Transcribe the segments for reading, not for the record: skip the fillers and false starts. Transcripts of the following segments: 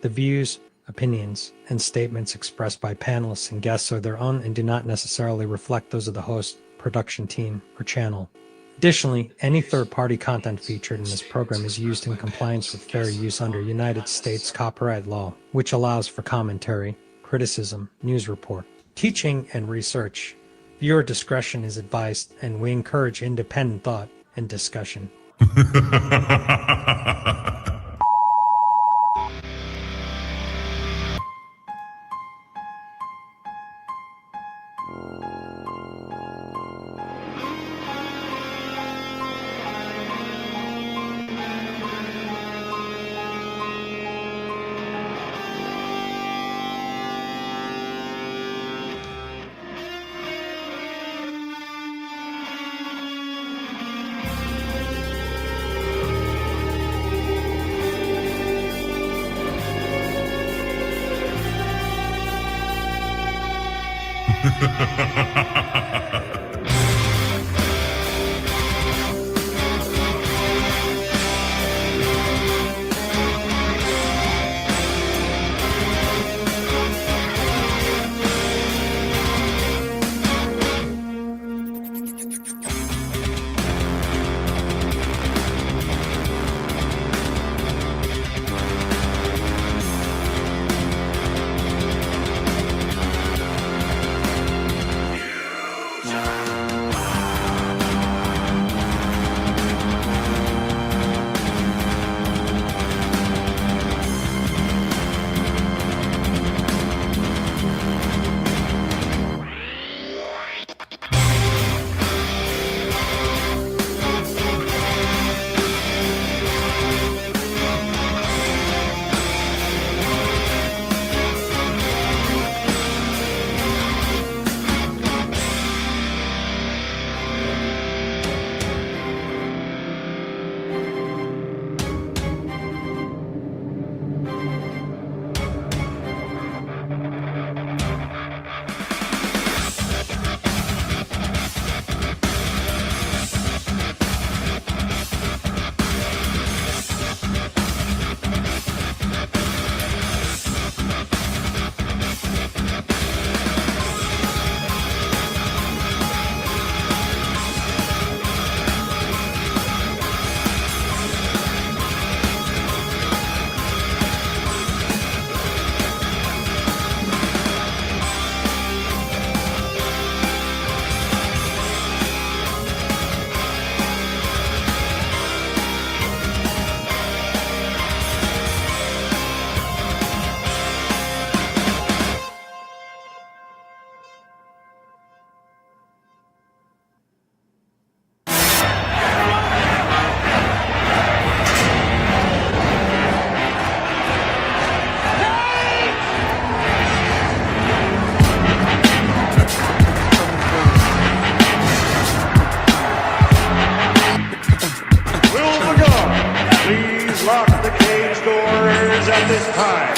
The views, opinions, and statements expressed by panelists and guests are their own and do not necessarily reflect those of the host, production team, or channel. Additionally, any third-party content featured in this program is used in compliance with fair use under United States copyright law, which allows for commentary, criticism, news report, teaching, and research. Viewer discretion is advised, and we encourage independent thought and discussion.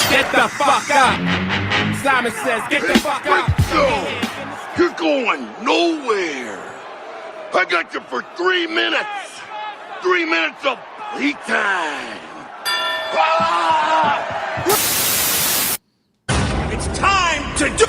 Get the fuck out! Simon says, get the fuck out! You're going nowhere. I got you for 3 minutes. 3 minutes of heat time. Ah! It's time to do.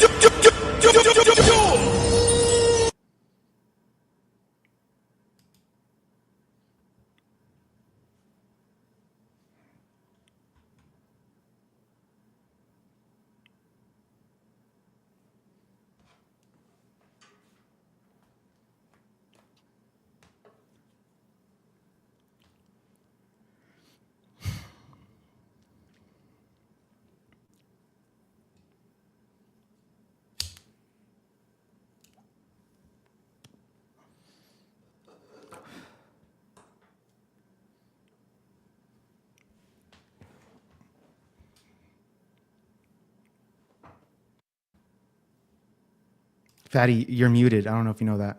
Fatty, you're muted. I don't know if you know that.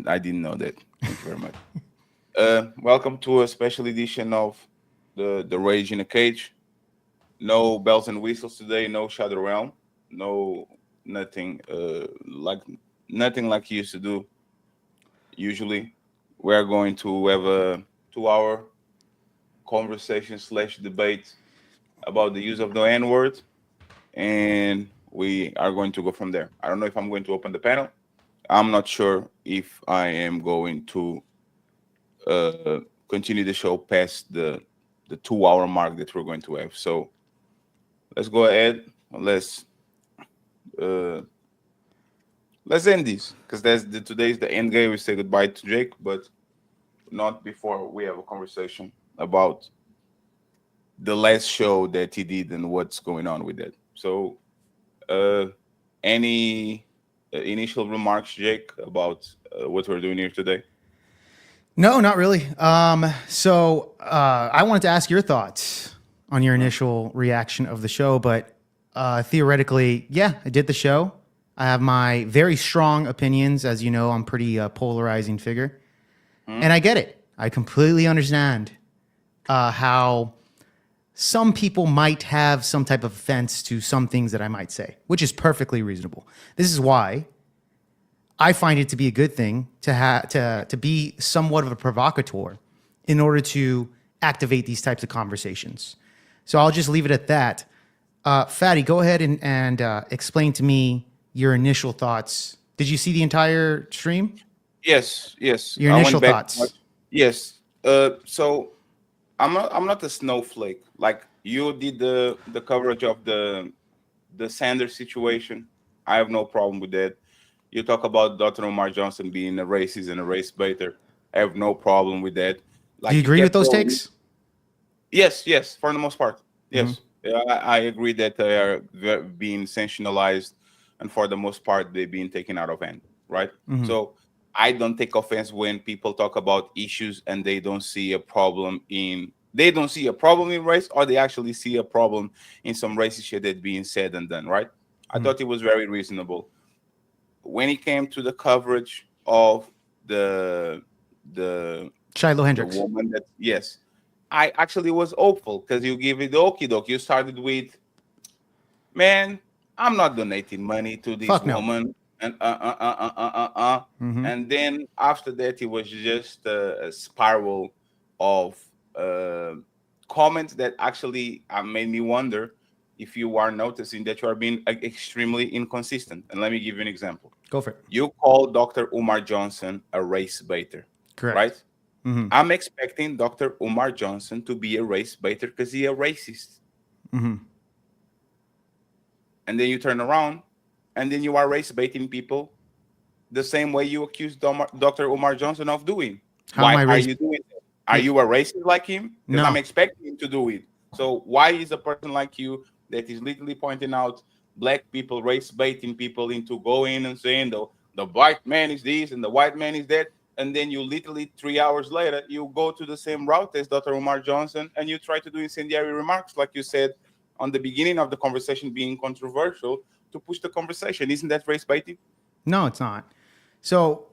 I didn't know that. Thank you very much. Welcome to a special edition of the Rage in a Cage. No bells and whistles today. No Shadow Realm. No nothing like you used to do. Usually, we're going to have a 2-hour conversation / debate about the use of the N-word, and we are going to go from there. I don't know if I'm going to open the panel. I'm not sure if I am going to continue the show past the 2-hour mark that we're going to have. So let's go ahead. Let's end this, because today's the end game. We say goodbye to Jake, but not before we have a conversation about the last show that he did and what's going on with that. So any initial remarks, Jake, about what we're doing here today? No, not really. So I wanted to ask your thoughts on your initial reaction of the show, but theoretically, yeah, I did the show. I have my very strong opinions. As you know, I'm pretty polarizing figure. And I get it. I completely understand how some people might have some type of offense to some things that I might say, which is perfectly reasonable. This is why I find it to be a good thing to be somewhat of a provocateur in order to activate these types of conversations. So I'll just leave it at that. Fatty, go ahead and explain to me your initial thoughts. Did you see the entire stream? Yes. Your initial thoughts. Yes. So I'm not a snowflake. Like, you did the coverage of the Sanders situation. I have no problem with that. You talk about Dr. Umar Johnson being a racist and a race baiter. I have no problem with that. Like, do you agree with those takes? Yes, for the most part. Yes. I agree that they are being sensationalized, and for the most part, they're being taken out of hand, right? So I don't take offense when people talk about issues and they don't see a problem in race, or they actually see a problem in some racist shit that's being said and done, right? I thought it was very reasonable. When it came to the coverage of the Shiloh Hendricks, the woman that, yes, I actually was hopeful, because you give it the okie doke. You started with, man, I'm not donating money to this woman. And and then after that, it was just a spiral of comments that actually made me wonder if you are noticing that you are being extremely inconsistent. And let me give you an example. Go for it. You call Dr. Umar Johnson a race baiter, correct? Right? I'm expecting Dr. Umar Johnson to be a race baiter because he's a racist. And then you turn around, and then you are race baiting people the same way you accused Dr. Umar Johnson of doing. Why are you doing that? Are you a racist like him? Because No. I'm expecting him to do it. So why is a person like you that is literally pointing out black people, race baiting people into going and saying the white man is this and the white man is that, and then you literally 3 hours later, you go to the same route as Dr. Umar Johnson and you try to do incendiary remarks, like you said on the beginning of the conversation, being controversial, to push the conversation. Isn't that race baiting? No, it's not. So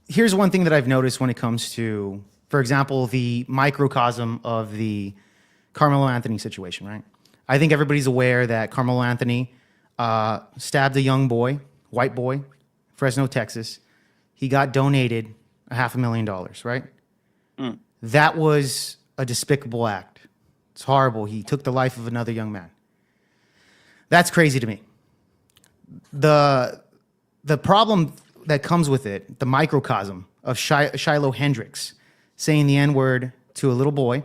here's one thing that I've noticed when it comes to, for example, the microcosm of the Carmelo Anthony situation, right? I think everybody's aware that Carmelo Anthony stabbed a young boy, white boy, Fresno, Texas. He got donated $500,000, right? That was a despicable act. It's horrible. He took the life of another young man. That's crazy to me. The problem that comes with it, the microcosm of Shiloh Hendricks saying the N-word to a little boy,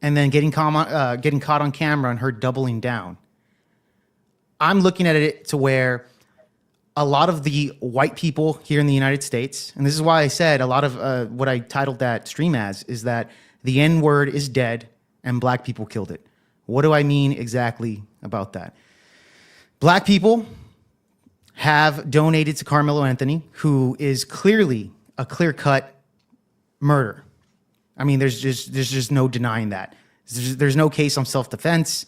and then getting caught on camera and her doubling down. I'm looking at it to where a lot of the white people here in the United States, and this is why I said a lot of what I titled that stream as, is that the N-word is dead and black people killed it. What do I mean exactly about that? Black people have donated to Carmelo Anthony, who is clearly a clear-cut murder. I mean, there's just no denying that. There's no case on self-defense,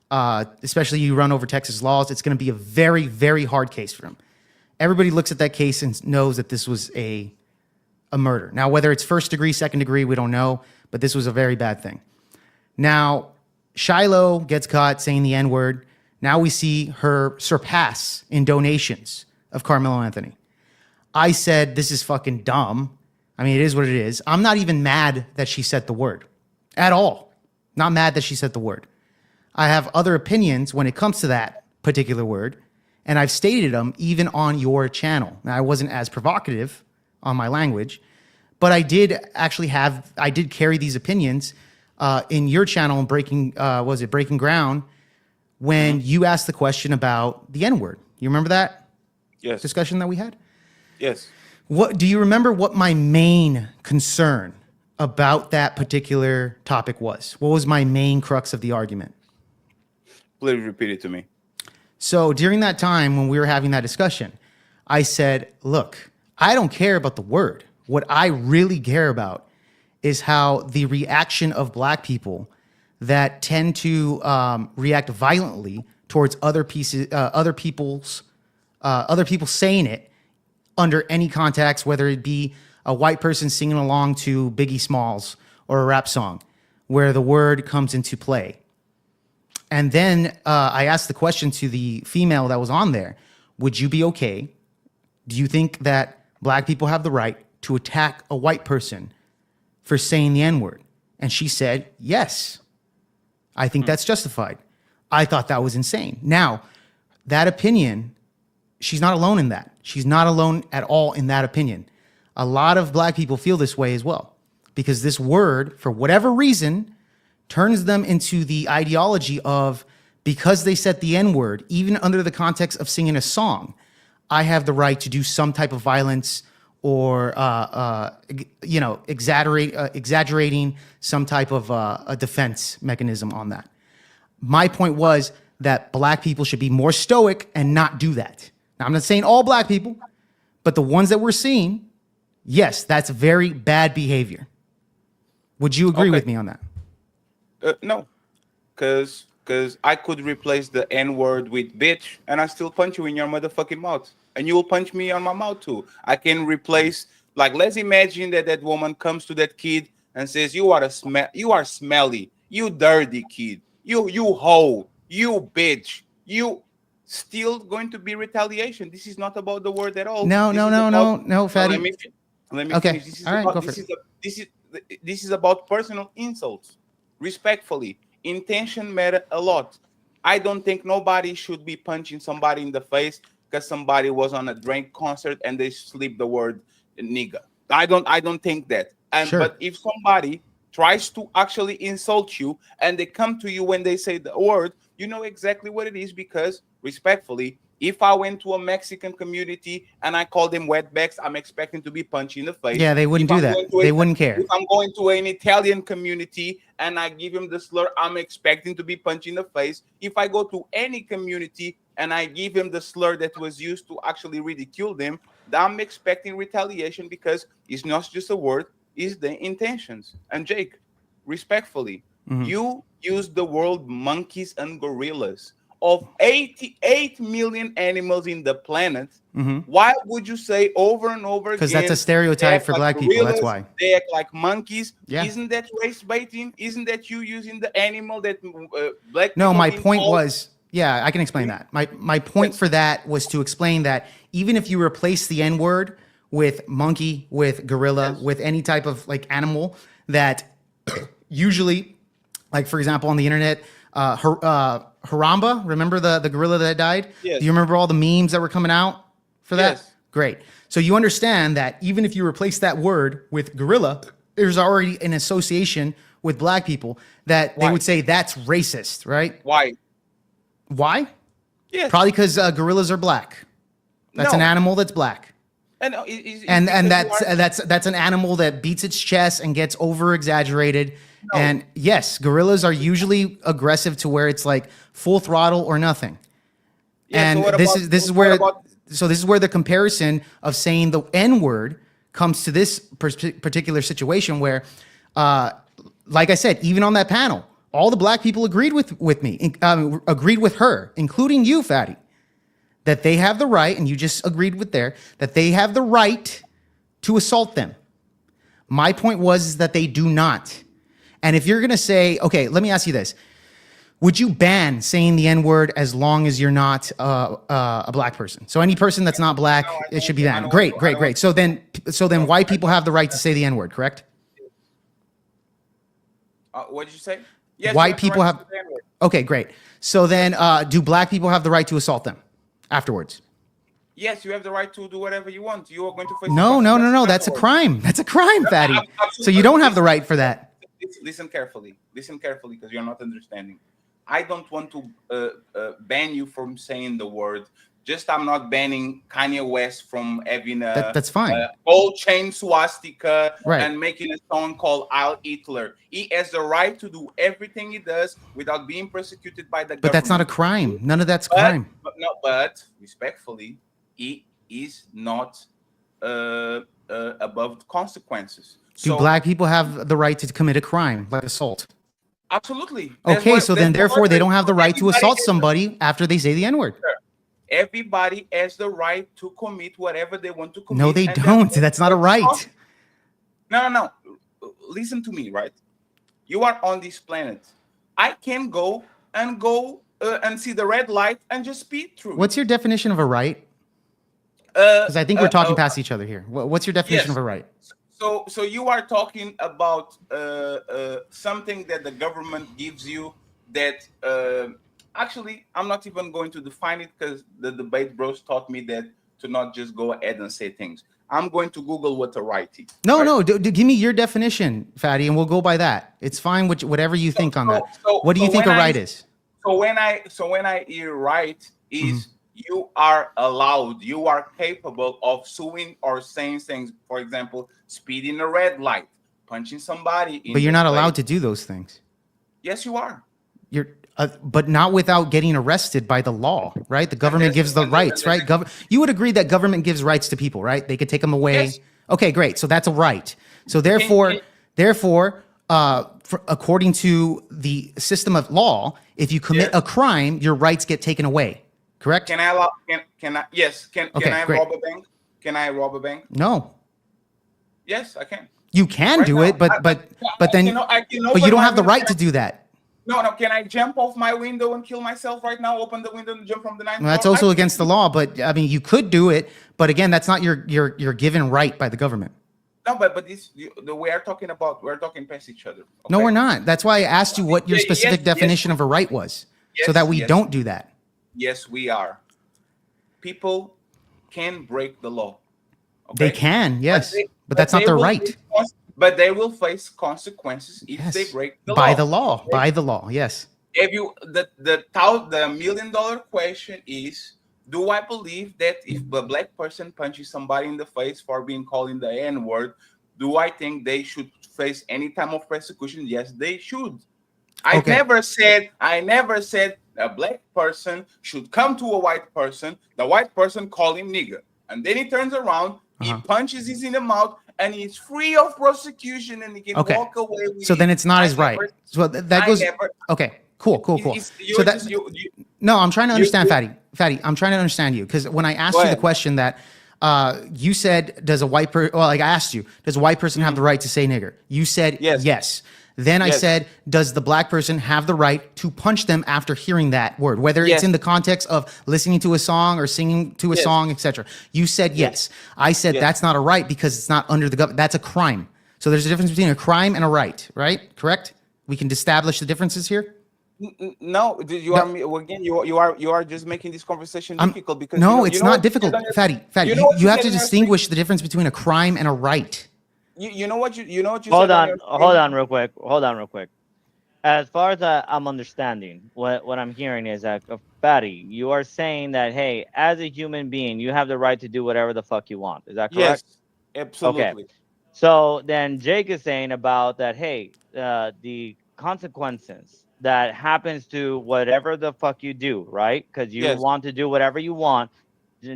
especially you run over Texas laws. It's going to be a very, very hard case for him. Everybody looks at that case and knows that this was a murder. Now, whether it's first degree, second degree, we don't know, but this was a very bad thing. Now, Shiloh gets caught saying the N-word. Now we see her surpass in donations of Carmelo Anthony. I said, this is fucking dumb. I mean, it is what it is. I'm not even mad that she said the word. at all. Not mad that she said the word. I have other opinions when it comes to that particular word, and I've stated them even on your channel. Now, I wasn't as provocative on my language, but I did carry these opinions in your channel and Breaking Ground when you asked the question about the N-word. You remember that discussion that we had? Yes. What do you remember what my main concern about that particular topic was? What was my main crux of the argument? Please repeat it to me. So during that time when we were having that discussion, I said, look, I don't care about the word. What I really care about is how the reaction of black people that tend to react violently towards other people saying it under any context, whether it be a white person singing along to Biggie Smalls or a rap song, where the word comes into play. And then I asked the question to the female that was on there, would you be okay? Do you think that black people have the right to attack a white person for saying the N-word? And she said, yes, I think that's justified. I thought that was insane. Now, that opinion, she's not alone in that. She's not alone at all in that opinion. A lot of black people feel this way as well, because this word, for whatever reason, turns them into the ideology of, because they said the N-word, even under the context of singing a song, I have the right to do some type of violence or, exaggerating some type of a defense mechanism on that. My point was that black people should be more stoic and not do that. Now, I'm not saying all black people, but the ones that we're seeing, yes, that's very bad behavior. Would you agree with me on that? No, because I could replace the N-word with bitch, and I still punch you in your motherfucking mouth, and you will punch me on my mouth too. I can replace, like, let's imagine that woman comes to that kid and says, you are smelly, you dirty kid, you hoe, you bitch, you. Still going to be retaliation. This is not about the word at all. No, fatty. Let me okay. finish. All right, go for it. This is about personal insults. Respectfully, intention matter a lot. I don't think nobody should be punching somebody in the face because somebody was on a Drake concert and they slipped the word nigga. I don't think that. Sure. But if somebody tries to actually insult you and they come to you when they say the word, you know exactly what it is, because respectfully, if I went to a Mexican community and I called them wetbacks, I'm expecting to be punched in the face. Yeah, they wouldn't do that. They wouldn't care. If I'm going to an Italian community and I give him the slur, I'm expecting to be punched in the face. If I go to any community and I give him the slur that was used to actually ridicule them, I'm expecting retaliation, because it's not just a word, it's the intentions. And Jake, respectfully, you use the word monkeys and gorillas. Of 88 million animals in the planet, why would you say over and over again? Because that's a stereotype for black people. That's why they act like monkeys. Yeah. Isn't that race baiting? Isn't that you using the animal that black? No, people my point involved? was, yeah, I can explain that. My point for that was to explain that even if you replace the N-word with monkey, with gorilla, with any type of like animal that usually, like for example, on the internet, Haramba, remember the gorilla that died? Yes. Do you remember all the memes that were coming out for that? Yes. Great. So you understand that even if you replace that word with gorilla, there's already an association with black people that they would say that's racist, right? Why? Why? Yes. Probably because gorillas are black. That's an animal that's black. And that's an animal that beats its chest and gets over exaggerated. No. And yes, gorillas are usually aggressive to where it's like full throttle or nothing. Yeah, and so this is where the comparison of saying the N-word comes to this particular situation where, like I said, even on that panel, all the black people agreed with me, agreed with her, including you, Fatty, that they have the right, and you just agreed with that they have the right to assault them. My point was that they do not. And if you're going to say, okay, let me ask you this. Would you ban saying the N-word as long as you're not a black person? So any person that's not black, it should be banned. Great. So then white people have the right to say the N-word, correct? What did you say? Yes, you White the people right have. to say the N-word. Okay, great. So then, do black people have the right to assault them afterwards? Yes, you have the right to do whatever you want. You are going to face the No, no, no, consequences no. That's a afterwards. crime. That's a crime, fatty. So you Absolutely. don't have the right for that. Listen carefully. Listen carefully, because you're not understanding. I don't want to ban you from saying the word. Just I'm not banning Kanye West from having That's fine. gold chain swastika Right. and making a song called "I'll Hitler." He has the right to do everything he does without being persecuted by the government. But that's not a crime. None of that's crime. But respectfully, he is not above consequences. Do black people have the right to commit a crime like assault? Absolutely. Okay, so then therefore they don't have the right to assault somebody after they say the N-word. Everybody has the right to commit whatever they want to commit. No, they don't. That's not a right. No. Listen to me, right? You are on this planet. I can go and see the red light and just speed through. What's your definition of a right? Because I think we're talking past each other here. What's your definition of a right? So you are talking about something that the government gives you that actually I'm not even going to define it, because the debate bros taught me that to not just go ahead and say things. I'm going to Google what a right is. No, right? no, give me your definition, Fatty, and we'll go by that. It's fine, whatever you think on that. What do you think a right is? So when I hear right is you are allowed, you are capable of suing or saying things. For example, speeding a red light, punching somebody. But you're not allowed to do those things. Yes, you are. You're, but not without getting arrested by the law, right? The government gives the rights, right? You would agree that government gives rights to people, right? They could take them away. Yes. Okay, great. So that's a right. So therefore, according to the system of law, if you commit a crime, your rights get taken away. Correct? Can I allow? Can I? Yes. Can I great. rob a bank? Can I rob a bank? No. Yes, I can. You can do it, but then you don't have the right to do that. No. Can I jump off my window and kill myself right now? Open the window and jump from the ninth floor? That's also against the law, but I mean, you could do it. But again, that's not your given right by the government. No, but this we're talking past each other. Okay? No, we're not. That's why I asked you what your specific definition of a right was, so that we don't do that. Yes, we are. People can break the law. Okay? They can, yes, but that's not their right. But they will face consequences if they break the law. By the law. Okay? By the law, yes. If you the $1 million question is, do I believe that if a black person punches somebody in the face for being called in the N-word, do I think they should face any type of persecution? Yes, they should. I never said a black person should come to a white person, the white person call him nigger, and then he turns around, he punches his in the mouth, and he's free of prosecution, and he can walk away with so then it's not his right. So that goes cool. So that no, I'm trying to understand, Fatty, I'm trying to understand you, because when I asked you the question that you said, does a white person, well, like I asked you, does a white person have the right to say nigger? You said yes. Then I said, does the black person have the right to punch them after hearing that word, whether it's in the context of listening to a song or singing to a song, etc.? You said yes. I said that's not a right because it's not under the government. That's a crime. So there's a difference between a crime and a right, right? Correct? We can establish the differences here. No, you are just making this conversation difficult, because it's not difficult, Fatty. You have to distinguish the difference between a crime and a right. You know what you hold on real quick. As far as I'm understanding, what I'm hearing is that, Fatty, you are saying that, hey, as a human being, you have the right to do whatever the fuck you want. Is that correct? Yes, absolutely. Okay. So then Jake is saying about that, hey, the consequences that happens to whatever the fuck you do, right? Because you want to do whatever you want.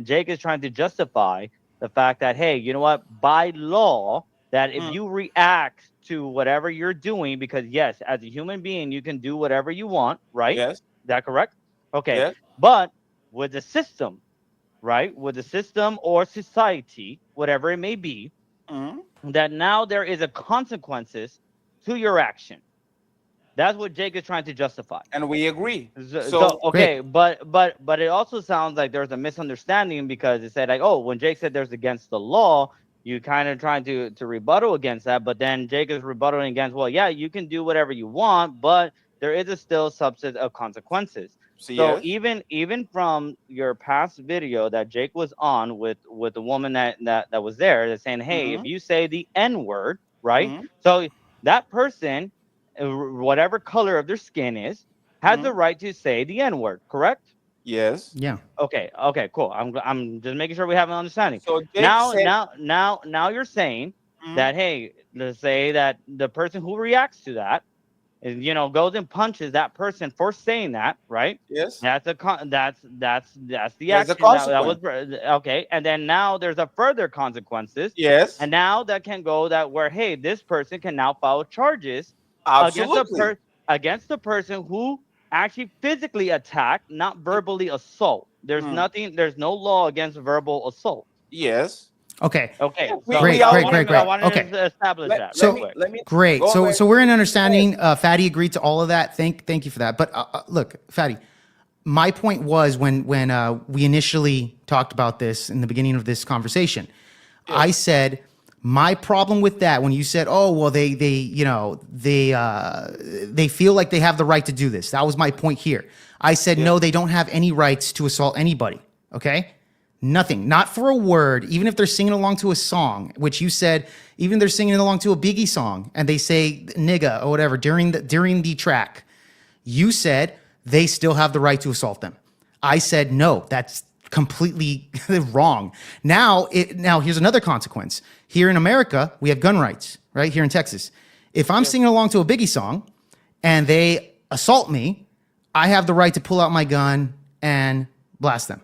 Jake is trying to justify the fact that, hey, you know what, by law, that if you react to whatever you're doing, because yes, as a human being, you can do whatever you want, right? Yes. Is that correct? Okay. Yes. But with the system, right? With the system or society, whatever it may be, that now there is a consequences to your action. That's what Jake is trying to justify. And we agree. So okay, but it also sounds like there's a misunderstanding, because it said like, oh, when Jake said there's against the law, you kind of trying to rebuttal against that, but then Jake is rebuttaling against, well, yeah, you can do whatever you want, but there is a still subset of consequences. So even from your past video that Jake was on with the woman that was there, that's saying, hey, if you say the N word, right? So that person, whatever color of their skin is, has the right to say the N word, correct? Yes. Yeah. Okay, cool. I'm just making sure we have an understanding. So Jake now said, now you're saying that, hey, let's say that the person who reacts to that is, goes and punches that person for saying that, right? yes. That's the There's action a that was consequence. okay. And then now there's a further consequences. Yes. And now that can go that where, hey, this person can now file charges Absolutely. against the person who actually physically attacked, not verbally assault. There's no law against verbal assault. Yes. Okay. Okay. Yeah, So Great. I wanted Okay. to establish that So- real quick. Let me Great. go So ahead. so we're in understanding. Fatty agreed to all of that. Thank you for that. But look, Fatty, my point was when we initially talked about this in the beginning of this conversation, I said my problem with that when you said, oh well, they feel like they have the right to do this. That was my point here. I said no, they don't have any rights to assault anybody. Okay. Nothing, not for a word, even if they're singing along to a song, which you said, even if they're singing along to a Biggie song and they say nigga or whatever during the track, you said they still have the right to assault them. I said, no, that's completely wrong. Now here's another consequence. Here in America, we have gun rights, right? Here in Texas. If I'm singing along to a Biggie song and they assault me, I have the right to pull out my gun and blast them.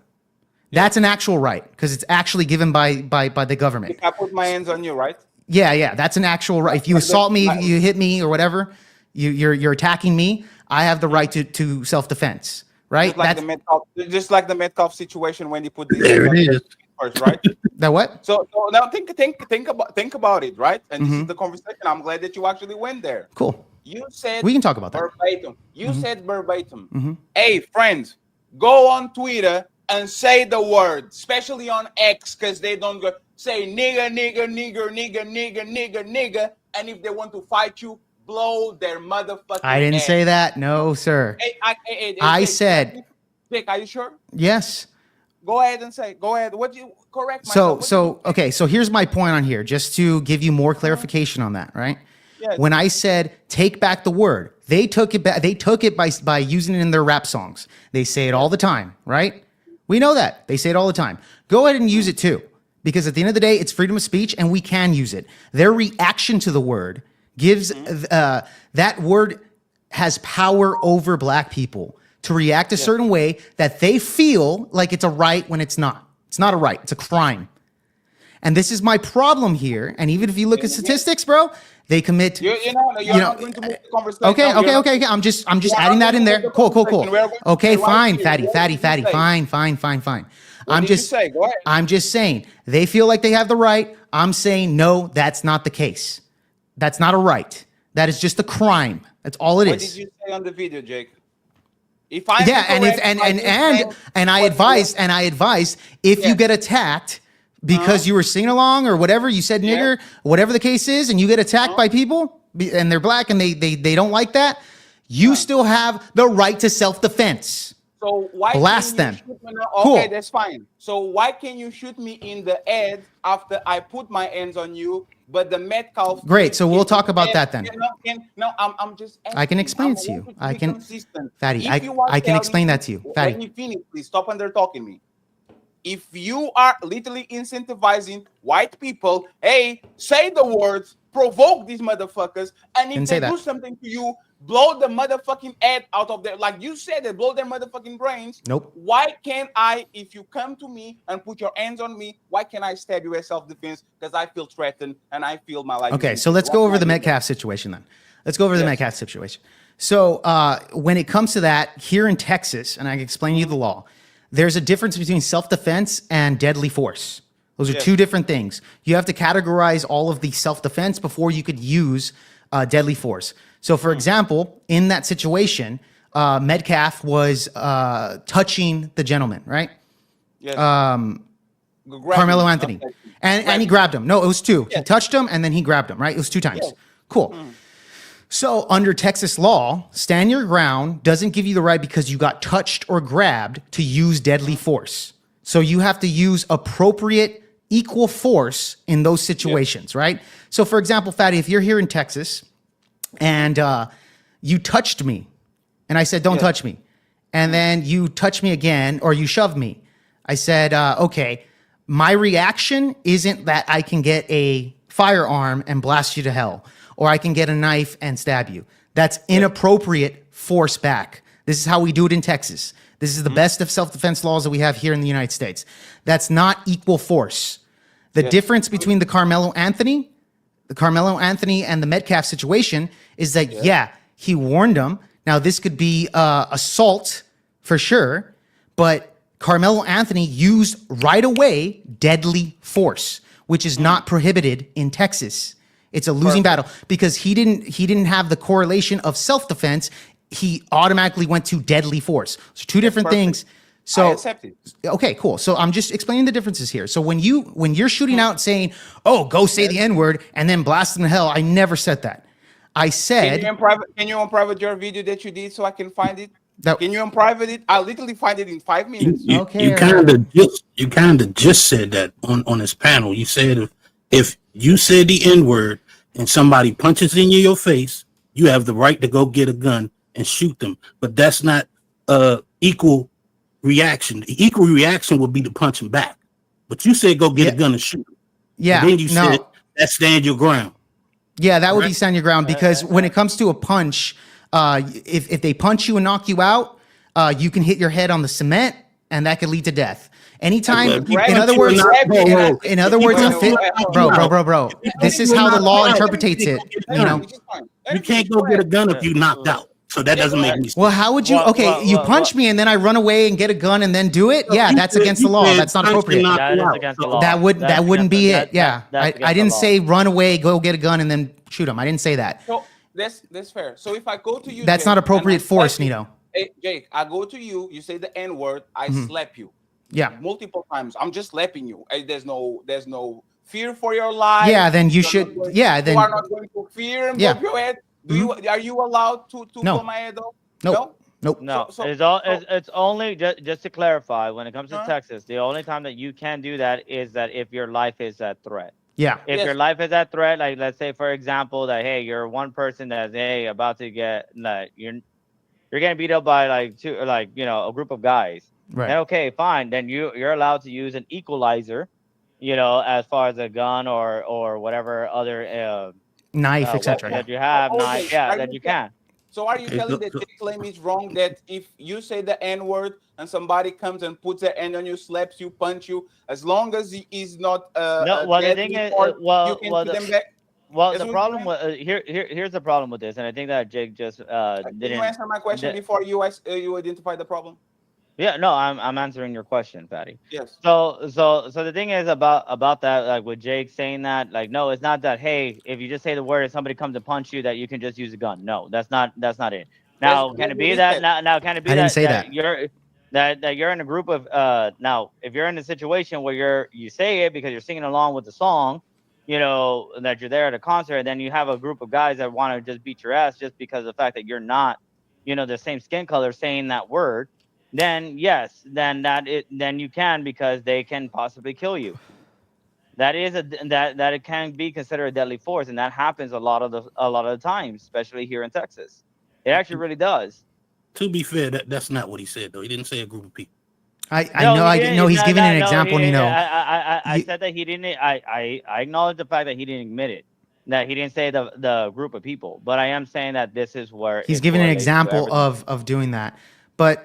That's an actual right because it's actually given by the government. If I put my hands on you, right? Yeah, that's an actual right. If you assault me, if you hit me or whatever, you're attacking me, I have the right to self-defense, right? Just like the Metcalf situation when they put this There it is. first, right? That what? So now think about it, right? And this is the conversation. I'm glad that you actually went there. Cool. You said We can talk about that. verbatim. You said verbatim. Hey, friends, go on Twitter and say the word, especially on X, because they don't go say nigga, and if they want to fight you, blow their motherfucking I didn't head. say that. No, sir. I said. Dick, are you sure? Yes. Go ahead and say. Go ahead. What you correct So myself? okay. So here's my point on here, just to give you more clarification on that, right? Yes. When I said take back the word, they took it back. They took it by using it in their rap songs. They say it all the time, right? We know that. They say it all the time. Go ahead and use it too. Because at the end of the day, it's freedom of speech and we can use it. Their reaction to the word gives, that word has power over black people to react a certain way that they feel like it's a right when it's not. It's not a right. It's a crime. And this is my problem here. And even if you look at statistics, bro, they commit. You're not going to move the conversation. Okay. I'm just adding that in there. Cool. Okay, fine, fatty. Fine. What did you say? Go ahead. I'm just saying they feel like they have the right. I'm saying no, that's not the case. That's not a right. That is just a crime. That's all it is. What did you say on the video, Jake? If I I advised if you get attacked because you were singing along or whatever, you said nigger, whatever the case is, and you get attacked by people and they're black and they don't like that, you still have the right to self-defense. So why blast can them? You shoot me now? Okay, Cool. That's fine. So why can you shoot me in the head after I put my hands on you? But the Metcalf. Great. So we'll talk about that then. No, I'm just. I can explain it to you. Fatty, I can explain that to you. Fatty. Let me finish, please. Stop under talking me. If you are literally incentivizing white people, hey, say the words, provoke these motherfuckers, and if they do something to you, blow the motherfucking head out of their, like you said, they blow their motherfucking brains. Nope. Why can't I, if you come to me and put your hands on me, why can't I stab you as self-defense? Because I feel threatened and I feel my life. Okay, so let's go over the Metcalf situation then. Let's go over the Metcalf situation. So when it comes to that, here in Texas, and I can explain to you the law, there's a difference between self-defense and deadly force. Those are two different things. You have to categorize all of the self-defense before you could use deadly force. So, for example, in that situation, Metcalf was touching the gentleman, right? Yes. Carmelo Anthony. And he grabbed him. No, it was 2. He touched him and then he grabbed him, right? It was 2 times. Cool. So under Texas law, stand your ground doesn't give you the right because you got touched or grabbed to use deadly force. So you have to use appropriate equal force in those situations, right? So for example, Fatty, if you're here in Texas and you touched me and I said, don't touch me. And then you touch me again or you shoved me. I said, okay, my reaction isn't that I can get a firearm and blast you to hell, or I can get a knife and stab you. That's inappropriate force back. This is how we do it in Texas. This is the best of self-defense laws that we have here in the United States. That's not equal force. The difference between the Carmelo Anthony and the Metcalf situation is that, he warned him. Now, this could be assault for sure, but Carmelo Anthony used right away deadly force, which is not prohibited in Texas. It's a losing battle because he didn't have the correlation of self-defense. He automatically went to deadly force. So 2 different things. So I accept it. Okay, cool. So I'm just explaining the differences here. So when you're shooting out saying, "Oh, go say the N-word," and then blast them to hell, I never said that. I said, Can you unprivate your video that you did so I can find it? Can you unprivate it? I'll literally find it in 5 minutes. You kind of just said that on this panel. You said if you said the N-word and somebody punches in your face, you have the right to go get a gun and shoot them. But that's not equal reaction. The equal reaction would be to punch him back. But you said go get a gun and shoot him. Yeah. And then you said that stand your ground. Yeah, that would be stand your ground because when it comes to a punch, if they punch you and knock you out, you can hit your head on the cement and that could lead to death. Anytime, in other words, bro, this is how the law interprets it. You know, you can't go get a gun if you knocked out. So that doesn't make any sense. Well, how would you? You punch me and then I run away and get a gun and then do it. Yeah, that's against the law. That's not appropriate. That is against the law. That wouldn't be it. Yeah, I didn't say run away, go get a gun and then shoot him. I didn't say that. So that's fair. So if I go to you, that's Jake, not appropriate force, Nito. Hey, Jake, I go to you. You say the N-word. I slap you. Yeah, multiple times. I'm just slapping you. There's no fear for your life. Yeah, then you should. Then you are not going to fear and bump your head. Are you allowed to pull my head off? Nope. No. It's only just to clarify. When it comes to Texas, the only time that you can do that is that if your life is at threat. Yeah. If your life is at threat, like let's say for example that hey, you're one person that's about to get you're getting beat up by a group of guys. Right. Then, okay, fine. Then you're allowed to use an equalizer, as far as a gun or whatever other knife, etc. that you have. That you can. So are you telling that Jake claim is wrong that if you say the N-word and somebody comes and puts their hand on you, slaps you, punch you, as long as he is not no, well the thing is, you can put them back? Well, the problem with here's the problem with this, and I think that Jake just didn't. Can you answer my question before you identify the problem? Yeah, no, I'm answering your question, Patty. Yes. So the thing is about that, like with Jake saying that, like, no, it's not that. Hey, if you just say the word and somebody comes to punch you, that you can just use a gun. No, that's not it. Now, can it be that? Now, can it be I that, didn't say that you're that you're in a group of now, if you're in a situation where you say it because you're singing along with the song, that you're there at a concert, and then you have a group of guys that want to just beat your ass just because of the fact that you're not, the same skin color saying that word. Then yes, then you can, because they can possibly kill you. That is that it can be considered a deadly force, and that happens a lot of the times, especially here in Texas. It actually really does. To be fair, that's not what he said though. He didn't say a group of people. I know he's giving an example. I said that he didn't. I acknowledge the fact that he didn't admit it. That he didn't say the group of people, but I am saying that this is where he's giving an example of doing that. But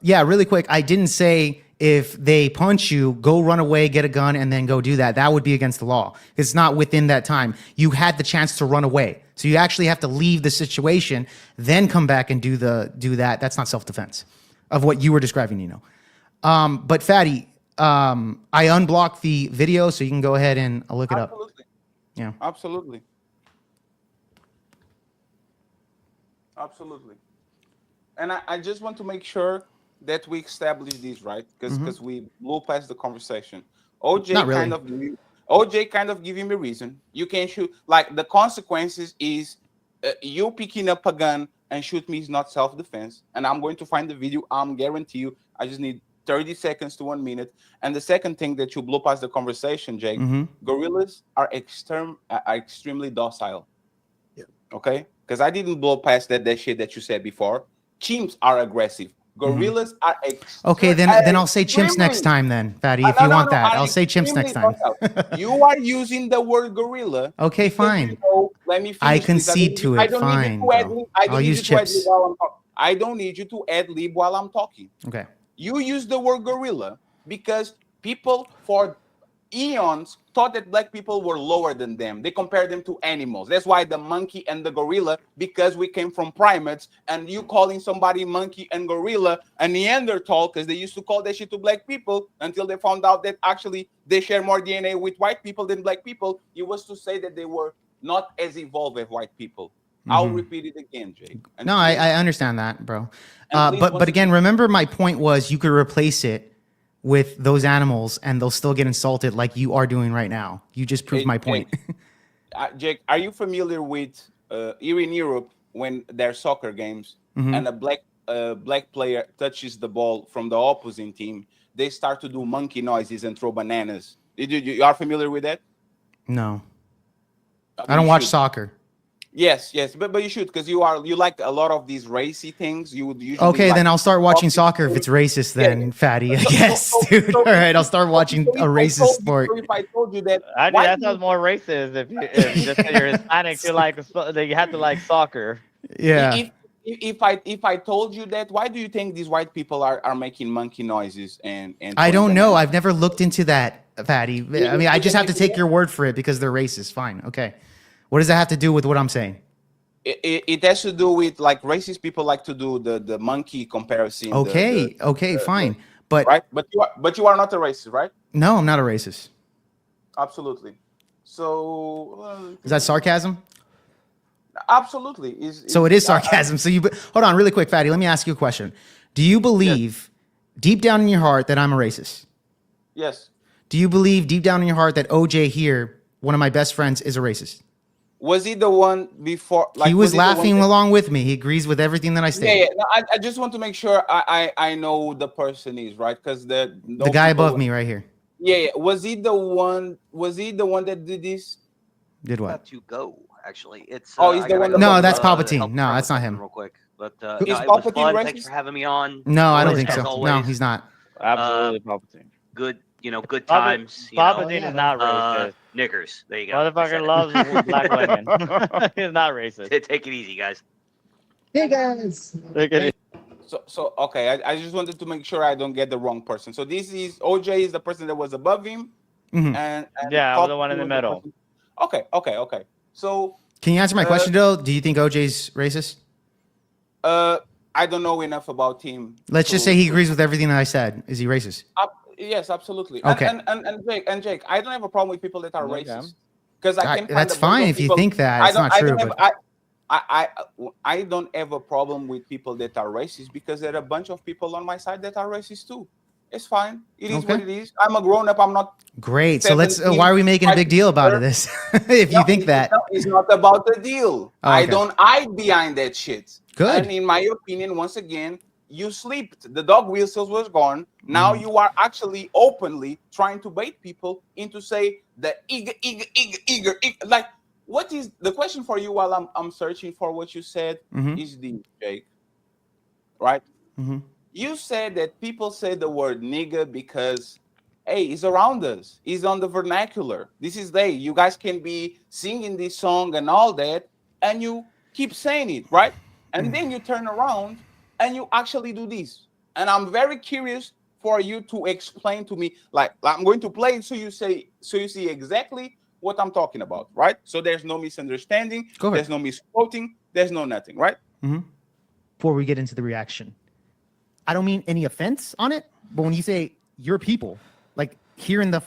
really quick, I didn't say if they punch you, go run away, get a gun, and then go do that. That would be against the law. It's not within that time. You had the chance to run away. So you actually have to leave the situation, then come back and do that. That's not self-defense of what you were describing, But Fatty, I unblocked the video, so you can go ahead and look it up. Absolutely. Yeah. Absolutely. And I just want to make sure that we establish this, right? Because we blew past the conversation. OJ Not really. kind of OJ kind of giving me reason. You can shoot, like, the consequences is you picking up a gun and shoot me is not self-defense. And I'm going to find the video. I'm guarantee you. I just need 30 seconds to 1 minute. And the second thing that you blow past the conversation, Jake, gorillas are extremely docile. Yeah. Okay? Because I didn't blow past that shit that you said before. Chimps are aggressive. Gorillas are okay. Then I'll say chimps next time, then, Fatty. If you want that, I'll say chimps next time. You are using the word gorilla. Okay, fine. Let me finish. I concede to it. Fine. I'll use chips. I don't need you to ad lib while I'm talking. Okay. You use the word gorilla because people for eons thought that black people were lower than them. They compared them to animals. That's why the monkey and the gorilla, because we came from primates, and you calling somebody monkey and gorilla a Neanderthal, because they used to call that shit to black people until they found out that actually they share more DNA with white people than black people. It was to say that they were not as evolved as white people. I'll repeat it again, Jake. No, I understand that, bro. But again, remember my point was you could replace it with those animals and they'll still get insulted like you are doing right now. You just proved my point. Jake, are you familiar with here in Europe when there's soccer games and a black player touches the ball from the opposing team, they start to do monkey noises and throw bananas? You are familiar with that? No. I don't watch soccer. Yes, but you should, because you like a lot of these racy things. You would usually okay, then I'll start watching soccer if it's racist. Then, Fatty, I guess, dude. All right, I'll start watching a racist sport. If I told you that, that sounds more racist. If just you're Hispanic, you have to like soccer. Yeah. If I told you that, why do you think these white people are making monkey noises and I don't know. I've never looked into that, Fatty. I mean, I just have to take your word for it because they're racist. Fine, okay. What does that have to do with what I'm saying? It has to do with, like, racist people like to do the monkey comparison. Okay, fine. But right, but you are not a racist, right? No, I'm not a racist. Absolutely. So is that sarcasm? Absolutely. So it is sarcasm. So hold on, really quick, Fatty. Let me ask you a question. Do you believe deep down in your heart that I'm a racist? Yes. Do you believe deep down in your heart that OJ here, one of my best friends, is a racist? Was he the one before? Like, he was laughing along with me. He agrees with everything that I stated. Yeah. No, I just want to make sure I know who the person is, right? Because the guy above me right here. Yeah. Was he the one that did this? Did what? To go. Actually, it's he's the one. No, that's Palpatine. No, that's not him. Real quick, but is it was Palpatine fun. racist? Thanks for having me on. No, I don't think so. Always. No, he's not. Absolutely, Palpatine. Good, good times. Palpatine is not racist. Knickers. There you go. Motherfucker loves black women. He's not racist. Take it easy, guys. Hey guys. So okay, I just wanted to make sure I don't get the wrong person. So this is OJ is the person that was above him, and yeah, the one in the middle. Okay. So can you answer my question though? Do you think OJ's racist? I don't know enough about him. Let's just say he agrees with everything that I said. Is he racist? Yes, absolutely. Okay. And Jake, I don't have a problem with people that are racist, because I can. That's fine if you think that. It's not true. I don't have a problem with people that are racist, because there are a bunch of people on my side that are racist too. It's fine. It is what it is. I'm a grown up. I'm not. Great. So let's. Why are we making a big deal about this? If you think that. It's not about the deal. Oh, okay. I don't hide behind that shit. Good. And in my opinion, once again, you slept. The dog whistles was gone. Now you are actually openly trying to bait people into say the eager. Like, what is the question for you while I'm searching for what you said is the Jake, right? You said that people say the word nigga because, hey, it's around us. It's on the vernacular. This is you guys can be singing this song and all that, and you keep saying it, right? And then you turn around and you actually do this. And I'm very curious for you to explain to me, like I'm going to play it so you see exactly what I'm talking about, right? So there's no misunderstanding, there's no misquoting, there's no nothing, right? Before we get into the reaction, I don't mean any offense on it, but when you say your people, like here in the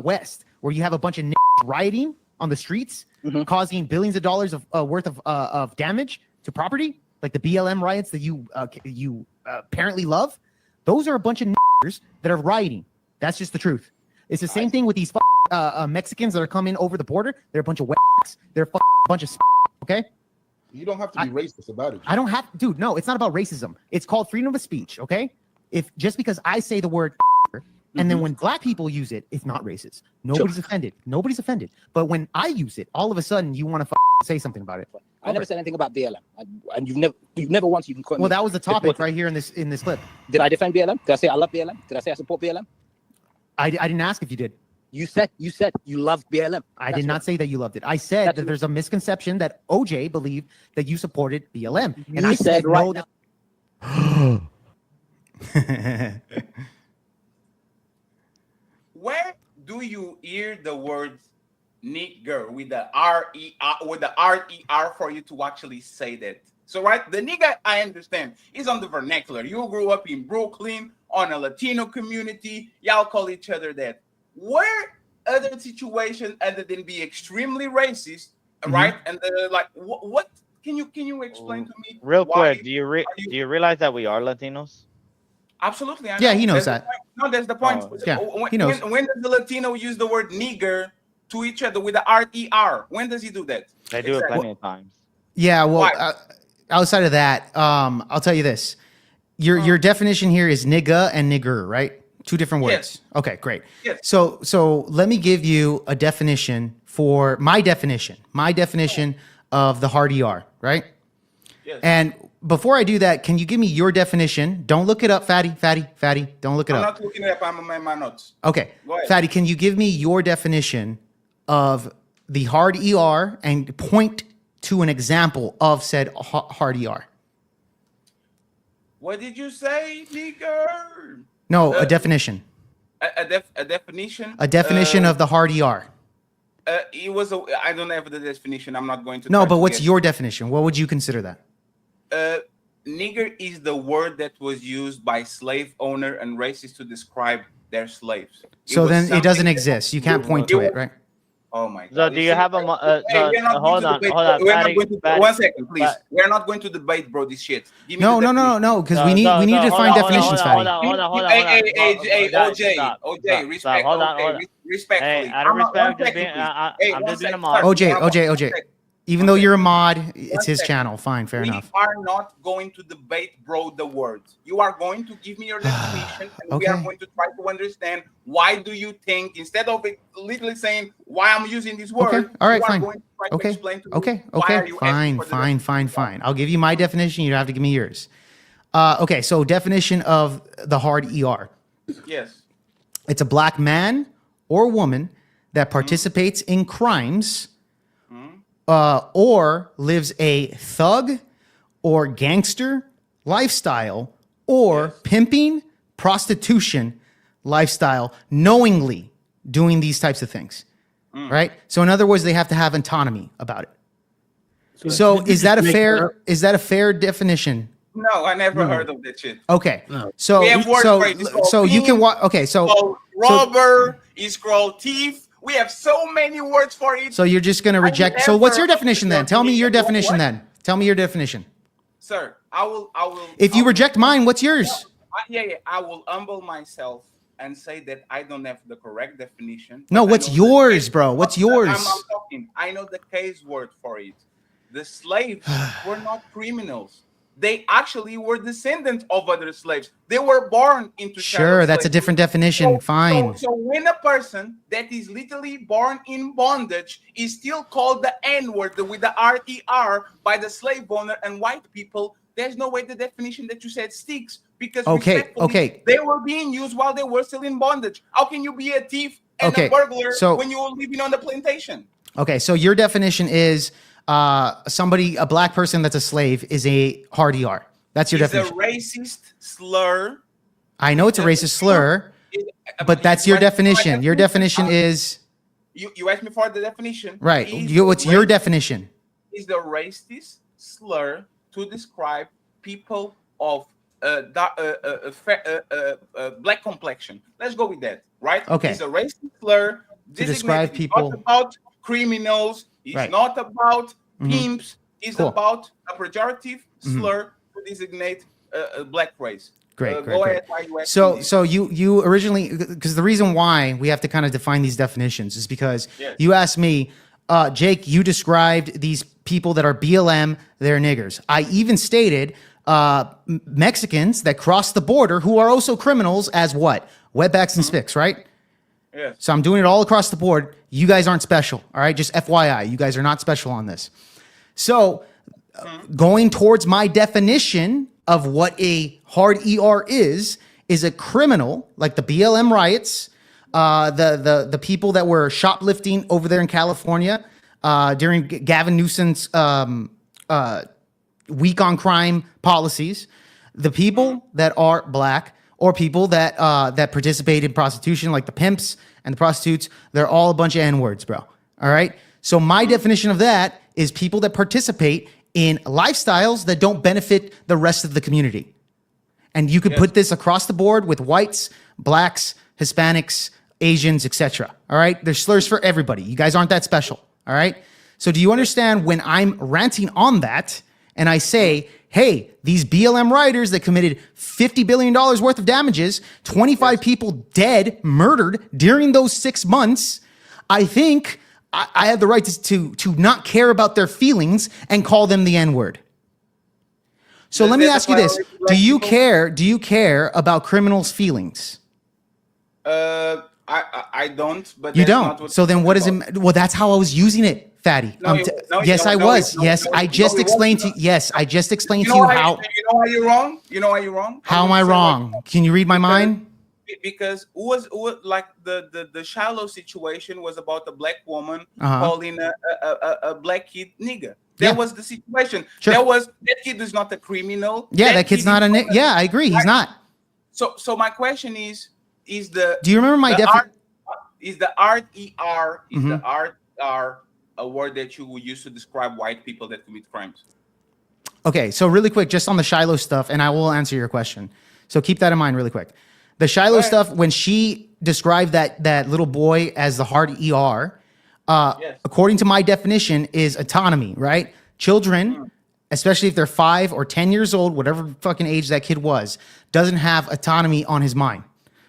West, where you have a bunch of rioting on the streets, causing billions of dollars of worth of damage to property, like the BLM riots that you apparently love, those are a bunch of that are rioting. That's just the truth. It's the same thing with these Mexicans that are coming over the border, they're a bunch of whacks. They're a bunch of okay. You don't have to be racist about it. I don't have, dude. No, it's not about racism. It's called freedom of speech. Okay, if just because I say the word and then when black people use it, it's not racist. Nobody's offended. Nobody's offended. But when I use it, all of a sudden you want to say something about it. I never said anything about BLM, and you've never once even quoted me. Well, that was the topic right here in this clip. Did I defend BLM? Did I say I love BLM? Did I say I support BLM? I didn't ask if you did. You said you love BLM. I did not say that you loved it. I said that there's a misconception that OJ believed that you supported BLM, and I said no. Where do you hear the words nigger with the R-E-R for you to actually say that? So, right, the nigger, I understand, is on the vernacular. You grew up in Brooklyn, on a Latino community. Y'all call each other that. Where other situation other than be extremely racist, right? And what can you explain to me? Real quick, do you realize that we are Latinos? Absolutely. Yeah, he knows that. No, that's the point. Yeah, he knows. When does the Latino use the word nigger to each other with the R-E-R? When does he do that? They do it plenty of times. Yeah, well, outside of that, I'll tell you this. Your definition here is nigga and nigger, right? Two different words. Yes. Okay, great. Yes. So let me give you a definition for my definition of the hard ER, right? Yes. And before I do that, can you give me your definition? Don't look it up, Fatty. Don't look it I'm up. not looking it up. I'm in my notes. Okay. Go ahead. Fatty, can you give me your definition of the hard ER and point to an example of said hard ER? What did you say, nigger? No, a definition. A definition? A definition of the hard ER. It was I don't have the definition. I'm not going to. No, but what's your definition? What would you consider that? Nigger is the word that was used by slave owner and racists to describe their slaves. So then it doesn't exist. You can't point to it, right? Oh my God. So do you have a hold on, one second, please. We're not going to debate, bro, this shit. No, because we need to define definitions, Fatty. Hold on. Hey, OJ, respect. Hold on. Respectfully. Hey, out of respect, I'm just being a mod. OJ. Even though you're a mod, it's his channel. Fine, fair enough. We are not going to debate, bro, the words. You are going to give me your definition, and we are going to try to understand why do you think, instead of it literally saying why I'm using this word, okay, all right, fine. Fine. I'll give you my definition. You don't have to give me yours. Okay, so definition of the hard ER. Yes. It's a black man or woman that participates in crimes or lives a thug or gangster lifestyle or pimping, prostitution lifestyle, knowingly doing these types of things, right? So in other words, they have to have autonomy about it. So is that a fair definition? No, I never heard of that shit. Okay, so we have words for it. So you can watch. Okay, so robber is called thief. We have so many words for it. So you're just going to reject. So what's your definition then? Tell me your definition then. Tell me your definition. Sir, I will. If you reject mine, what's yours? I will humble myself and say that I don't have the correct definition. No, what's yours, bro? What's yours? I'm talking. I know the case word for it. The slaves were not criminals. They actually were descendants of other slaves. They were born into sure. That's a different definition. Fine. So when a person that is literally born in bondage is still called the N-word with the R-E-R by the slave owner and white people, there's no way the definition that you said sticks because they were being used while they were still in bondage. How can you be a thief and a burglar when you were living on the plantation? Okay, so your definition is a black person that's a slave is a hard ER. That's your definition. It's a racist slur. I know it's a racist slur, but that's your definition. Your definition is... You asked me for the definition. Right. What's your definition? Is the racist slur to describe people of black complexion. Let's go with that, right? Okay. It's a racist slur to describe people. Not about criminals. It's not about pimps. It's about a pejorative slur to designate a black race. Great, Go great. ahead. Why you asking So, me? so you originally, because the reason why we have to kind of define these definitions is because Yes. you asked me, Jake, you described these people that are BLM, they're niggers. I even stated Mexicans that cross the border who are also criminals as what? Wetbacks and spics, right? Yes. So I'm doing it all across the board. You guys aren't special, all right? Just FYI, you guys are not special on this. So going towards my definition of what a hard ER is a criminal, like the BLM riots, the people that were shoplifting over there in California during Gavin Newsom's week on crime policies, the people that are black or people that that participate in prostitution, like the pimps and the prostitutes, they're all a bunch of N-words, bro. All right. So my definition of that is people that participate in lifestyles that don't benefit the rest of the community. And you could put this across the board with whites, blacks, Hispanics, Asians, etc. All right. There's slurs for everybody. You guys aren't that special. All right. So do you understand when I'm ranting on that and I say, hey, these BLM rioters that committed $50 billion worth of damages, 25 people dead, murdered during those 6 months, I think I have the right to not care about their feelings and call them the N-word. So let me ask you this. Do you care about criminals' feelings? I don't. But You that's not don't. what So then what it's does about. it, well, that's how I was using it, fatty. Yes, I was. Yes, I just explained to you. Yes, I just explained to you how. You know why you're wrong? You know why you're wrong? How am I wrong? Can you read my mind? Because who was like the shallow situation was about a black woman Uh-huh. calling a black kid nigger. Yeah. That was the situation. Sure. That kid is not a criminal. Yeah, that kid's not a. Yeah, I agree. He's not. So my question is the. Do you remember my definition? Is the art ER is Mhm. the art ER a word that you would use to describe white people that commit crimes? Okay, so really quick, just on the Shiloh stuff, and I will answer your question. So keep that in mind really quick. The Shiloh stuff, when she described that little boy as the hard ER, according to my definition, is autonomy, right? Children, especially if they're 5 or 10 years old, whatever fucking age that kid was, doesn't have autonomy on his mind.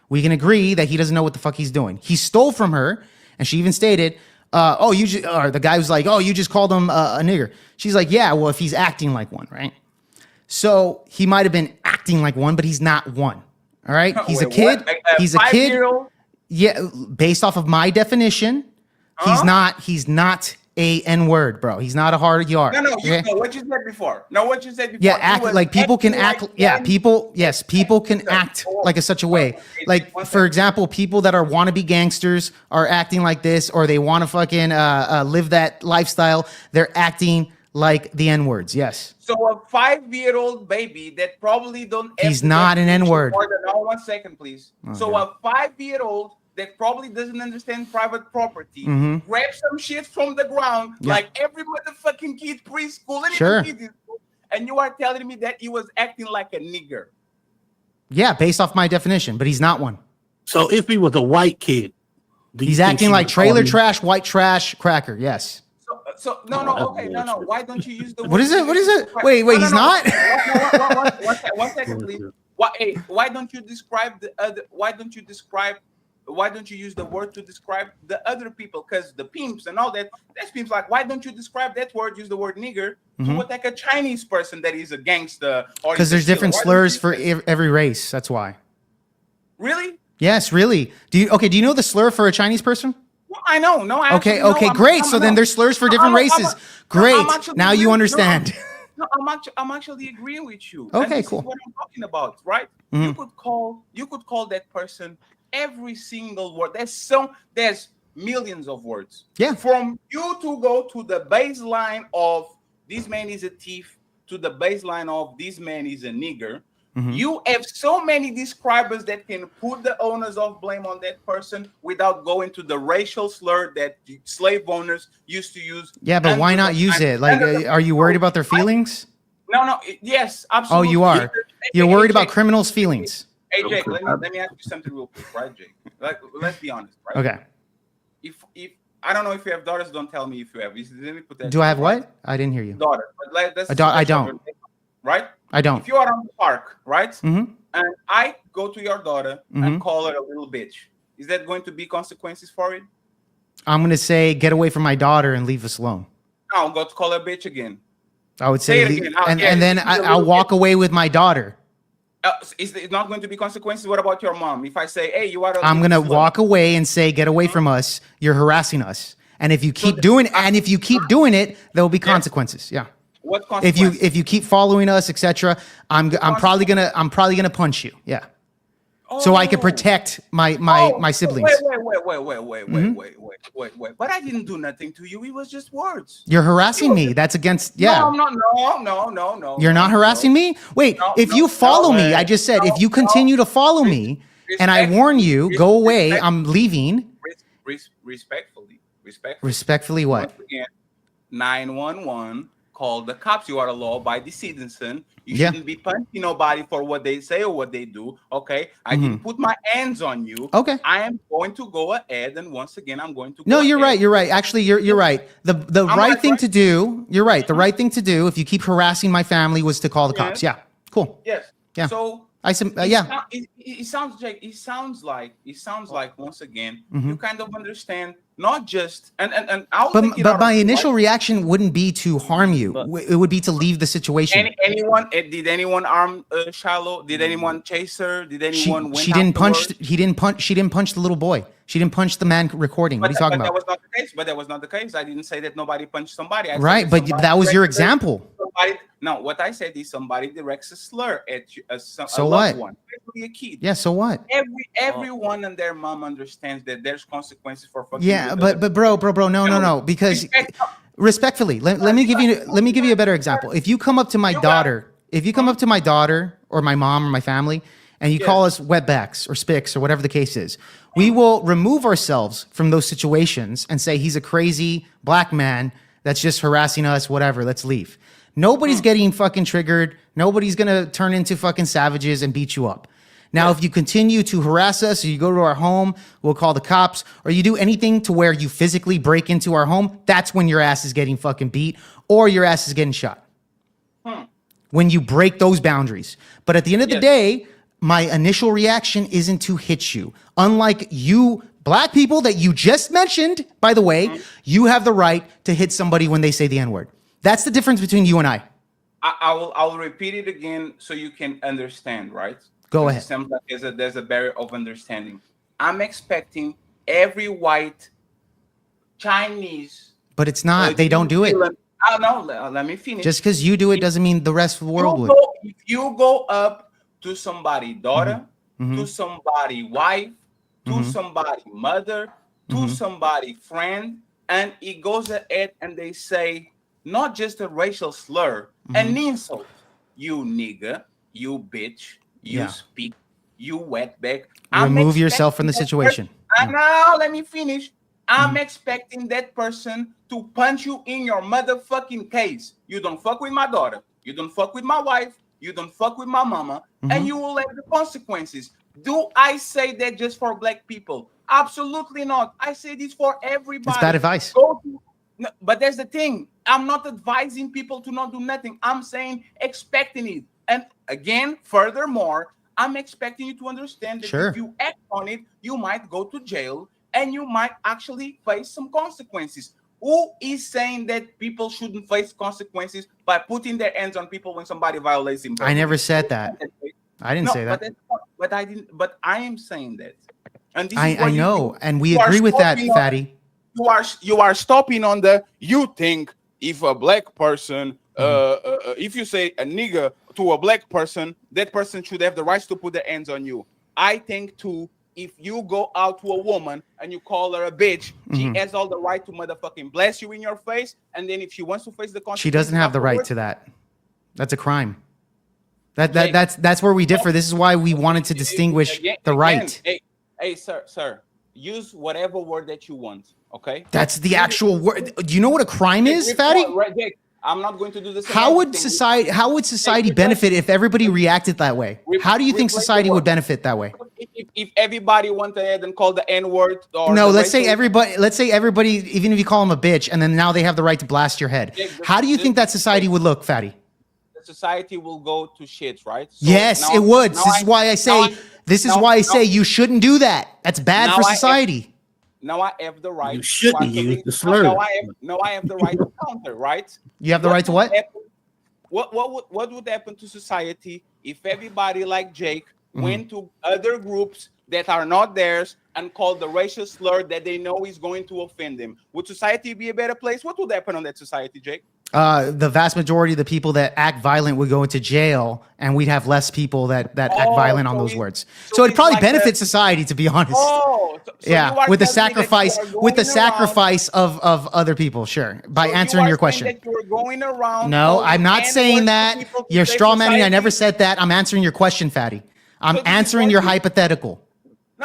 We can agree that he doesn't know what the fuck he's doing. He stole from her, and she even stated, or the guy was like, oh, you just called him a nigger. She's like, yeah, well, if he's acting like one, right? So he might have been acting like one, but he's not one. All right. He's a kid. He's a kid. 5-year-old? Yeah. Based off of my definition, he's not a N-word, bro. He's not a hard ER. No, okay? what you said before. No, what you said before. Yeah, He act was like people can acting act. like Yeah, one. people. Yes, people can act like a such a way. Like for example, people that are wannabe gangsters are acting like this, or they want to fucking live that lifestyle. They're acting like the N-words. Yes. So a 5-year-old baby that probably don't. He's not an N-word. No, 1 second, please. So a 5-year-old that probably doesn't understand private property grabs some shit from the ground like every motherfucking kid preschool and Sure. even kid in school, and you are telling me that he was acting like a nigger. Yeah, based off my definition, but he's not one. So if he was a white kid, He's acting like trailer trash, white trash, cracker. Yes. So no. Why don't you use the word? What is it? What is it? Wait, he's not. 1 second, please. Why don't you describe the other? Why don't you use the word to describe the other people? Because the pimps and all that, that's pimps. Like, why don't you describe that word? Use the word nigger to attack a Chinese person that is a gangster. Because there's different slurs for every race. That's why. Really? Yes, really. Do you know the slur for a Chinese person? Well, I know. No, I Okay, great. So then there's slurs for different races. Great. Now you understand. No, I'm actually agreeing with you. Okay, And this cool. is what I'm talking about, right? You could call that person every single word. There's millions of words. Yeah. From you to go to the baseline of this man is a thief to the baseline of this man is a nigger. You have so many describers that can put the onus of blame on that person without going to the racial slur that slave owners used to use. Yeah, but why not use it? Like, are you worried about their feelings? No. Yes, absolutely. Oh, you are. You're worried about criminals' feelings. Hey, Jake, let me ask you something real quick, right, Jake? Like, let's be honest, right? Okay. If I don't know if you have daughters, don't tell me if you have. Let me put that. Do I have what? I didn't hear you. Daughter. But I don't. right? I don't. If you are on the park, right? and I go to your daughter and call her a little bitch, is that going to be consequences for it? I'm going to say, get away from my daughter and leave us alone. I'll go to call her bitch again. I would say, it again. and then I'll walk away with my daughter. Is it not going to be consequences? What about your mom? If I say, hey, you are I'm going to walk away and say, get away from us. You're harassing us. And if you keep doing it, there will be consequences. Yeah. What consequences? If you keep following us, etc., I'm probably gonna punch you. Yeah. So I can protect my siblings. Wait. But I didn't do nothing to you. It was just words. You're harassing me. That's against. Yeah. No, I'm not. No. You're not harassing me. Wait. If you follow me, I just said if you continue to follow me, and I warn you, go away. I'm leaving. Respectfully, what? 911. Call the cops. You are a law-abiding citizen. You shouldn't be punching nobody for what they say or what they do. Okay, I didn't put my hands on you. Okay, I am going to go ahead, and once again, I'm going to. No, you're right. You're right. Actually, you're right. The right thing to do. You're right. The right thing to do if you keep harassing my family was to call the cops. Yeah. Cool. Yes. Yeah. So yeah. It sounds like once again you kind of understand not just and I'll but my initial reaction wouldn't be to harm you. It would be to leave the situation. Did anyone harm Shiloh? Did anyone chase her? Did anyone? She didn't punch. She didn't punch the little boy. She didn't punch the man recording. What are you talking about? That was not the case. But that was not the case. I didn't say that nobody punched somebody. Right, but that was your example. No, what I said is somebody directs a slur at a loved one, especially a kid. Yeah, so what? Everyone and their mom understands that there's consequences for fucking. Yeah, but bro, no, because respectfully, let me give you a better example. If you come up to my daughter, or my mom or my family, and you call us wetbacks or spics or whatever the case is, we will remove ourselves from those situations and say he's a crazy black man that's just harassing us, whatever, let's leave. Nobody's getting fucking triggered. Nobody's going to turn into fucking savages and beat you up. Now, if you continue to harass us, or you go to our home, we'll call the cops, or you do anything to where you physically break into our home, that's when your ass is getting fucking beat or your ass is getting shot. When you break those boundaries. But at the end of the day, my initial reaction isn't to hit you. Unlike you black people that you just mentioned, by the way, you have the right to hit somebody when they say the N-word. That's the difference between you and I. I'll repeat it again so you can understand, right? Go ahead. It sounds like there's a barrier of understanding. I'm expecting every white Chinese. But it's not. They don't do it. Oh, no, let me finish. Just because you do it doesn't mean the rest of the world would. If you go up to somebody's daughter, to somebody's wife, to somebody's mother, to somebody's friend, and it goes ahead and they say, not just a racial slur, an insult. You nigger, you bitch, you speak, you wetback. Remove yourself from the situation. Now let me finish. I'm expecting that person to punch you in your motherfucking face. You don't fuck with my daughter. You don't fuck with my wife. You don't fuck with my mama. And you will have the consequences. Do I say that just for black people? Absolutely not. I say this for everybody. It's bad advice. No, but there's the thing. I'm not advising people to not do nothing. I'm saying expecting it. And again, furthermore, I'm expecting you to understand that if you act on it, you might go to jail and you might actually face some consequences. Who is saying that people shouldn't face consequences by putting their hands on people when somebody violates him? I never said that. I didn't say that. But I didn't. But I am saying that. And this I know, and we agree with that, Fatty. You are stopping on the. You think if a black person, if you say a nigger to a black person, that person should have the rights to put their hands on you. I think too. If you go out to a woman and you call her a bitch, she has all the right to motherfucking blast you in your face. And then if she wants to face the consequences, she doesn't have the right to that. That's a crime. That's where we differ. This is why we wanted to distinguish the right. Hey, sir, use whatever word that you want. Okay. That's the actual word. Do you know what a crime is, Fatty? I'm not going to do this. How would society benefit if everybody reacted that way? How do you think society would benefit that way? If everybody went ahead and called the N-word, or no, let's say everybody, even if you call them a bitch, and then now they have the right to blast your head. How do you think that society would look, Fatty? society will go to shit, right? So yes, now- it would. now This is why I say. This is why I say you shouldn't do that. That's bad for society. Now I have the right. You shouldn't to use the now slur. I have the right to counter, right? You have the right to what? What would happen to society if everybody like Jake went to other groups that are not theirs and called the racial slur that they know is going to offend them? Would society be a better place? What would happen on that society, Jake? The vast majority of the people that act violent would go into jail, and we'd have less people that act violent on those words. So it'd probably benefit society, to be honest. Yeah, with the sacrifice of other people, sure. By answering your question. No, I'm not saying that. You're straw manning. I never said that. I'm answering your question, Fatty. I'm answering your hypothetical.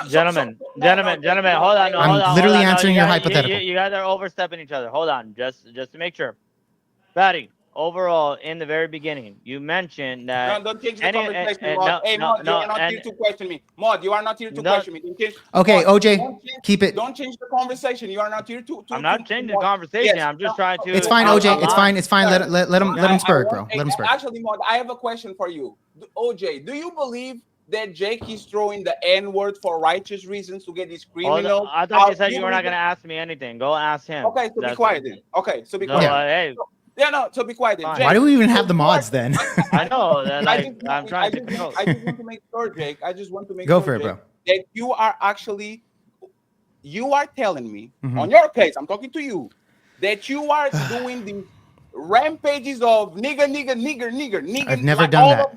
Gentlemen, hold on. I'm literally answering your hypothetical. You guys are overstepping each other. Hold on, just to make sure. Fatty, overall, in the very beginning, you mentioned that. No, don't change the conversation, Mod. Hey, Mod, you are not here to question me. Mod, you are not here to question me. Okay, OJ, keep it. Don't change the conversation. You are not here to. I'm not changing the conversation. I'm just trying to. It's fine, OJ. It's fine. It's fine. Let him spur it, bro. Let him spur it. Actually, Mod, I have a question for you. OJ, do you believe that Jake is throwing the N-word for righteous reasons to get his criminal? I thought you said you were not going to ask me anything. Go ask him. Okay, so be quiet then. Okay, so be quiet. Hey. Yeah, no, so be quiet then. Jake, why do we even have the mods then? I know. I'm trying to control. I just want to make sure, Jake. I just want to make Go sure, for it, Jake, bro. that you are telling me, on your case, I'm talking to you, that you are doing these rampages of nigger. I've never done that.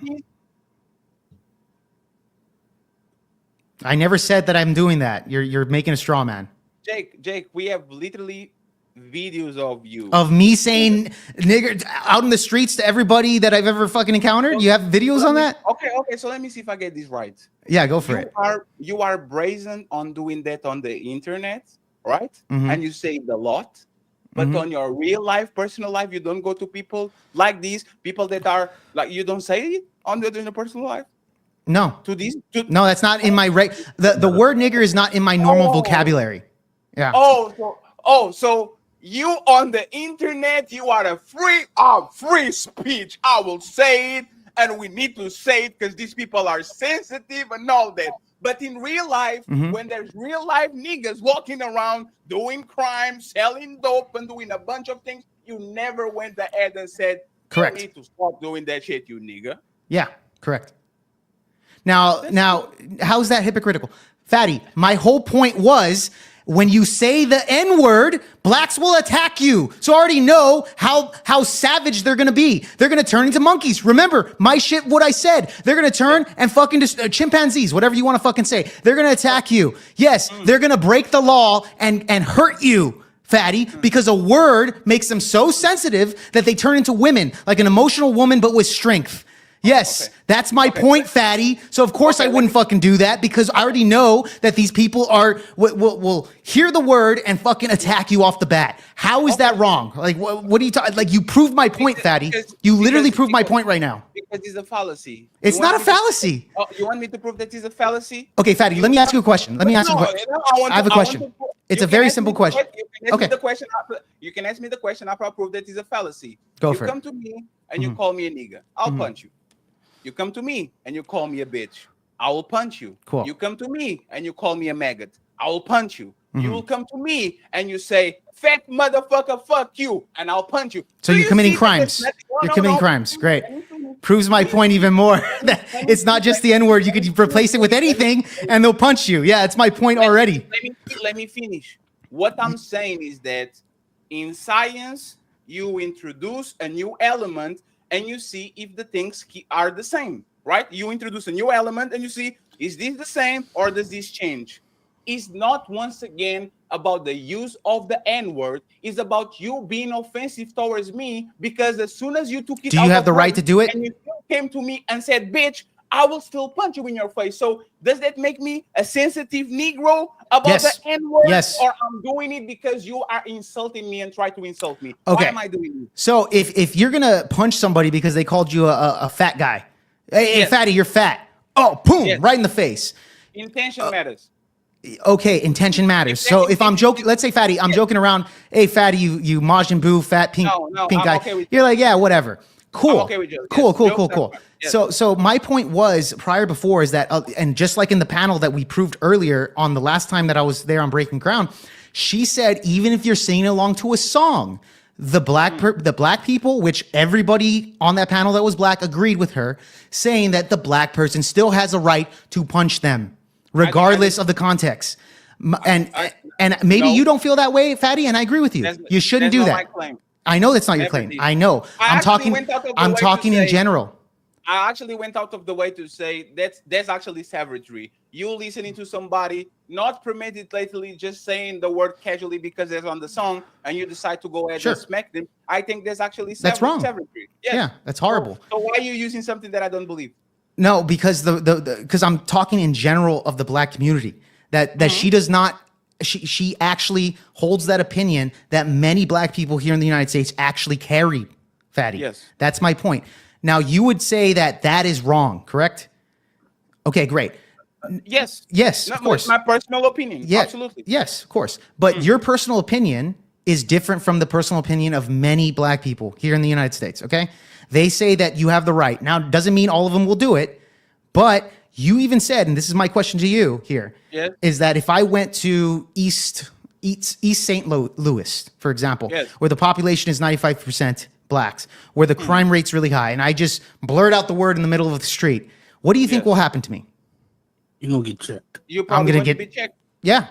I never said that I'm doing that. You're making a straw man. Jake, we have literally videos of you. Of me saying nigger out in the streets to everybody that I've ever fucking encountered? You have videos on that? Okay, so let me see if I get this right. Yeah, go for it. You are brazen on doing that on the internet, right? And you say it a lot. But on your real life, personal life, you don't go to people like these, people that are like, you don't say it in the personal life? No. No, that's not in my the word nigger is not in my normal vocabulary. Yeah. So you on the internet, you are a free speech. I will say it, and we need to say it because these people are sensitive and all that. But in real life, when there's real life niggas walking around doing crime, selling dope, and doing a bunch of things, you never went ahead and said, correct, you need to stop doing that shit, you nigga. Yeah, correct. Now, how's that hypocritical? Fatty, my whole point was, when you say the N-word, blacks will attack you. So I already know how savage they're going to be. They're going to turn into monkeys. Remember, my shit, what I said. They're going to turn and fucking chimpanzees, whatever you want to fucking say. They're going to attack you. Yes, they're going to break the law and hurt you, Fatty, because a word makes them so sensitive that they turn into women, like an emotional woman, but with strength. Yes, that's my point, Fatty. So of course I wouldn't fucking do that, because I already know that these people will hear the word and fucking attack you off the bat. How is that wrong? Like, what are you talking? Like, you proved my point, Fatty. You literally proved my point right now. Because it's a fallacy. It's not a fallacy. You want me to prove that it's a fallacy? Okay, Fatty, let me ask you a question. I have a question. It's a very simple question. You can ask me the question after I prove that it's a fallacy. Go for it. You come to me and you call me a nigga. I'll punch you. You come to me and you call me a bitch. I will punch you. Cool. You come to me and you call me a maggot. I will punch you. You will come to me and you say, fat motherfucker, fuck you, and I'll punch you. So you're committing crimes. You're committing crimes. Great. Proves my point even more. That it's not just the N-word. You could replace it with anything and they'll punch you. Yeah, it's my point already. Let me finish. What I'm saying is that in science, you introduce a new element and you see if the things are the same, right? You introduce a new element and you see, is this the same or does this change? It's not, once again, about the use of the N-word. It's about you being offensive towards me, because as soon as you took it, do you have the right to do it? And you still came to me and said, bitch, I will still punch you in your face. So does that make me a sensitive Negro about the N-word? Yes. Or I'm doing it because you are insulting me and try to insult me? Okay. Why am I doing it? So if you're going to punch somebody because they called you a fat guy, hey, fatty, you're fat. Oh, boom, right in the face. Intention matters. Okay, intention matters. So if I'm joking, let's say, Fatty, I'm joking around. Hey, Fatty, you Majin Buu, fat pink guy. Okay with you're like, yeah, whatever. Cool. I'm okay with jokes. Cool, Yes, cool, jokes cool, are cool. fine. Yes. So my point was before is that, and just like in the panel that we proved earlier on the last time that I was there on Breaking Ground, she said even if you're singing along to a song, the black people, which everybody on that panel that was black agreed with her, saying that the black person still has a right to punch them, regardless of the context. And maybe you don't feel that way, Fatty, and I agree with you. You shouldn't do that. I know that's not your claim. I know. I'm talking in general. I actually went out of the way to say that's actually savagery. You listening to somebody, not premeditatedly, just saying the word casually because it's on the song, and you decide to go ahead and smack them. I think that's actually that's wrong. Savagery. Yes. Yeah, that's horrible. So why are you using something that I don't believe? No, because because I'm talking in general of the black community that she does not. She actually holds that opinion that many black people here in the United States actually carry, Fatty. Yes. That's my point. Now, you would say that is wrong, correct? Okay, great. Yes. Yes, of course. My personal opinion. Yeah, Absolutely. yes, of course. But your personal opinion is different from the personal opinion of many black people here in the United States, okay? They say that you have the right. Now, it doesn't mean all of them will do it, but you even said, and this is my question to you here, is that if I went to East St. Louis, for example, where the population is 95% blacks, where the crime rate's really high, and I just blurt out the word in the middle of the street, what do you think will happen to me? You're gonna get checked. You're probably going to be checked. Yeah,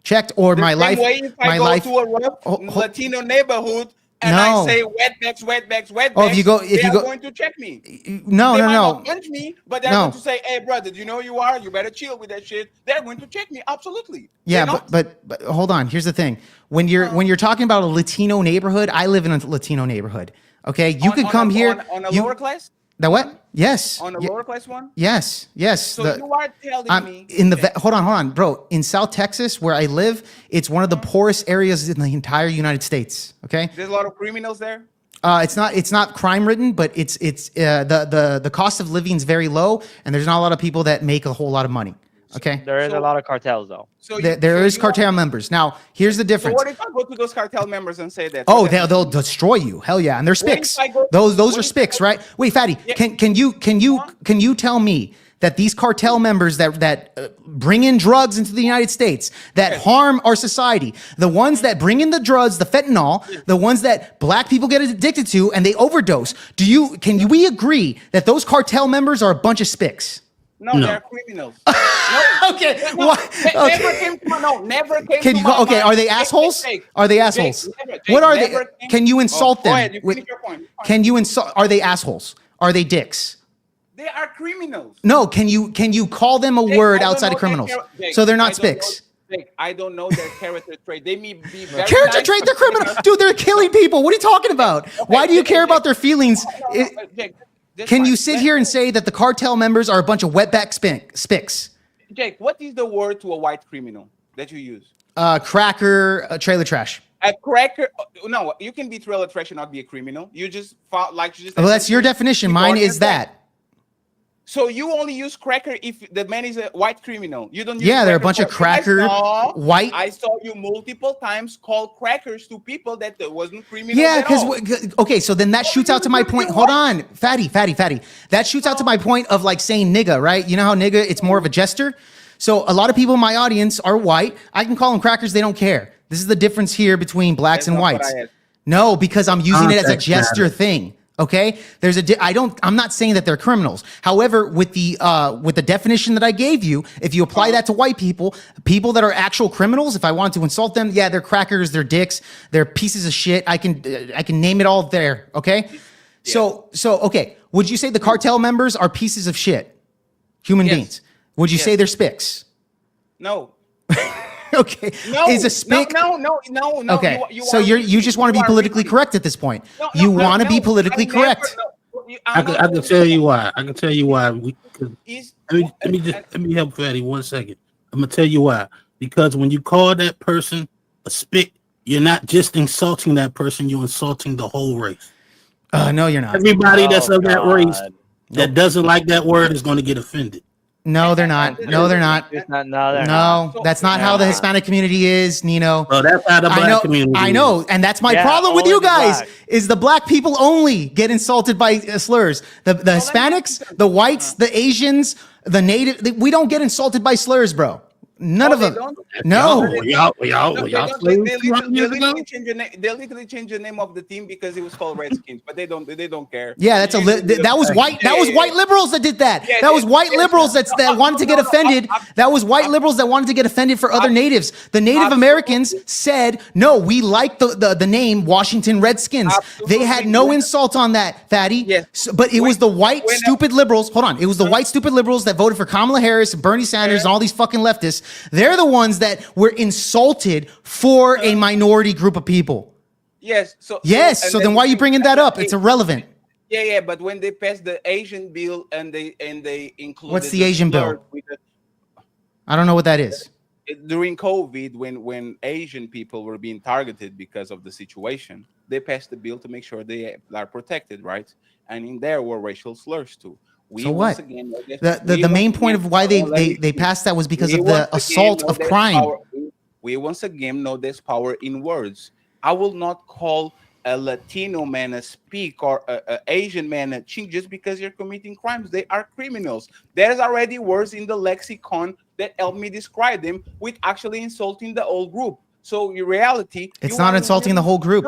checked, or The my same life. way if I go to a rough Latino neighborhood and I say wetbacks, if you go, they are going to check me. No, they no, might no. not punch me, but they're going to say, "Hey, brother, do you know who you are? You better chill with that shit." They're going to check me. Absolutely. Yeah, but hold on. Here's the thing: when you're talking about a Latino neighborhood, I live in a Latino neighborhood. Okay, you can come here on a lower class. The what? Yes. On a lower class one? Yes. So you are telling me in the hold on, bro. In South Texas, where I live, it's one of the poorest areas in the entire United States. Okay. There's a lot of criminals there. It's not crime ridden, but it's the cost of living is very low, and there's not a lot of people that make a whole lot of money. Okay. There is a lot of cartels though. There is cartel members. Now, here's the difference. So what if I go to those cartel members and say that? Oh, they'll destroy you. Hell yeah, and they're spics. Those are spics, right? Wait, Fatty, can you tell me that these cartel members that bring in drugs into the United States that harm our society, the ones that bring in the drugs, the fentanyl, the ones that black people get addicted to and they overdose, can we agree that those cartel members are a bunch of spics? No, they're criminals. Okay. Never came to my okay, mind. are they assholes? Are they assholes? What are they? Can you insult them? Go ahead, you finish your point. Can you insult? Are they assholes? Are they dicks? They are criminals. No, can you call them a word outside of criminals? So they're not spics. I don't know their character trait. They may be very character nice trait. They're criminal, dude. They're killing people. What are you talking about? Why do you care about their feelings? Can you sit here and say that the cartel members are a bunch of wetback spics? Jake, what is the word to a white criminal that you use? Cracker, trailer trash. A cracker? No, you can be trailer trash and not be a criminal. You just Well, that's your definition. Mine is that. So you only use cracker if the man is a white criminal. You don't use they're a bunch of cracker white. I saw you multiple times call crackers to people that wasn't criminal. Yeah, because okay, so then that shoots out to my point. Hold on, fatty. That shoots out to my point of like saying nigga, right? You know how nigga, it's more of a gesture. So a lot of people in my audience are white. I can call them crackers. They don't care. This is the difference here between blacks and whites. No, because I'm using it as a gesture thing. Okay, I'm not saying that they're criminals. However, with the definition that I gave you, if you apply that to white people that are actual criminals, if I want to insult them, yeah, they're crackers, they're dicks, they're pieces of shit. I can name it all there. Okay, so okay, would you say the cartel members are pieces of shit, human beings? Would you say they're spics? No. Okay. No, is a spic? No. Okay. You just want to be politically correct at this point. You want to be politically correct. I can tell you why. I can tell you why. Let me help Fatty 1 second. I'm gonna tell you why. Because when you call that person a spic, you're not just insulting that person. You're insulting the whole race. No, you're not. Everybody that's of that race that doesn't like that word is going to get offended. No, they're not. No, they're not. No, they're not. No, that's not how the Hispanic community is, Nino. Well, that's how the black community I know, is. and that's my Yeah, problem with only you the guys. black. Is the black people only get insulted by slurs? The Hispanics, the whites, the Asians, the native. We don't get insulted by slurs, bro. None of them. No. Y'all They literally change the name of the team because it was called Redskins, but they don't care. Yeah, that was white. That was white liberals that did that. That was white liberals that wanted to get offended. That was white liberals that wanted to get offended for other natives. The Native Americans said, "No, we like the name Washington Redskins." They had no insult on that, Fatty. Yes. But it was the white stupid liberals. Hold on, it was the white stupid liberals that voted for Kamala Harris, Bernie Sanders, and all these fucking leftists. They're the ones that were insulted for a minority group of people. Yes. So then why are you bringing that up? It's irrelevant. Yeah. But when they passed the Asian bill and they included What's the Asian bill? I don't know what that is. During COVID, when Asian people were being targeted because of the situation, they passed the bill to make sure they are protected, right? And in there were racial slurs too. So what? The main point of why they passed that was because of the assault of crime. We once again know there's power in words. I will not call a Latino man a speak or a Asian man a chink just because you're committing crimes. They are criminals. There's already words in the lexicon that help me describe them with actually insulting the whole group. So in reality, it's not insulting the whole group.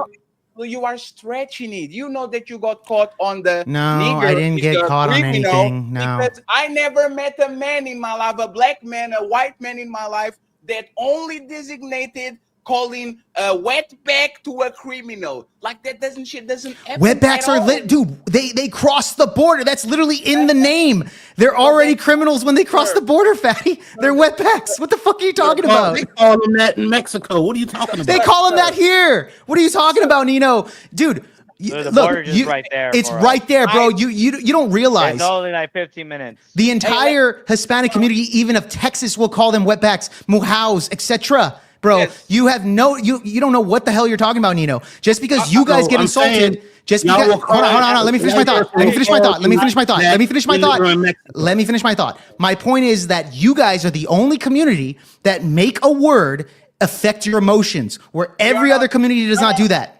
No, you are stretching it. You know that you got caught on the I didn't get caught on anything. No, because I never met a man in my life, a black man, a white man in my life that only designated calling a wetback to a criminal. Like that doesn't happen. Wetbacks are lit, dude. They cross the border. That's literally in the name. They're already criminals when they cross the border, Fatty. They're wetbacks. What the fuck are you talking about? They call them that in Mexico. What are you talking about? They call them that here. What are you talking about, Nino? Dude. Look, right there. It's right there, bro. You don't realize. It's only like 15 minutes. The entire Hispanic community, even of Texas, will call them wetbacks, muhaus, etc. Bro, Yes. you don't know what the hell you're talking about, Nino. Just because you guys get insulted, just because. Hold on. Let me finish my thought. My point is that you guys are the only community that make a word affect your emotions, where every other community does not do that.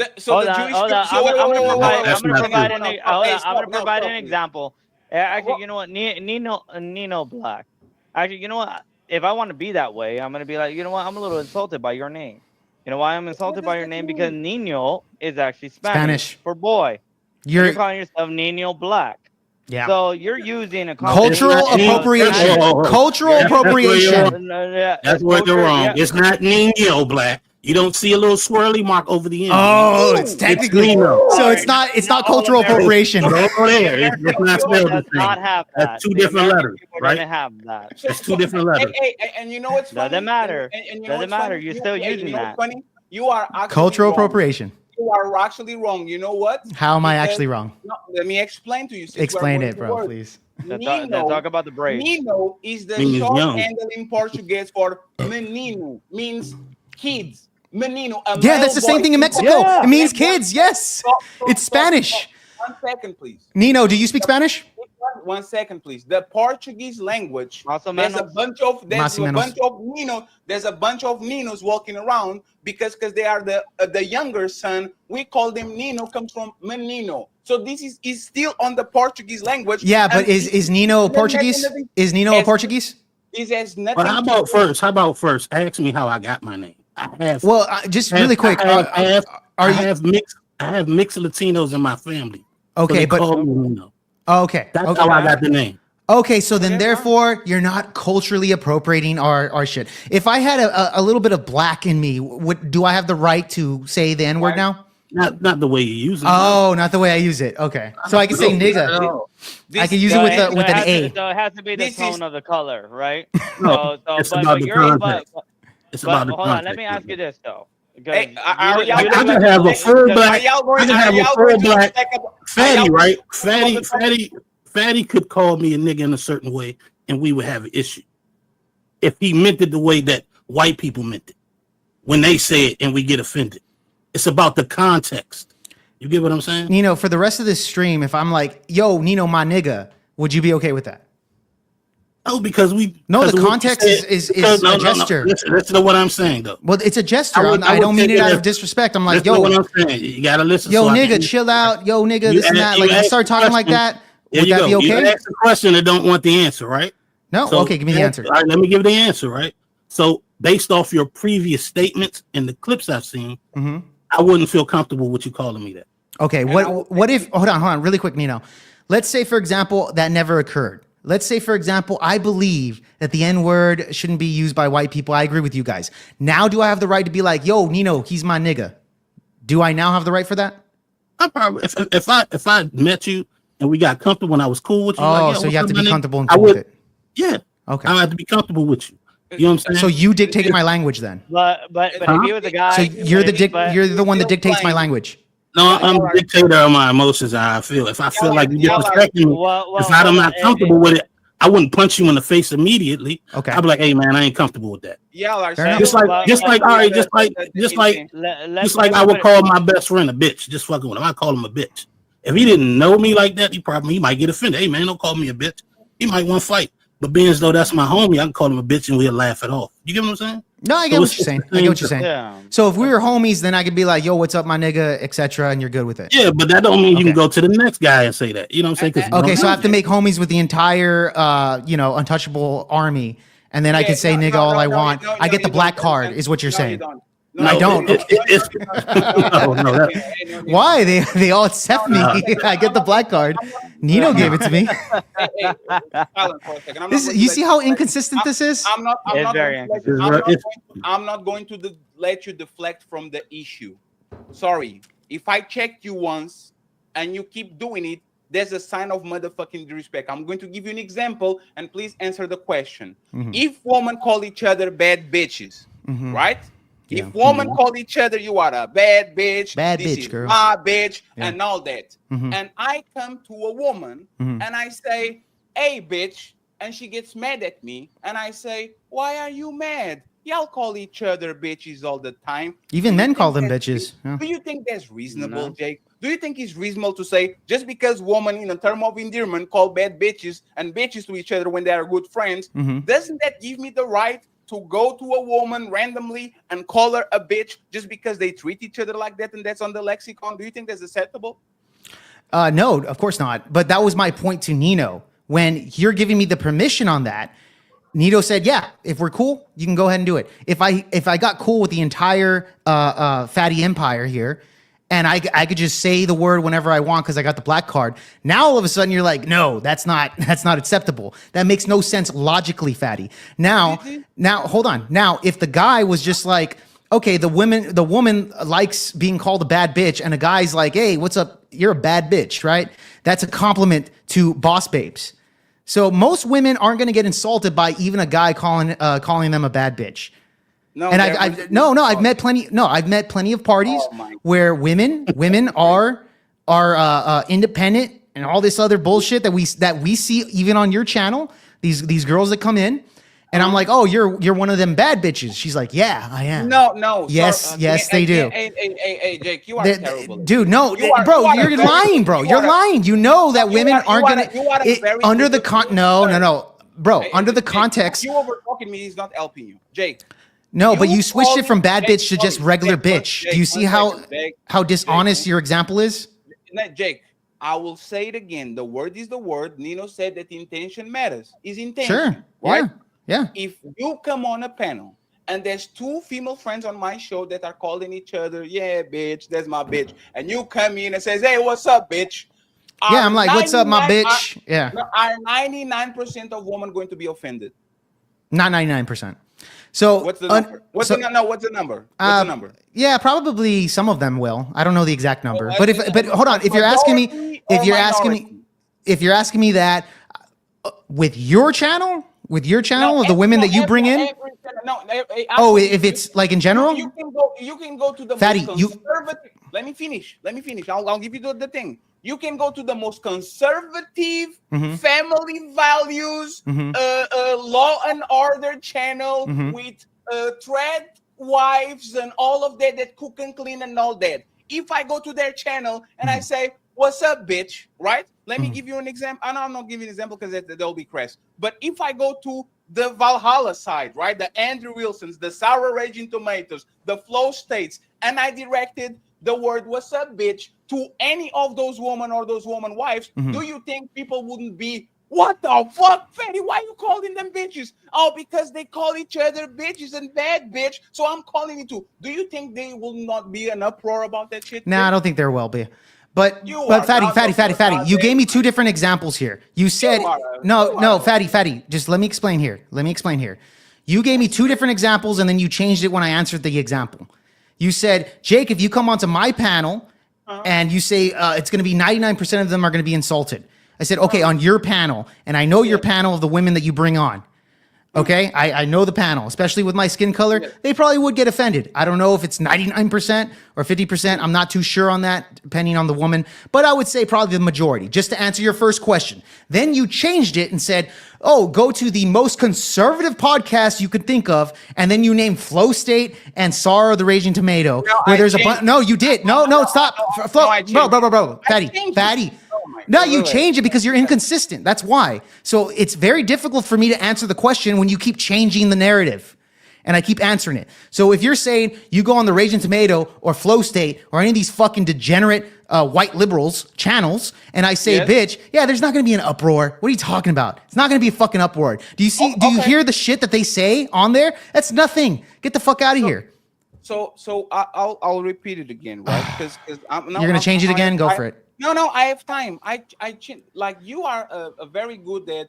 I'm gonna provide an example. Actually, you know what? Nino Black. Actually, you know what? If I want to be that way, I'm gonna be like, you know what? I'm a little insulted by your name. You know why I'm insulted by your name? Because Nino is actually Spanish for boy. You're calling yourself Nino Black. Yeah. So you're using a cultural appropriation. Cultural appropriation. That's where you're wrong. Yeah. It's not Nino Black. You don't see a little swirly mark over the end. Oh, it's technically so it's not cultural appropriation. Over there, it's not spelled the same. That's two different letters, right? Have that. That's two different letters. And you know what's funny? Doesn't matter. Doesn't matter. You're still using that. Funny? You are actually cultural wrong. Appropriation. You are actually wrong. You know what? How am I actually wrong? No, let me explain to you. Explain it, bro, please. Let's talk about the brave. Nino is the short handle in Portuguese for menino, means kids. Menino. Yeah, that's the same thing in Mexico. Yeah. It means kids. Yes. It's Spanish. 1 second, please. Nino, do you speak Spanish? 1 second, please. The Portuguese language. There's a bunch of Nino. There's a bunch of Ninos walking around because they are the younger son. We call them Nino. Comes from menino. So this is still on the Portuguese language. Yeah, but is Nino Portuguese? Is Nino a Portuguese? This has nothing. Well, how about first? Ask me how I got my name. Just really quick. I have mixed Latinos in my family. Okay, so okay. That's how I got the name. Okay, so then therefore you're not culturally appropriating our shit. If I had a little bit of black in me, do I have the right to say the N-word now? Not the way you use it. Oh, not the way I use it. Okay, so I can say nigga. I can use it with an A. So it has to be the tone of the color, right? It's about the context. It's about the hold on, let me ask you this though. Hey, I can have a full black. Fatty, right? Fatty could call me a nigga in a certain way, and we would have an issue if he meant it the way that white people meant it when they say it, and we get offended. It's about the context. You get what I'm saying? Nino, for the rest of this stream, if I'm like, "Yo, Nino, my nigga," would you be okay with that? Oh, because we. No, because the of what you context said. is Because- a gesture. Listen to what I'm saying, though. Well, it's a gesture. I would I don't mean take it out as- of disrespect. I'm like, listen to what yo, I'm saying. You gotta listen. yo, so I nigga, can- chill out. Yo, nigga, You this and ask- that. you Like, if I ask start the talking like question, that, there would you that go. be You okay? ask the question and don't want the answer, right? No? Okay, give me the answer. All right, let me give the answer, right? So, based off your previous statements and the clips I've seen, Mhm. I wouldn't feel comfortable with you calling me that. Okay, what if hold on, really quick, Nino. Let's say, for example, that never occurred. Let's say, for example, I believe that the N-word shouldn't be used by white people. I agree with you guys. Now, do I have the right to be like, yo, Nino, he's my nigga? Do I now have the right for that? I probably, if I met you and we got comfortable and I was cool with you, Oh, like, so you have to be comfortable and I cool would, with it. Yeah. Okay. I have to be comfortable with you. You know what I'm saying? So you dictate my language then. But if you were the guy, So you're the one that dictates my language. No, I'm a dictator of my emotions and how I feel. If I feel like you disrespecting me, if I'm not comfortable with it, I wouldn't punch you in the face immediately. Okay. I'd be like, hey man, I ain't comfortable with that. Y'all are Just like I would call my best friend a bitch. Just fucking with him. I call him a bitch. If he didn't know me like that, he might get offended. Hey man, don't call me a bitch. He might want to fight. But being as though that's my homie, I can call him a bitch and we'll laugh it off. You get what I'm saying? No, I get what you're saying. I get what you're saying. Yeah. So if we were homies, then I could be like, yo, what's up, my nigga, etc., and you're good with it. Yeah, but that don't mean you can go to the next guy and say that. You know what I'm saying? Okay, so I have to make homies with the entire, untouchable army, and then I can say nigga all I want. I get the black card, is what you're saying. I don't. Why? They all accept me. I get the black card. Nino gave it to me. You see how inconsistent this is? I'm not going to let you deflect from the issue. Sorry. If I checked you once and you keep doing it, there's a sign of motherfucking disrespect. I'm going to give you an example and please answer the question. Mm-hmm. If women call each other bad bitches, right? Yeah. If women call each other, you are a bad bitch, bad this bitch, is girl, my bitch, yeah, and all that. Mm-hmm. And I come to a woman Mm-hmm. and I say, hey, bitch, and she gets mad at me, and I say, why are you mad? Y'all call each other bitches all the time. Even men call them bitches. Yeah. Do you think that's reasonable, No. Jake? Do you think it's reasonable to say just because women in a term of endearment call bad bitches and bitches to each other when they are good friends, Mm-hmm. doesn't that give me the right to go to a woman randomly and call her a bitch just because they treat each other like that and that's on the lexicon? Do you think that's acceptable? No, of course not. But that was my point to Nino. When you're giving me the permission on that, Nino said, yeah, if we're cool, you can go ahead and do it. If I got cool with the entire fatty empire here, and I could just say the word whenever I want because I got the black card, now all of a sudden you're like, no, that's not acceptable. That makes no sense logically, fatty. Now hold on. Now, if the guy was just like, okay, the woman likes being called a bad bitch, and a guy's like, hey, what's up? You're a bad bitch, right? That's a compliment to boss babes. So most women aren't going to get insulted by even a guy calling them a bad bitch. No, and I've met plenty. No, I've met plenty of parties where women are independent and all this other bullshit that we see even on your channel. These girls that come in, and I'm like, oh, you're one of them bad bitches. She's like, yeah, I am. No. Yes, they do. Hey, Jake, you are terrible. Dude, no, bro, you're lying, bro. You're lying. You know that women aren't gonna under the no, bro. Under the context, you over talking me is not helping you, Jake. No, but you switched it from bad bitch to just regular bitch. Do you see how dishonest your example is? Jake, I will say it again. The word is the word. Nino said that intention matters. Is intention. Sure. Right? Yeah. If you come on a panel and there's two female friends on my show that are calling each other, yeah, bitch, that's my bitch. And you come in and says, hey, what's up, bitch? Yeah, I'm like, what's up, my bitch? Yeah. Are 99% of women going to be offended? Not 99%. So what's the number? What's the number? Yeah, probably some of them will. I don't know the exact number. But hold on, if you're asking me that with your channel, of the women that you bring in. If it's like in general, you can go to the fatty. Most conservative. Let me finish. I'll give you the thing. You can go to the most conservative family values, law and order channel with thread wives and all of that cook and clean and all that. If I go to their channel and I say, what's up, bitch, right? Let me give you an example. And I'm not giving an example because they'll be crass. But if I go to the Valhalla side, right? The Andrew Wilsons, the Sour Raging Tomatoes, the Flow States, and I directed the word "what's up, bitch" to any of those women or those woman wives, do you think people wouldn't be, what the fuck, Fetty? Why you calling them bitches? Oh, because they call each other bitches and bad bitch. So I'm calling it too. Do you think they will not be an uproar about that shit? Nah, I don't think there will be. But Fatty, you gave me two different examples here. You said Fatty, just let me explain here. You gave me two different examples and then you changed it when I answered the example. You said, Jake, if you come onto my panel and you say it's going to be 99% of them are going to be insulted. I said, okay, on your panel, and I know your panel of the women that you bring on. Okay, I know the panel, especially with my skin color. They probably would get offended. I don't know if it's 99% or 50%. I'm not too sure on that, depending on the woman. But I would say probably the majority, just to answer your first question. Then you changed it and said, oh, go to the most conservative podcast you could think of. And then you named Flow State and Sorrow the Raging Tomato. No, where there's a bunch. No, you did. No, stop. Bro. Fatty. No, you change it because you're inconsistent. That's why. So it's very difficult for me to answer the question when you keep changing the narrative. And I keep answering it. So if you're saying you go on the Raging Tomato or Flow State or any of these fucking degenerate white liberals channels, and I say bitch, yeah, there's not going to be an uproar. What are you talking about? It's not going to be a fucking uproar. Do you see? Do you hear the shit that they say on there? That's nothing. Get the fuck out of here. So I'll repeat it again, right? Because you're gonna change it again. Go for it. No, I have time. Like you are a very good at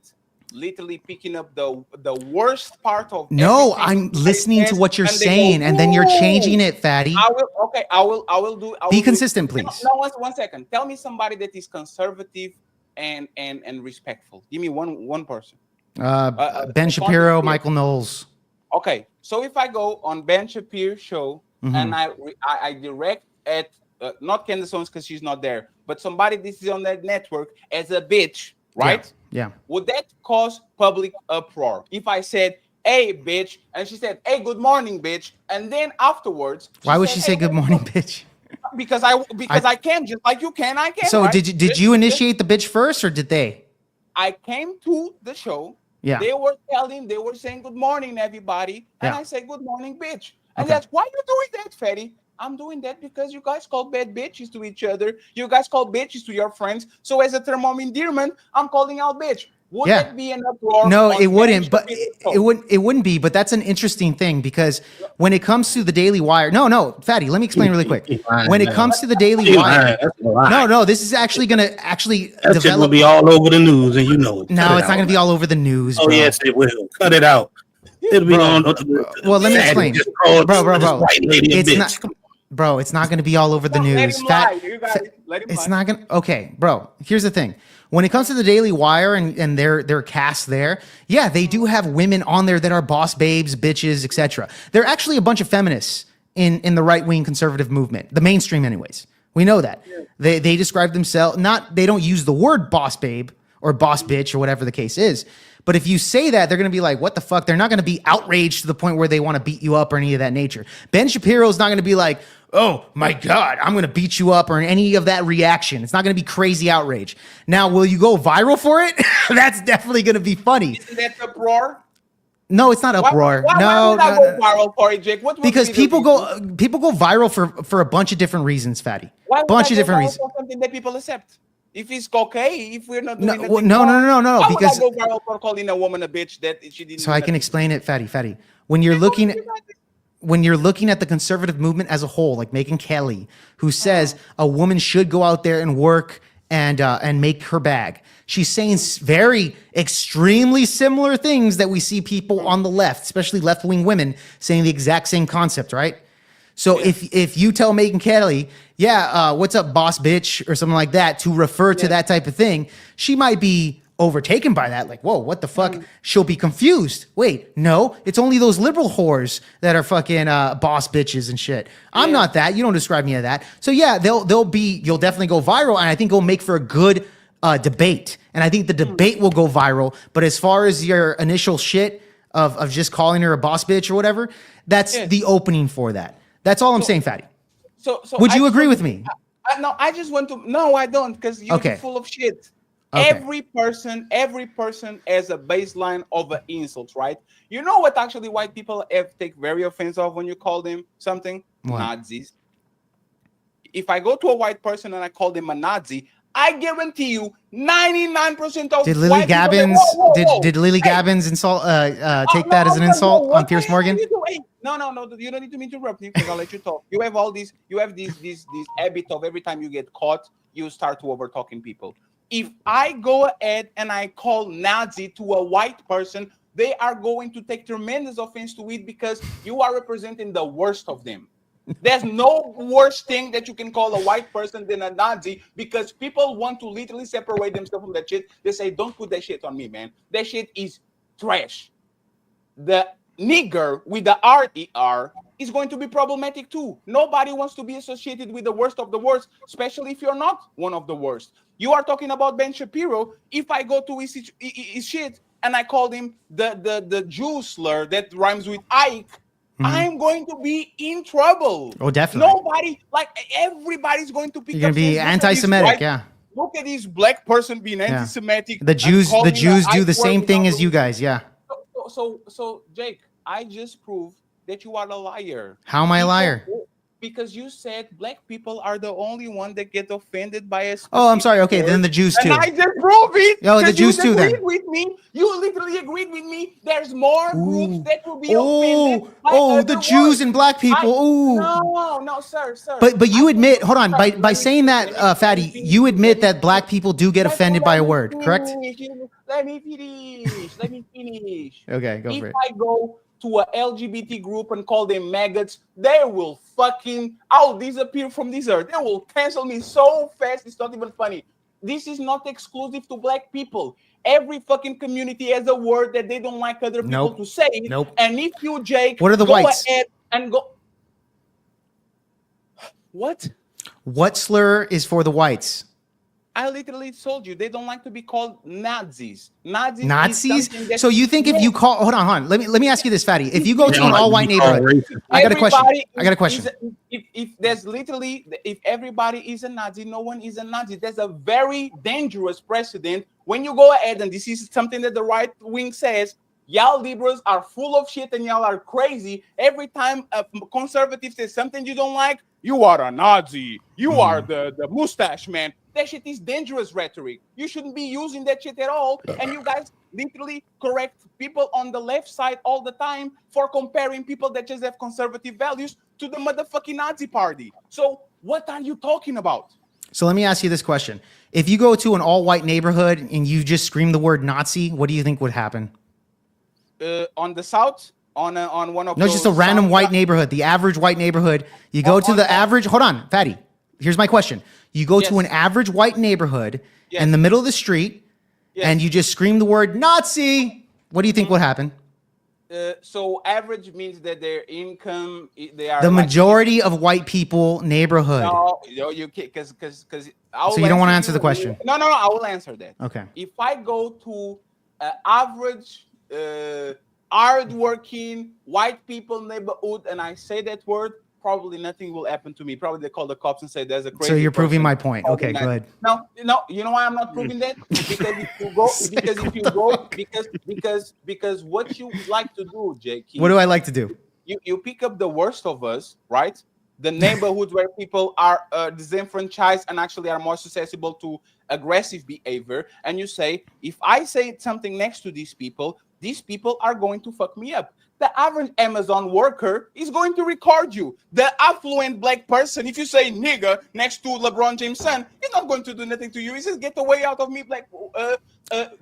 literally picking up the worst part of. No, I'm listening to what you're saying, and then you're changing it, Fatty. I will do. Be consistent, please. No, 1 second. Tell me somebody that is conservative and respectful. Give me one person. Ben Shapiro, Michael Knowles. Okay, so if I go on Ben Shapiro's show and I direct at not Candace Owens because she's not there, but somebody this is on that network as a bitch, right? Yeah. Would that cause public uproar if I said, "Hey, bitch," and she said, "Hey, good morning, bitch," and then afterwards, why would she say good morning, bitch? Because I can, just like you can, I can. So right? did you initiate the bitch first, or did they? I came to the show. Yeah. They were saying good morning, everybody. And I say good morning, bitch. And that's why you doing that, Fetty. I'm doing that because you guys call bad bitches to each other. You guys call bitches to your friends. So as a term of endearment, I'm calling out bitch. Would that be an uproar? No, it wouldn't. But it wouldn't be. But that's an interesting thing because when it comes to the Daily Wire, no, Fatty, let me explain really quick. When it comes to the Daily Wire, no, this is actually gonna That's gonna be all over the news, and you know. No, it's not gonna be all over the news. Oh yes, it will. Cut it out. It'll be on. Well, let me explain, bro. It's not. Bro, it's not going to be all over the news. It's not going to. Okay, bro, here's the thing. When it comes to the Daily Wire and their cast there, yeah, they do have women on there that are boss babes, bitches, etc. They're actually a bunch of feminists in the right-wing conservative movement, the mainstream anyways. We know that. Yeah. They describe themselves, they don't use the word boss babe or boss bitch or whatever the case is. But if you say that, they're going to be like, what the fuck? They're not going to be outraged to the point where they want to beat you up or any of that nature. Ben Shapiro's not going to be like, oh my God, I'm going to beat you up or any of that reaction. It's not going to be crazy outrage. Now, will you go viral for it? That's definitely going to be funny. Isn't that uproar? No, it's not uproar. Why would I go viral for it, Jake? Because people go viral for a bunch of different reasons, Fatty. Why bunch of different reasons. Something that people accept. If it's okay, if we're not doing anything no, because I go viral for calling a woman a bitch that she didn't. So I can explain it, Fatty. When you're looking at the conservative movement as a whole, like Megyn Kelly, who says a woman should go out there and work and make her bag. She's saying very extremely similar things that we see people on the left, especially left-wing women, saying the exact same concept, right? So if you tell Megyn Kelly, what's up, boss bitch, or something like that, to refer to that type of thing, she might be overtaken by that. Like, whoa, what the fuck? She'll be confused. Wait, no, it's only those liberal whores that are fucking boss bitches and shit. I'm not that. You don't describe me as that. So yeah, you'll definitely go viral, and I think it'll make for a good debate. And I think the debate will go viral. But as far as your initial shit of just calling her a boss bitch or whatever, that's the opening for that. That's all I'm saying, Fatty. So would you agree with me? No, I just want to. No, I don't, because you're full of shit. Every person has a baseline of an insult, right? You know what actually white people take very offensive when you call them something? What? Nazis. If I go to a white person and I call them a Nazi, I guarantee you 99% of Did Lily white people Gabbins say, whoa, whoa, whoa. did Lily Gabbins insult take that as an insult on Pierce Morgan? No, you don't need to interrupt me because I'll let you talk. You have all these, you have this habit of every time you get caught, you start to over talking people. If I go ahead and I call Nazi to a white person, they are going to take tremendous offense to it because you are representing the worst of them. There's no worse thing that you can call a white person than a Nazi because people want to literally separate themselves from that shit. They say, don't put that shit on me, man. That shit is trash. The nigger with the R-E-R is going to be problematic too. Nobody wants to be associated with the worst of the worst, especially if you're not one of the worst. You are talking about Ben Shapiro. If I go to his shit and I call him the Jew slur that rhymes with Ike, I'm going to be in trouble. Oh, definitely. Everybody's going to pick You're up. You're going to be anti-Semitic, yeah. Look at this black person being anti-Semitic. The Jews do the same thing as you guys, yeah. So Jake, I just proved that you are a liar. How am I a liar? Because you said black people are the only one that get offended by a Oh, I'm sorry. Okay, then the Jews too. And I just proved it. Oh, the Jews too then. With me. You literally agreed with me. There's more groups that will be offended by the Jews and black people. No, sir. But you admit, hold on, by saying that, Fatty, you admit that black people do get offended by a word, correct? Let me finish. Okay, go for it. If I go to a LGBT group and call them maggots, they will I'll disappear from this earth. They will cancel me so fast, it's not even funny. This is not exclusive to black people. Every fucking community has a word that they don't like other people to say. And if you, Jake, what are the whites? Ahead and go. What? What slur is for the whites? I literally told you they don't like to be called Nazis. Nazis? So you think if you call hold on. Let me ask you this, Fatty. If you go to an all-white neighborhood, I got a question. If everybody is a Nazi, no one is a Nazi. There's a very dangerous precedent when you go ahead, and this is something that the right wing says. Y'all liberals are full of shit and y'all are crazy. Every time a conservative says something you don't like, you are a Nazi. You are the mustache man. That shit is dangerous rhetoric. You shouldn't be using that shit at all. And you guys literally correct people on the left side all the time for comparing people that just have conservative values to the motherfucking Nazi party. So what are you talking about? So let me ask you this question. If you go to an all-white neighborhood and you just scream the word Nazi, what do you think would happen? On the South? On one of just a random white neighborhood, the average white neighborhood. You go to the average, hold on, Fatty. Here's my question. You go to an average white neighborhood in the middle of the street and you just scream the word Nazi. What do you think would happen? So average means that their income, they are the majority of white people neighborhood. No, you can't, because so you don't want to answer the question. No, I will answer that. Okay. If I go to average hardworking white people neighborhood and I say that word, probably nothing will happen to me. Probably they call the cops and say there's a crazy. So you're proving person. my point. Okay, good. No, you know why I'm not proving that? Because what you like to do, Jake. What do I like to do? You pick up the worst of us, right? The neighborhood where people are disenfranchised and actually are more susceptible to aggressive behavior, and you say, if I say something next to these people are going to fuck me up. The average Amazon worker is going to record you. The affluent black person, if you say nigga next to LeBron James' son, he's not going to do nothing to you. He says, get away out of me, black.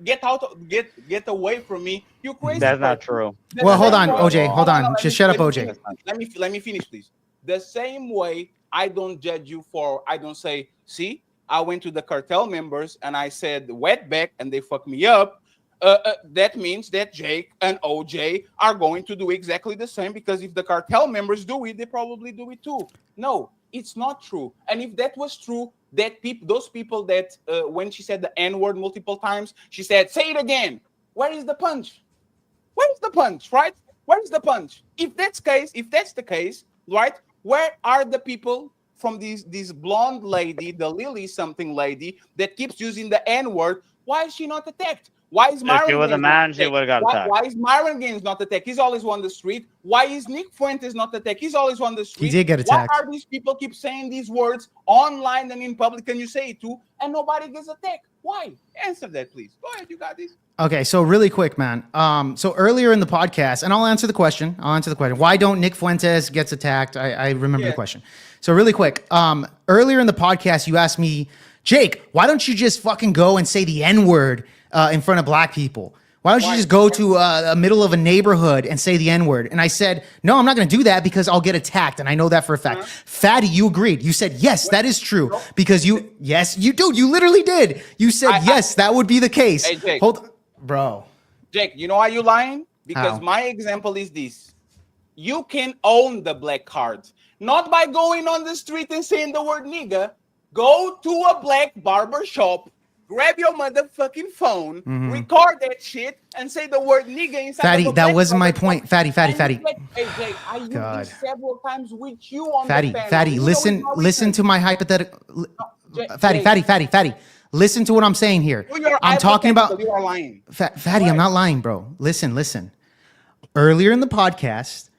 Get away from me. You crazy. That's not true. Well, hold on, OJ. Hold on. Just shut up, OJ. Let me finish, please. The same way I don't judge you for, I don't say, see, I went to the cartel members and I said wetback and they fucked me up. That means that Jake and OJ are going to do exactly the same, because if the cartel members do it, they probably do it too. No, it's not true. And if that was true, that those people that when she said the N-word multiple times, she said, say it again. Where is the punch? Where is the punch, right? Where is the punch? If that's the case, right? Where are the people from this blonde lady, the Lily something lady that keeps using the N-word? Why is she not attacked? Why is If Myron she was a Gaines man, not she attacked? would have got attacked. Why is Myron Gaines not attacked? He's always on the street. Why is Nick Fuentes not attacked? He's always on the street. He did get attacked. Why are these people keep saying these words online and in public? Can you say it too? And nobody gets attacked. Why? Answer that, please. Go ahead. You got this. Okay, so really quick, man. So earlier in the podcast, and I'll answer the question. Why don't Nick Fuentes gets attacked? I remember the question. So really quick. Earlier in the podcast, you asked me, Jake, why don't you just fucking go and say the N-word in front of black people? Why don't you just go to a middle of a neighborhood and say the N-word? And I said, no, I'm not going to do that because I'll get attacked. And I know that for a fact. Fatty, you agreed. You said, yes, that is true. Because yes, you do. You literally did. You said, yes, that would be the case. Hey, Jake. Bro. Jake, you know why you lying? Because How? my example is this. You can own the black card. Not by going on the street and saying the word nigga. Go to a black barber shop. Grab your motherfucking phone, record that shit, and say the word nigga inside. Fatty, that wasn't my point. Fatty. Hey, Jake, I used this several times with you on the panel. Fatty, You know listen what my to reason? my hypothetical. Jake. Fatty. Listen to what I'm saying here. I'm talking about. You are lying. Fatty, I'm not lying, bro. Listen. Earlier in the podcast,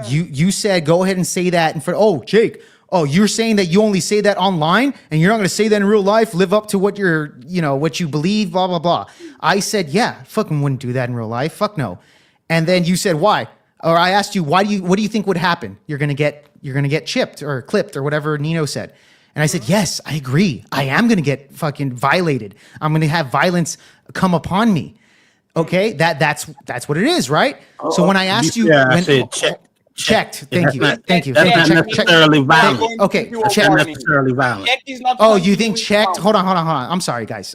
you said go ahead and say that in front. Oh, Jake. Oh, you're saying that you only say that online and you're not going to say that in real life, live up to what what you believe, blah, blah, blah. I said, yeah, fucking wouldn't do that in real life. Fuck no. And then you said, why? Or I asked you, what do you think would happen? You're going to get chipped or clipped or whatever Nino said. And I said, yes, I agree. I am going to get fucking violated. I'm going to have violence come upon me. Okay. That's what it is. Right. So when I asked you, I said checked. Thank you. That's not necessarily violent. Okay. That's not necessarily violent. Oh, you think checked? Hold on. I'm sorry, guys.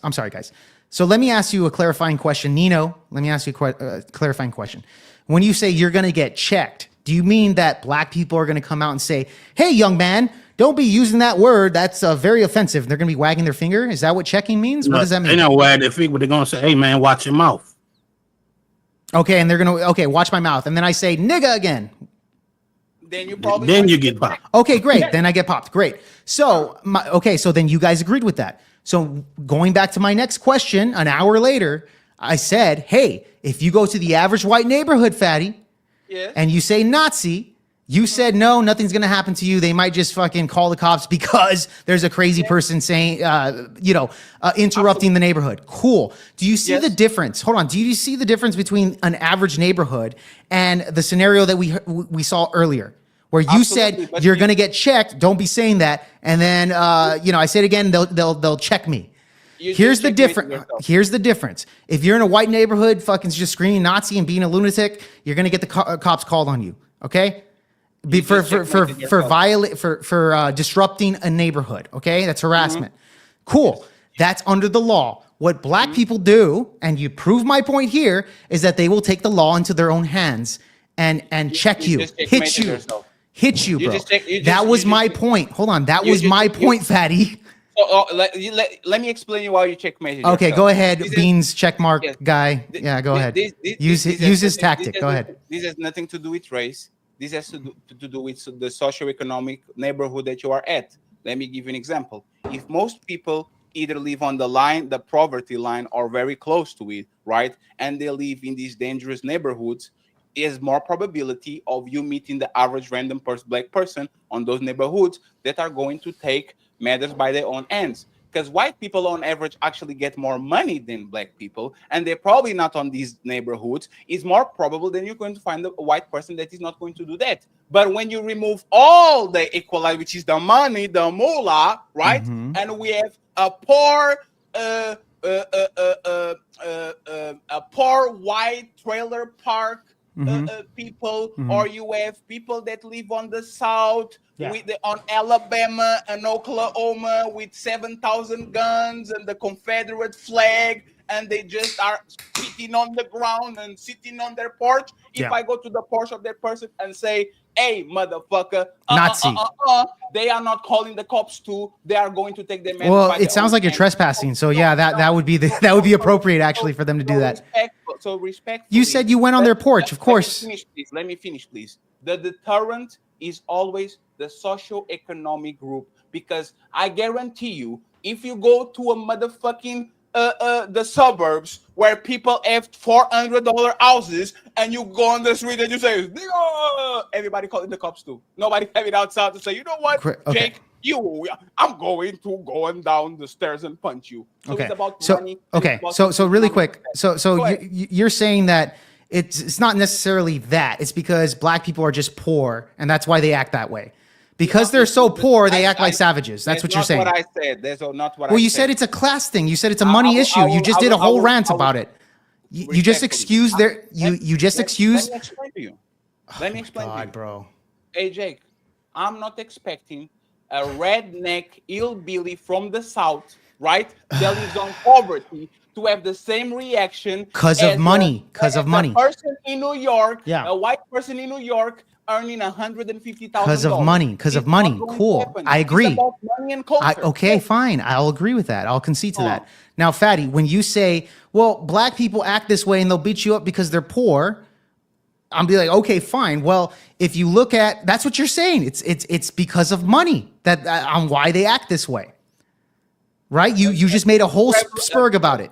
So let me ask you a clarifying question. Nino, let me ask you a clarifying question. When you say you're going to get checked, do you mean that black people are going to come out and say, hey, young man, don't be using that word. That's very offensive. They're going to be wagging their finger. Is that what checking means? What does that mean? They don't wag their finger. They're going to say, hey, man, watch your mouth. Okay. And they're going to, watch my mouth. And then I say nigga again. Then you get popped. Okay, great. Then I get popped. Great. So, so then you guys agreed with that. So going back to my next question, an hour later, I said, hey, if you go to the average white neighborhood, Fatty, and you say Nazi, you said, no, nothing's going to happen to you. They might just fucking call the cops because there's a crazy person saying, interrupting the neighborhood. Cool. Do you see the difference? Hold on. Do you see the difference between an average neighborhood and the scenario that we saw earlier? Where you said you're going to get checked. Don't be saying that. And then, I say it again, they'll check me. Here's the difference. If you're in a white neighborhood, fucking just screaming Nazi and being a lunatic, you're going to get the cops called on you. Okay. For disrupting a neighborhood. Okay. That's harassment. Cool. That's under the law. What black people do, and you prove my point here, is that they will take the law into their own hands and check you, hit you, bro. That was my point. Hold on. That was my point, Fatty. Let me explain you why you checkmated. Okay, go ahead, Beans checkmark guy. Yeah, go ahead. Use his tactic. Go ahead. This has nothing to do with race. This has to do with the socioeconomic neighborhood that you are at. Let me give you an example. If most people either live on the poverty line, or very close to it, right, and they live in these dangerous neighborhoods, is more probability of you meeting the average random black person on those neighborhoods that are going to take matters by their own hands. Because white people on average actually get more money than black people, and they're probably not on these neighborhoods. It's more probable that you're going to find a white person that is not going to do that. But when you remove all the equalize, which is the money, the moolah, right? And we have a poor white trailer park people, or you have people that live on the south, on Alabama and Oklahoma with 7,000 guns and the Confederate flag, and they just are sitting on the ground and sitting on their porch. If I go to the porch of that person and say, hey, motherfucker, Nazi. They are not calling the cops too. They are going to take their man. Well, it sounds like you're trespassing. So yeah, that would be appropriate actually for them to do that. Respectfully, you said you went on their porch, of course. Let me finish, please. The deterrent is always the socioeconomic group, because I guarantee you, if you go to a motherfucking the suburbs where people have $400 houses, and you go on the street and you say, "Nigga," everybody calling the cops too. Nobody have it outside to say, you know what, Okay. Jake, I'm going to go down the stairs and punch you. So Okay. it's about So money. okay. So really quick. So you're saying that it's not necessarily that. It's because black people are just poor, and that's why they act that way. Because they're so poor, they act like savages. That's what you're saying. That's not what I said. That's not what I said. Well, you said it's a class thing. You said it's a money issue. You just did a whole rant about it. You just excused their. You just excused. Let me explain to you. Let me explain to you, bro. Hey, Jake, I'm not expecting a redneck hillbilly from the south, right, that lives on poverty, to have the same reaction. Because of money. Because of money. A person in New York, Yeah. a white person in New York, earning $150,000. Because of money. Because of money. Cool. I agree. It's about money and culture. Okay, fine. I'll agree with that. I'll concede to that. Now, Fatty, when you say, well, black people act this way and they'll beat you up because they're poor, I'm be like, okay, fine. Well, if you look at, that's what you're saying. It's because of money that on why they act this way, right? You just made a whole spurg about it.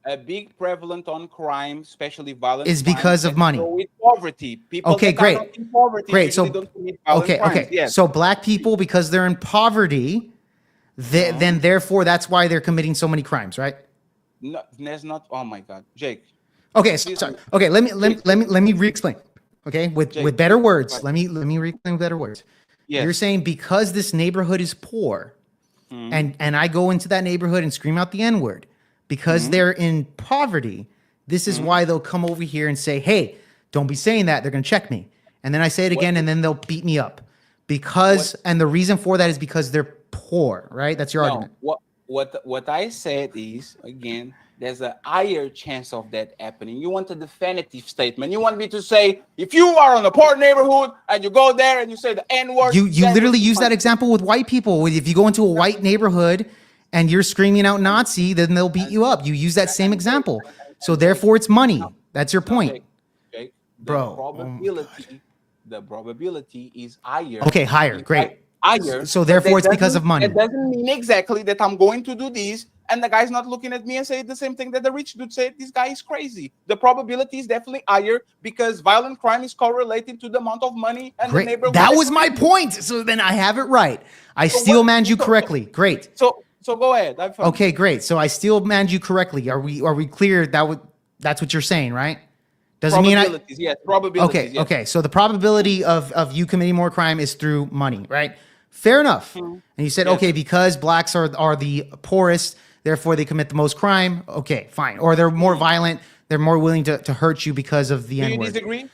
A big prevalent on crime, especially violent, is because of money. With poverty, people. Okay, that great. Are not in poverty Great. So, don't commit violent crimes. okay. Yes. So black people, because they're in poverty, then therefore that's why they're committing so many crimes, right? No, there's not. Oh my God, Jake. Okay, sorry. Okay, let me re-explain. Okay, with better words. Right. Let me re-explain with better words. Yes. You're saying because this neighborhood is poor, and I go into that neighborhood and scream out the N-word, because they're in poverty, this is why they'll come over here and say, hey, don't be saying that. They're going to check me. And then I say it again, and then they'll beat me up. And the reason for that is because they're poor, right? That's your argument. What I said is, again, there's a higher chance of that happening. You want a definitive statement. You want me to say, if you are in a poor neighborhood and you go there and you say the N-word. You literally use that example with white people. If you go into a white neighborhood and you're screaming out Nazi, then they'll beat you up. You use that same example. So therefore it's money. That's your point. Jake, Bro. The probability is higher. Okay, higher. Great. Higher. So therefore it's because of money. It doesn't mean exactly that I'm going to do this and the guy's not looking at me and say the same thing that the rich dude said. This guy is crazy. The probability is definitely higher because violent crime is correlated to the amount of money and the neighborhood. That was my point. So then I have it right. I steel manned you correctly. Great. So go ahead. Okay, great. So I steel manned you correctly. Are we clear that's what you're saying, right? Doesn't mean yes, probabilities. Okay, yes. okay. So the probability of you committing more crime is through money, right? Fair enough. And you said, okay, because blacks are the poorest, therefore they commit the most crime. Okay, fine. Or they're more violent. They're more willing to hurt you because of the N-word. Do you disagree?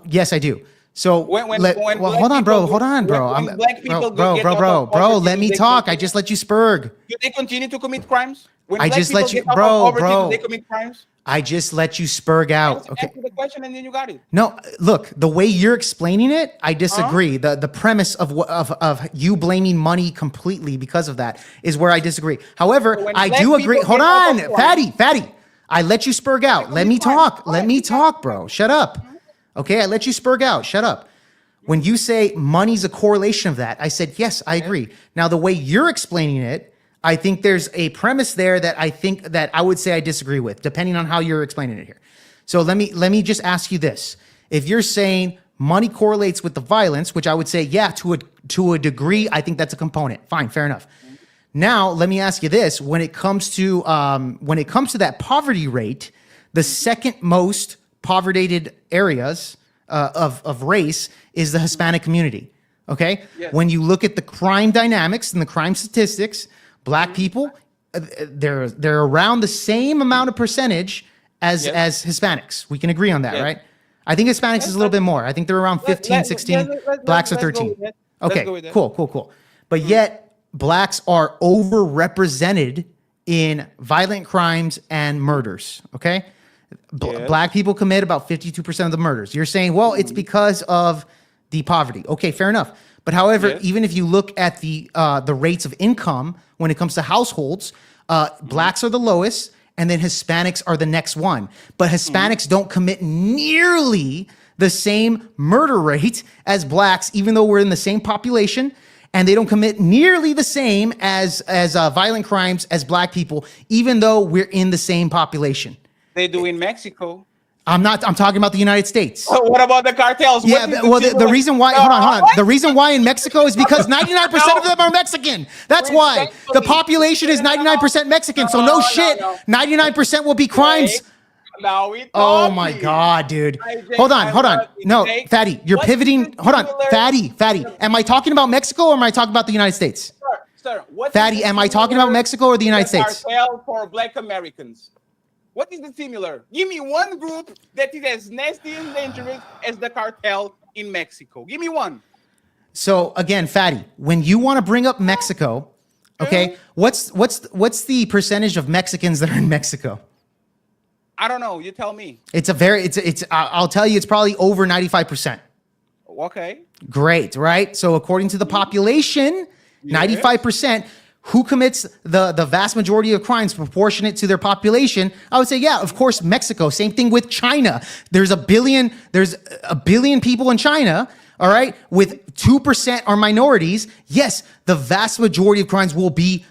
Yes, I do. So hold on, bro. Bro. Let me talk. I just let you spurg. Do they continue to commit crimes? When I black just let people you, get out of poverty, bro. do they commit crimes? I just let you spurg out. Okay. Answer the question and then you got it. No, look, the way you're explaining it, I disagree. The premise of you blaming money completely because of that is where I disagree. However, So when I black do agree. people Hold get out on, of crime- fatty. I let you spurg out. Let me talk. Let me talk, bro. Shut up. Okay, I let you spurg out. Shut up. When you say money's a correlation of that, I said, yes, I agree. Now, the way you're explaining it, I think there's a premise there that I would say I disagree with, depending on how you're explaining it here. So let me just ask you this. If you're saying money correlates with the violence, which I would say, yeah, to a degree, I think that's a component. Fine, fair enough. Now, let me ask you this. When it comes to that poverty rate, the second most poverty areas of race is the Hispanic community. Okay? Yes. When you look at the crime dynamics and the crime statistics, black people, they're around the same amount of percentage as Hispanics. We can agree on that, right? I think Hispanics is a little bit more. I think they're around 15, 16. Blacks are 13. Okay, cool. But yet, blacks are overrepresented in violent crimes and murders, okay? Black people commit about 52% of the murders. You're saying, well, it's because of the poverty. Okay, fair enough. But however, even if you look at the rates of income when it comes to households, blacks are the lowest, and then Hispanics are the next one. But Hispanics don't commit nearly the same murder rate as blacks, even though we're in the same population. and they don't commit nearly the same as violent crimes as black people, even though we're in the same population. They do in Mexico. I'm talking about the United States. What about the cartels? Yeah, the reason why, hold on. The reason why in Mexico is because 99% of them are Mexican. That's why. The population is 99% Mexican. So no shit, 99% will be crimes. Oh my God, dude. Hold on. No, Fatty, you're pivoting. Hold on, Fatty. Am I talking about Mexico or am I talking about the United States? Sir, Fatty, am I talking about Mexico or the United States? Cartel for black Americans. What is the similar? Give me one group that is as nasty and dangerous as the cartel in Mexico. Give me one. So again, Fatty, when you want to bring up Mexico, okay, what's the percentage of Mexicans that are in Mexico? I don't know. You tell me. I'll tell you, it's probably over 95%. Okay. Great, right? So according to the population, 95%. Who commits the vast majority of crimes proportionate to their population? I would say, yeah, of course, Mexico. Same thing with China. There's a billion people in China, all right, with 2% are minorities. Yes, the vast majority of crimes will be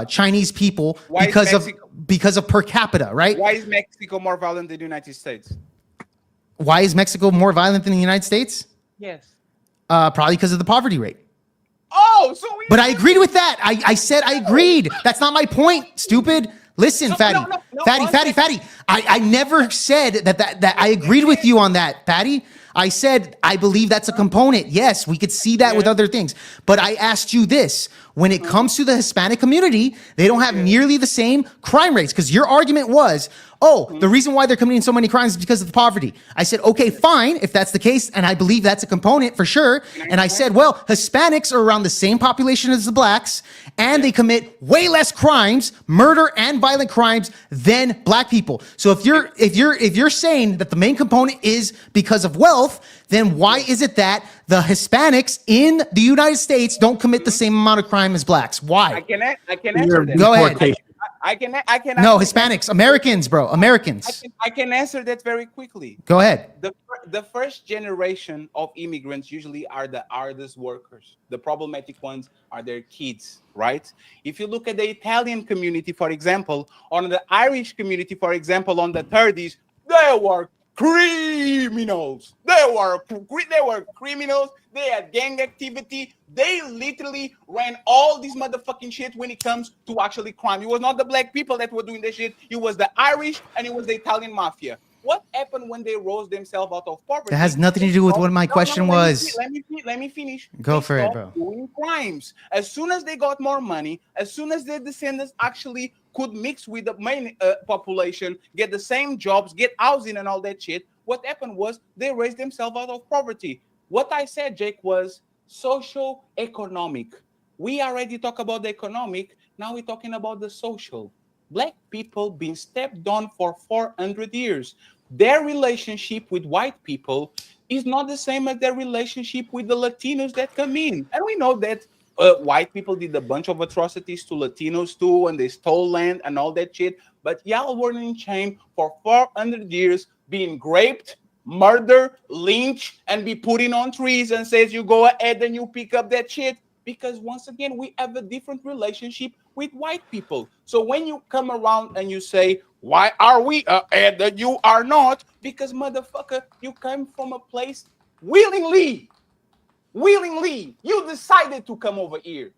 Chinese people because of per capita, right? Why is Mexico more violent than the United States? Why is Mexico more violent than the United States? Yes. Probably because of the poverty rate. Oh, so but I agreed with that. I said I agreed. That's not my point, stupid. Listen, Fatty. Fatty. I never said that I agreed with you on that, Fatty. I said I believe that's a component. Yes, we could see that with other things. But I asked you this. When it comes to the Hispanic community, they don't have nearly the same crime rates. Because your argument was, the reason why they're committing so many crimes is because of the poverty. I said, okay, fine, if that's the case, and I believe that's a component for sure. And I said, well, Hispanics are around the same population as the blacks, and they commit way less crimes, murder and violent crimes, than black people. So if you're saying that the main component is because of wealth, then why is it that the Hispanics in the United States don't commit the same amount of crime as blacks? Why? I can answer that. Go ahead. I can. No, Hispanics, Americans, bro, Americans. I can answer that very quickly. Go ahead. The first generation of immigrants usually are the hardest workers. The problematic ones are their kids, right? If you look at the Italian community, for example, on the Irish community, for example, on the 30s, they were criminals. They were criminals. They had gang activity. They literally ran all this motherfucking shit when it comes to actually crime. It was not the black people that were doing this shit. It was the Irish and it was the Italian mafia. What happened when they rose themselves out of poverty? That has nothing to do with what my question was. Let me finish. Go for it, bro. Doing crimes. As soon as they got more money, as soon as their descendants actually could mix with the main population, get the same jobs, get housing and all that shit, what happened was they raised themselves out of poverty. What I said, Jake, was socio-economic. We already talked about the economic. Now we're talking about the social. Black people been stepped on for 400 years. Their relationship with white people is not the same as their relationship with the Latinos that come in. And we know that white people did a bunch of atrocities to Latinos too, and they stole land and all that shit. But y'all were in chain for 400 years, being raped, murdered, lynched, and be putting on trees and says you go ahead and you pick up that shit. Because once again, we have a different relationship with white people. So when you come around and you say, why are we ahead that you are not? Because motherfucker, you came from a place willingly. You decided to come over here.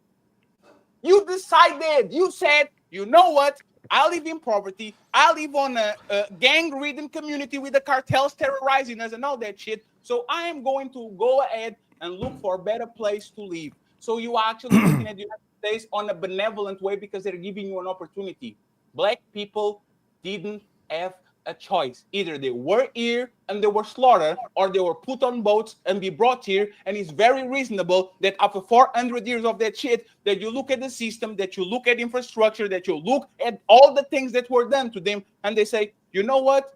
You decided. You said, you know what? I live in poverty. I live on a gang-ridden community with the cartels terrorizing us and all that shit. So I am going to go ahead and look for a better place to live. So you are actually looking at the United States on a benevolent way because they're giving you an opportunity. Black people didn't have a choice. Either they were here and they were slaughtered, or they were put on boats and be brought here. And it's very reasonable that after 400 years of that shit, that you look at the system, that you look at infrastructure, that you look at all the things that were done to them, and they say, you know what?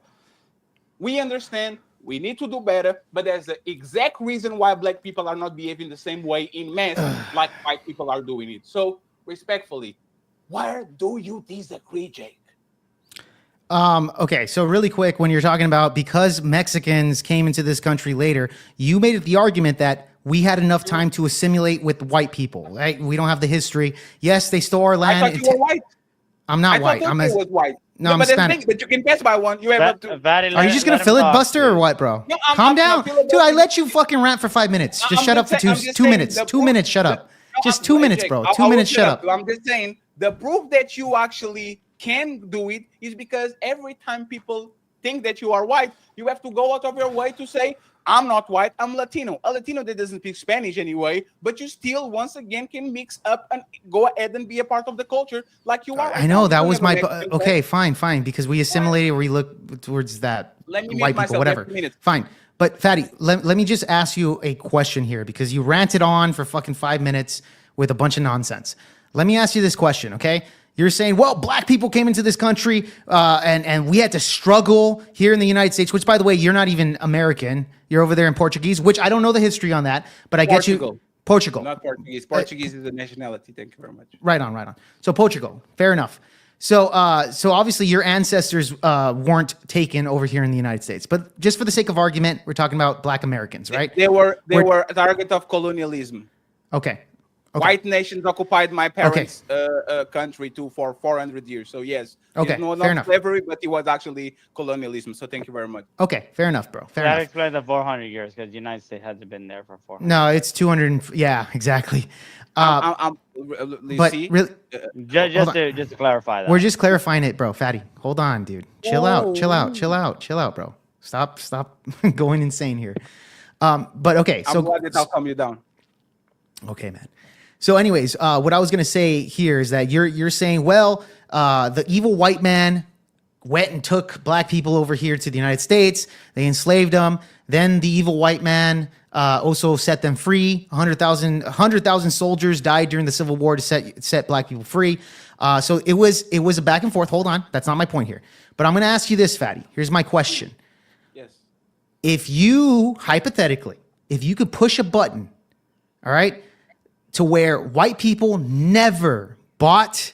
We understand. We need to do better, but there's the exact reason why black people are not behaving the same way in mass like white people are doing it. So, respectfully, where do you disagree, Jake? Okay, so really quick, when you're talking about because Mexicans came into this country later, you made the argument that we had enough time to assimilate with white people, right? We don't have the history. Yes, they stole our land. I thought you were white. I'm not white. I was white. No, I'm but Hispanic. But you can pass by one. You have to. Are you just gonna filibuster or what, bro? No, Calm down, dude. I let you fucking rant for 5 minutes. Just shut up for two minutes. 2 minutes. Shut up. Just 2 minutes, bro. 2 minutes. Shut up. I'm just saying the proof that you actually can do it is because every time people think that you are white, you have to go out of your way to say, I'm not white, I'm Latino. A Latino that doesn't speak Spanish anyway, but you still, once again, can mix up and go ahead and be a part of the culture like you are. I know, that was my... Okay, fine, because we assimilated, we look towards that white people, whatever. Fine. But Fatty, let me just ask you a question here, because you ranted on for fucking 5 minutes with a bunch of nonsense. Let me ask you this question, okay? You're saying, well, black people came into this country and we had to struggle here in the United States, which, by the way, you're not even American. You're over there in Portuguese, which I don't know the history on that, but I get you. Portugal. Not Portuguese. Portuguese is a nationality. Thank you very much. Right on. So Portugal, fair enough. So obviously your ancestors weren't taken over here in the United States, but just for the sake of argument, we're talking about black Americans, right? They were a target of colonialism. Okay. White nations occupied my parents' country too for 400 years. So yes, okay, no, fair not enough. slavery, but it was actually colonialism. So thank you very much. Okay, fair enough, bro. Fair that enough. explains the 400 years because the United States hasn't been there for 400. No, it's 200. Yeah, exactly. But really, just to clarify that. We're just clarifying it, bro. Fatty, hold on, dude. Chill out, bro. Stop going insane here. But okay, so I'm glad that I'll calm you down. Okay, man. So anyways, what I was going to say here is that you're saying, well, the evil white man went and took black people over here to the United States. They enslaved them. Then the evil white man also set them free. 100,000 soldiers died during the Civil War to set black people free. So it was a back and forth. Hold on. That's not my point here. But I'm going to ask you this, Fatty. Here's my question. Yes. If you, hypothetically, if you could push a button, all right, to where white people never bought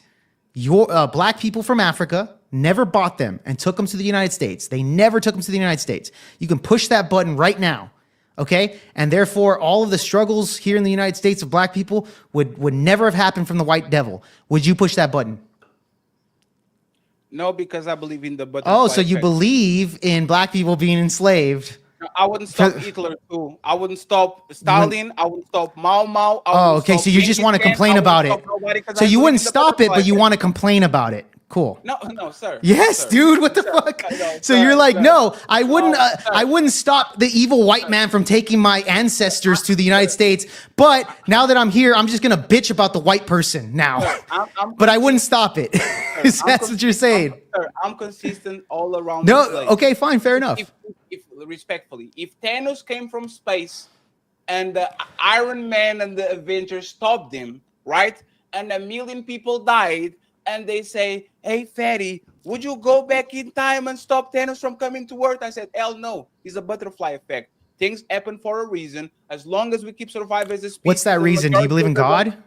your black people from Africa, never bought them and took them to the United States. They never took them to the United States. You can push that button right now, okay? And therefore, all of the struggles here in the United States of black people would never have happened from the white devil. Would you push that button? No, because I believe in the butterfly. Oh, so you effect. believe in black people being enslaved. I wouldn't stop Hitler too. I wouldn't stop Stalin. I wouldn't stop Mao. Oh, okay. So you just want to complain about it. So you wouldn't stop it, but you want to complain about it. Cool. No, sir. Yes, sir. dude. What the fuck? So you're like, no, I wouldn't. I wouldn't stop the evil white man from taking my ancestors to the United States. But now that I'm here, I'm just gonna bitch about the white person now. But I wouldn't stop it. That's what you're saying. I'm consistent all around. No. Okay. Fine. Fair enough. If respectfully, if Thanos came from space and the Iron Man and the Avengers stopped him, right? And 1 million people died. And they say, hey, Fatty, would you go back in time and stop Thanos from coming to Earth? I said, hell no. It's a butterfly effect. Things happen for a reason. As long as we keep surviving as a species. What's that reason? Do you believe in God?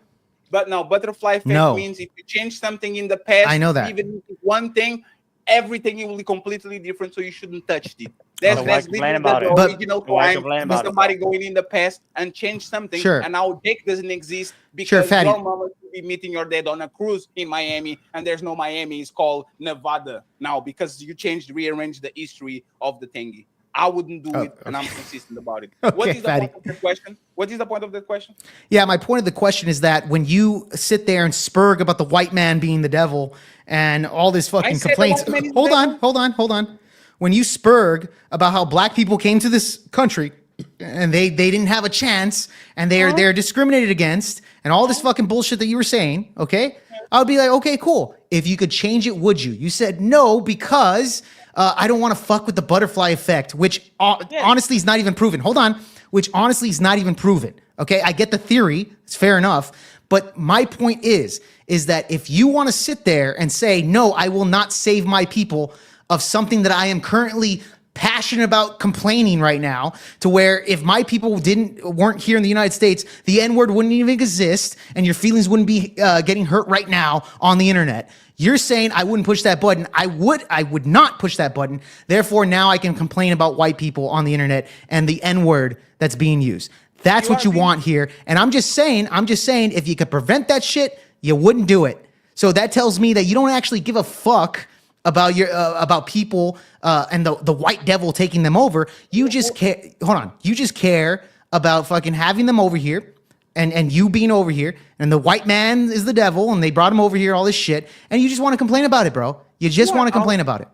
But no, butterfly effect means if you change something in the past, I know that. Even one thing, everything will be completely different, so you shouldn't touch it. That's the original crime. Somebody going in the past and change something, and now Jake doesn't exist because your mama should be meeting your dad on a cruise in Miami, and there's no Miami. It's called Nevada now because you rearranged the history of the thingy. I wouldn't do it, and I'm consistent about it. What is the point of the question? What is the point of the question? Yeah, my point of the question is that when you sit there and spurg about the white man being the devil and all this fucking complaints, hold on. When you spurg about how black people came to this country and they didn't have a chance and they're discriminated against and all this fucking bullshit that you were saying, okay? I would be like, okay, cool. If you could change it, would you? You said no because I don't want to fuck with the butterfly effect, which honestly is not even proven. Hold on. Which honestly is not even proven. Okay, I get the theory. It's fair enough. But my point is that if you want to sit there and say, no, I will not save my people of something that I am currently passionate about complaining right now, to where if my people weren't here in the United States, the N-word wouldn't even exist and your feelings wouldn't be getting hurt right now on the internet. You're saying I wouldn't push that button. I would not push that button. Therefore, now I can complain about white people on the internet and the N-word that's being used. That's what you want here. And I'm just saying, if you could prevent that shit, you wouldn't do it. So that tells me that you don't actually give a fuck about your about people and the white devil taking them over. You just care. Hold on. You just care about fucking having them over here and you being over here. And the white man is the devil and they brought him over here, all this shit. And you just want to complain about it, bro. You just want to complain about it.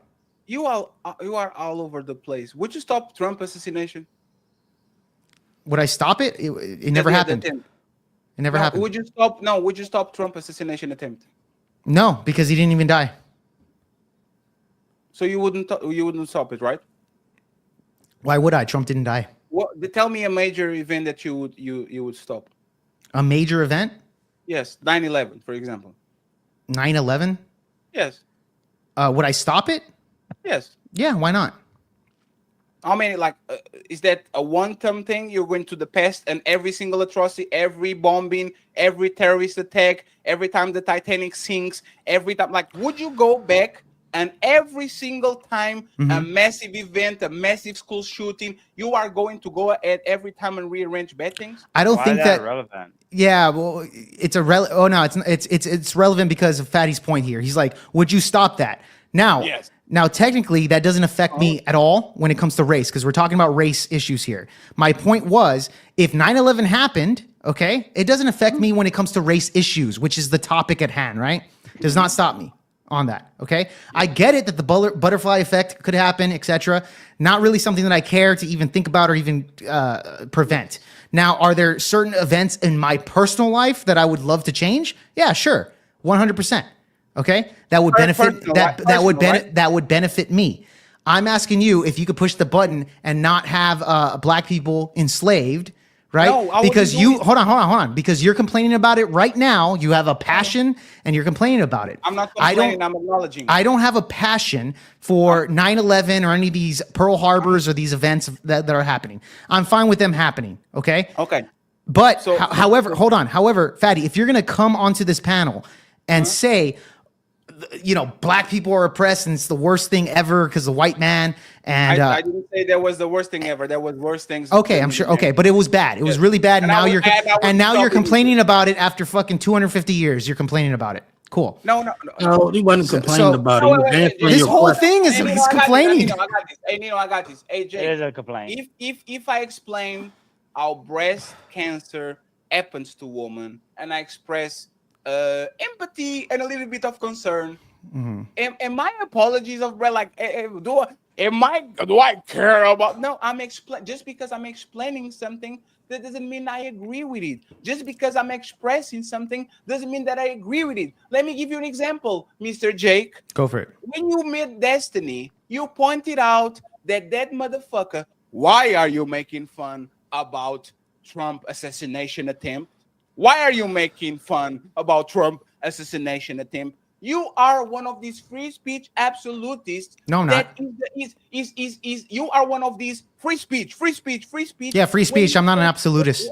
You are all over the place. Would you stop Trump assassination? Would I stop it? It never happened. It never happened. Would you stop? No. Would you stop Trump assassination attempt? No, because he didn't even die. So you wouldn't stop it, right? Why would I? Trump didn't die. Tell me a major event that you would stop. A major event? Yes, 9/11, for example. 9/11? Yes. Would I stop it? Yes. Yeah, why not? I mean, like, is that a one-time thing? You're going to the past and every single atrocity, every bombing, every terrorist attack, every time the Titanic sinks, every time, like, would you go back and every single time a massive event, a massive school shooting, you are going to go at every time and rearrange bad things? I don't think that relevant. Yeah, well, it's irrelevant. Oh no, it's relevant because of Fatty's point here. He's like, would you stop that? Now, yes. Now, technically, that doesn't affect me at all when it comes to race, because we're talking about race issues here. My point was, if 9/11 happened, okay, it doesn't affect me when it comes to race issues, which is the topic at hand, right? Does not stop me on that, okay? I get it that the butterfly effect could happen, etc. Not really something that I care to even think about or even prevent. Now, are there certain events in my personal life that I would love to change? Yeah, sure, 100%. Okay, that would benefit that would benefit me. I'm asking you if you could push the button and not have black people enslaved, right? No, because you hold on, because you're complaining about it right now. You have a passion and you're complaining about it. I'm not complaining. I'm acknowledging. I don't have a passion for 9/11 or any of these Pearl Harbors or these events that are happening. I'm fine with them happening. Okay. Okay. But however, hold on. However, Fatty, if you're gonna come onto this panel and say, you know, black people are oppressed and it's the worst thing ever because the white man and I didn't say that was the worst thing ever. There was worse things. Okay, I'm sure. Okay, but it was bad. It was really bad. And now you're complaining about it after fucking 250 years. You're complaining about it. Cool. No, he wasn't complaining about it. This whole thing is he's complaining. I got this. Hey, Jay, it is a complaint. If I explain how breast cancer happens to women and I express empathy and a little bit of concern. And my apologies of like, do I care about? No, just because I'm explaining something, that doesn't mean I agree with it. Just because I'm expressing something doesn't mean that I agree with it. Let me give you an example, Mr. Jake. Go for it. When you met Destiny, you pointed out that motherfucker. Why are you making fun about Trump assassination attempt? Why are you making fun about Trump assassination attempt? You are one of these free speech absolutists. No, I'm not. You are one of these free speech. Yeah, free speech. I'm not an absolutist.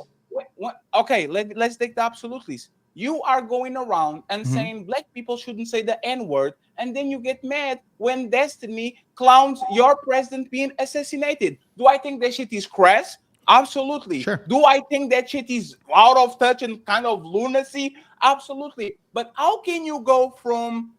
Okay, let's take the absolutists. You are going around and saying black people shouldn't say the N-word, and then you get mad when Destiny clowns your president being assassinated. Do I think that shit is crass? Absolutely. Sure. Do I think that shit is out of touch and kind of lunacy? Absolutely. But how can you go from,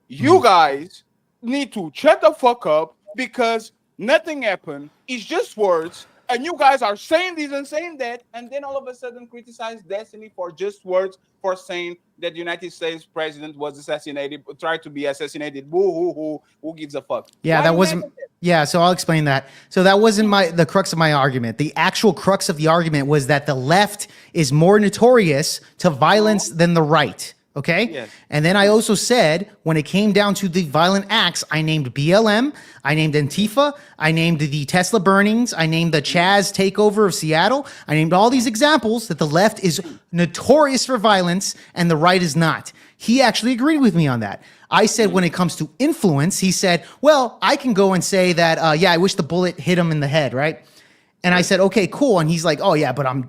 you guys need to shut the fuck up because nothing happened, it's just words, and you guys are saying this and saying that, and then all of a sudden criticize Destiny for just words, for saying that the United States president was assassinated, tried to be assassinated. Who gives a fuck? Yeah, that wasn't. Yeah, so I'll explain that. So that wasn't the crux of my argument. The actual crux of the argument was that the left is more notorious to violence than the right. Okay? Yes. And then I also said, when it came down to the violent acts, I named BLM, I named Antifa, I named the Tesla burnings, I named the Chaz takeover of Seattle. I named all these examples that the left is notorious for violence and the right is not. He actually agreed with me on that. I said when it comes to influence, he said, well, I can go and say that, I wish the bullet hit him in the head, right? And I said, okay, cool. And he's like, oh yeah, but I'm,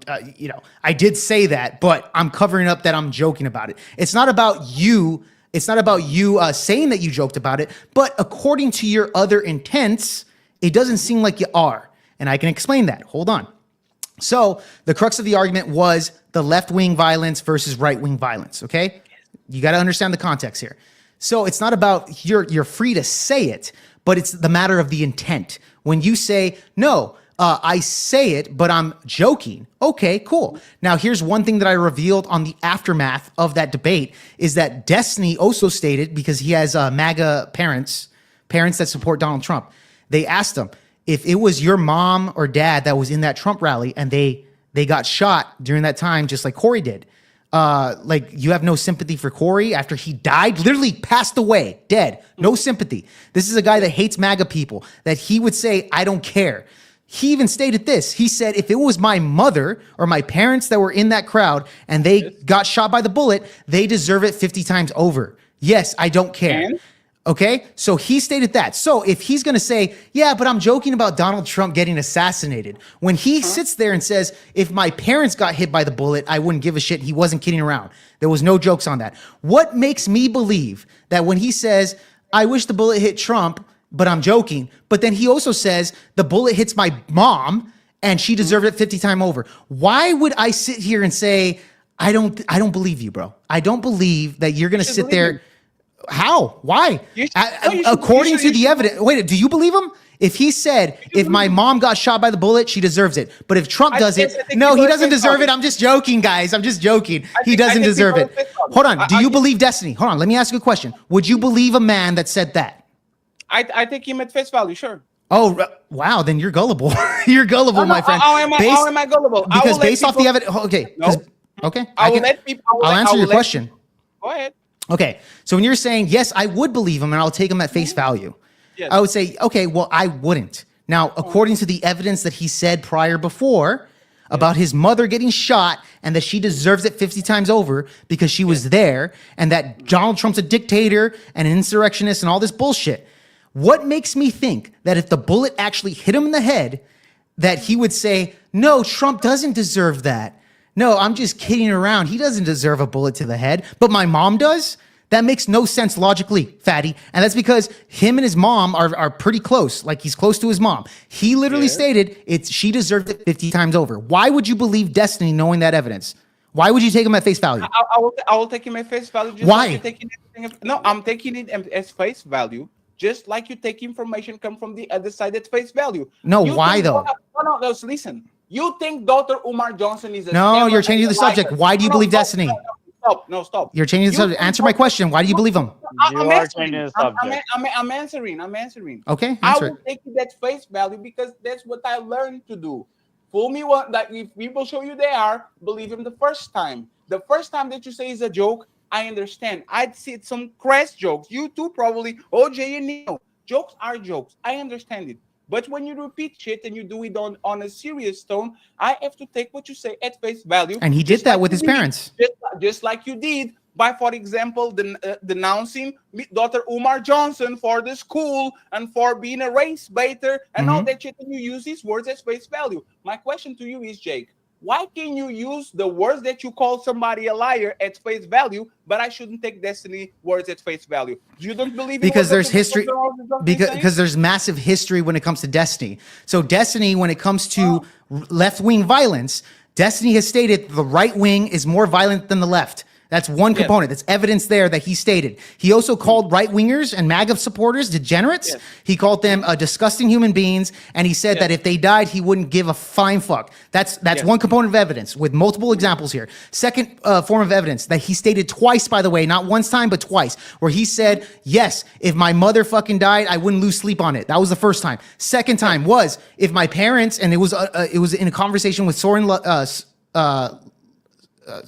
I did say that, but I'm covering up that I'm joking about it. It's not about you. It's not about you saying that you joked about it, but according to your other intents, it doesn't seem like you are. And I can explain that. Hold on. So the crux of the argument was the left-wing violence versus right-wing violence, okay? You got to understand the context here. So it's not about you're free to say it, but it's the matter of the intent. When you say, no, I say it, but I'm joking. Okay, cool. Now, here's one thing that I revealed on the aftermath of that debate is that Destiny also stated, because he has MAGA parents that support Donald Trump. They asked him, if it was your mom or dad that was in that Trump rally and they got shot during that time, just like Corey did, like you have no sympathy for Corey after he died, literally passed away, dead, no sympathy. This is a guy that hates MAGA people, that he would say, I don't care. He even stated this. He said, if it was my mother or my parents that were in that crowd and they got shot by the bullet, they deserve it 50 times over. Yes, I don't care. Okay, so he stated that. So if he's going to say, yeah, but I'm joking about Donald Trump getting assassinated, when he sits there and says, if my parents got hit by the bullet, I wouldn't give a shit. He wasn't kidding around. There was no jokes on that. What makes me believe that when he says, I wish the bullet hit Trump, but I'm joking, but then he also says the bullet hits my mom and she deserved it 50 times over. Why would I sit here and say, I don't believe you, bro. I don't believe that you're going to sit there. How? Why? According to the evidence. Wait, do you believe him? If he said, if my mom got shot by the bullet, she deserves it. But if Trump does it, no, he doesn't deserve it. I'm just joking, guys. I'm just joking. He doesn't deserve it. Hold on. Do you believe Destiny? Hold on. Let me ask you a question. Would you believe a man that said that? I take him at face value, sure. Oh, wow. Then you're gullible. You're gullible, my friend. How am I gullible? Because based off the evidence. Okay. No. Okay. I'll answer your question. Go ahead. Okay, so when you're saying, yes, I would believe him and I'll take him at face value, I would say, okay, well, I wouldn't. Now, according to the evidence that he said before about his mother getting shot and that she deserves it 50 times over because she was there and that Donald Trump's a dictator and an insurrectionist and all this bullshit, what makes me think that if the bullet actually hit him in the head, that he would say, no, Trump doesn't deserve that. No, I'm just kidding around. He doesn't deserve a bullet to the head, but my mom does? That makes no sense logically, fatty. And that's because him and his mom are pretty close. Like he's close to his mom. He literally stated she deserved it 50 times over. Why would you believe Destiny knowing that evidence? Why would you take him at face value? I will take him at face value. Just Why? Like I'm taking it as face value. Just like you take information come from the other side at face value. No, why though? No, listen. You think Dr. Umar Johnson is a No, you're changing the subject. Why do you believe Destiny? Stop. You're changing the subject. Answer my question. Why do you believe him? You are changing the subject. I'm answering. Okay, I will take it at face value because that's what I learned to do. Fool me that if people show you they are, believe him the first time. The first time that you say is a joke, I understand. I'd see some crass jokes. You too, probably. OJ and Neo. Jokes are jokes. I understand it. But when you repeat shit and you do it on a serious tone, I have to take what you say at face value. And he did that with his parents. Just like you did by, for example, denouncing Dr. Umar Johnson for the school and for being a race baiter and all that shit. And you use these words at face value. My question to you is, Jake, why can you use the words that you call somebody a liar at face value, but I shouldn't take Destiny words at face value? You don't believe because there's history, because there's massive history when it comes to Destiny. So Destiny, when it comes to left-wing violence, Destiny has stated the right wing is more violent than the left. That's one component. That's evidence there that he stated. He also called right-wingers and MAGA supporters degenerates. He called them disgusting human beings, and he said that if they died, he wouldn't give a flying fuck. That's one component of evidence with multiple examples here. Second form of evidence that he stated twice, by the way, not once time, but twice, where he said, yes, if my mother fucking died, I wouldn't lose sleep on it. That was the first time. Second time was if my parents, and it was in a conversation with Soren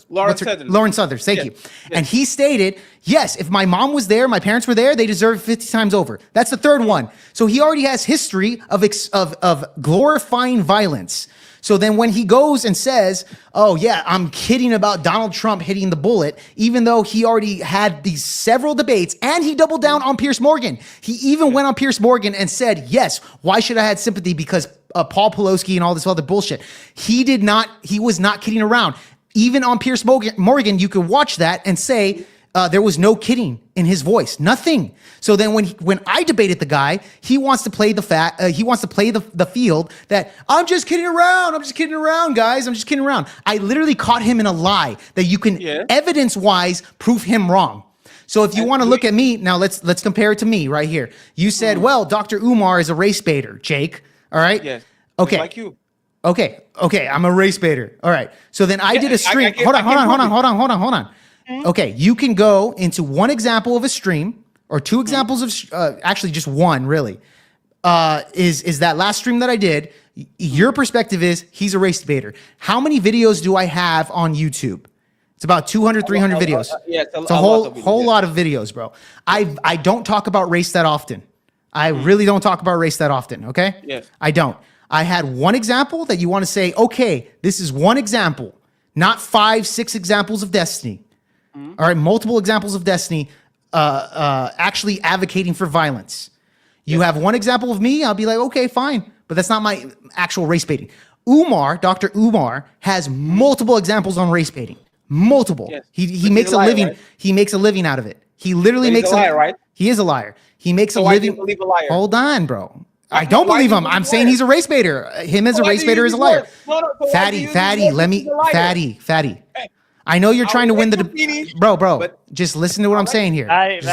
Lawrence Southers, thank you. And he stated, yes, if my mom was there, my parents were there, they deserve 50 times over. That's the third one. So he already has history of glorifying violence. So then when he goes and says, oh yeah, I'm kidding about Donald Trump hitting the bullet, even though he already had these several debates and he doubled down on Piers Morgan. He even went on Piers Morgan and said, yes, why should I have sympathy? Because Paul Pelosi and all this other bullshit. He was not kidding around. Even on Piers Morgan, you could watch that and say, there was no kidding in his voice, nothing. So then when I debated the guy, he wants to play the field that I'm just kidding around, guys. I'm just kidding around. I literally caught him in a lie that you can evidence-wise prove him wrong. So if you want to look at me, now let's compare it to me right here. You said, well, Dr. Umar is a race baiter, Jake. All right? Yes. Okay. Like you. Okay, I'm a race baiter. All right. So then I did a stream. Hold on. Okay, you can go into one example of a stream or two examples of actually just one really. Is that last stream that I did? Your perspective is he's a race baiter. How many videos do I have on YouTube? It's about 200, 300 videos. It's a whole lot of videos, bro. I don't talk about race that often. I really don't talk about race that often, okay? Yes. I don't. I had one example that you want to say, okay, this is one example, not 5, 6 examples of destiny. All right, multiple examples of destiny actually advocating for violence. You have one example of me, I'll be like, okay, fine, but that's not my actual race baiting. Dr. Umar has multiple examples on race baiting. Multiple. Yes. He makes a living. Right? He makes a living out of it. He literally makes a liar, right? He is a liar. He makes a living. I believe a liar. Hold on, bro. I don't believe him. I'm saying he's a race baiter. Him as a race baiter is a liar. Fatty. I know you're trying to win the bro. Just listen to what I'm saying here. Let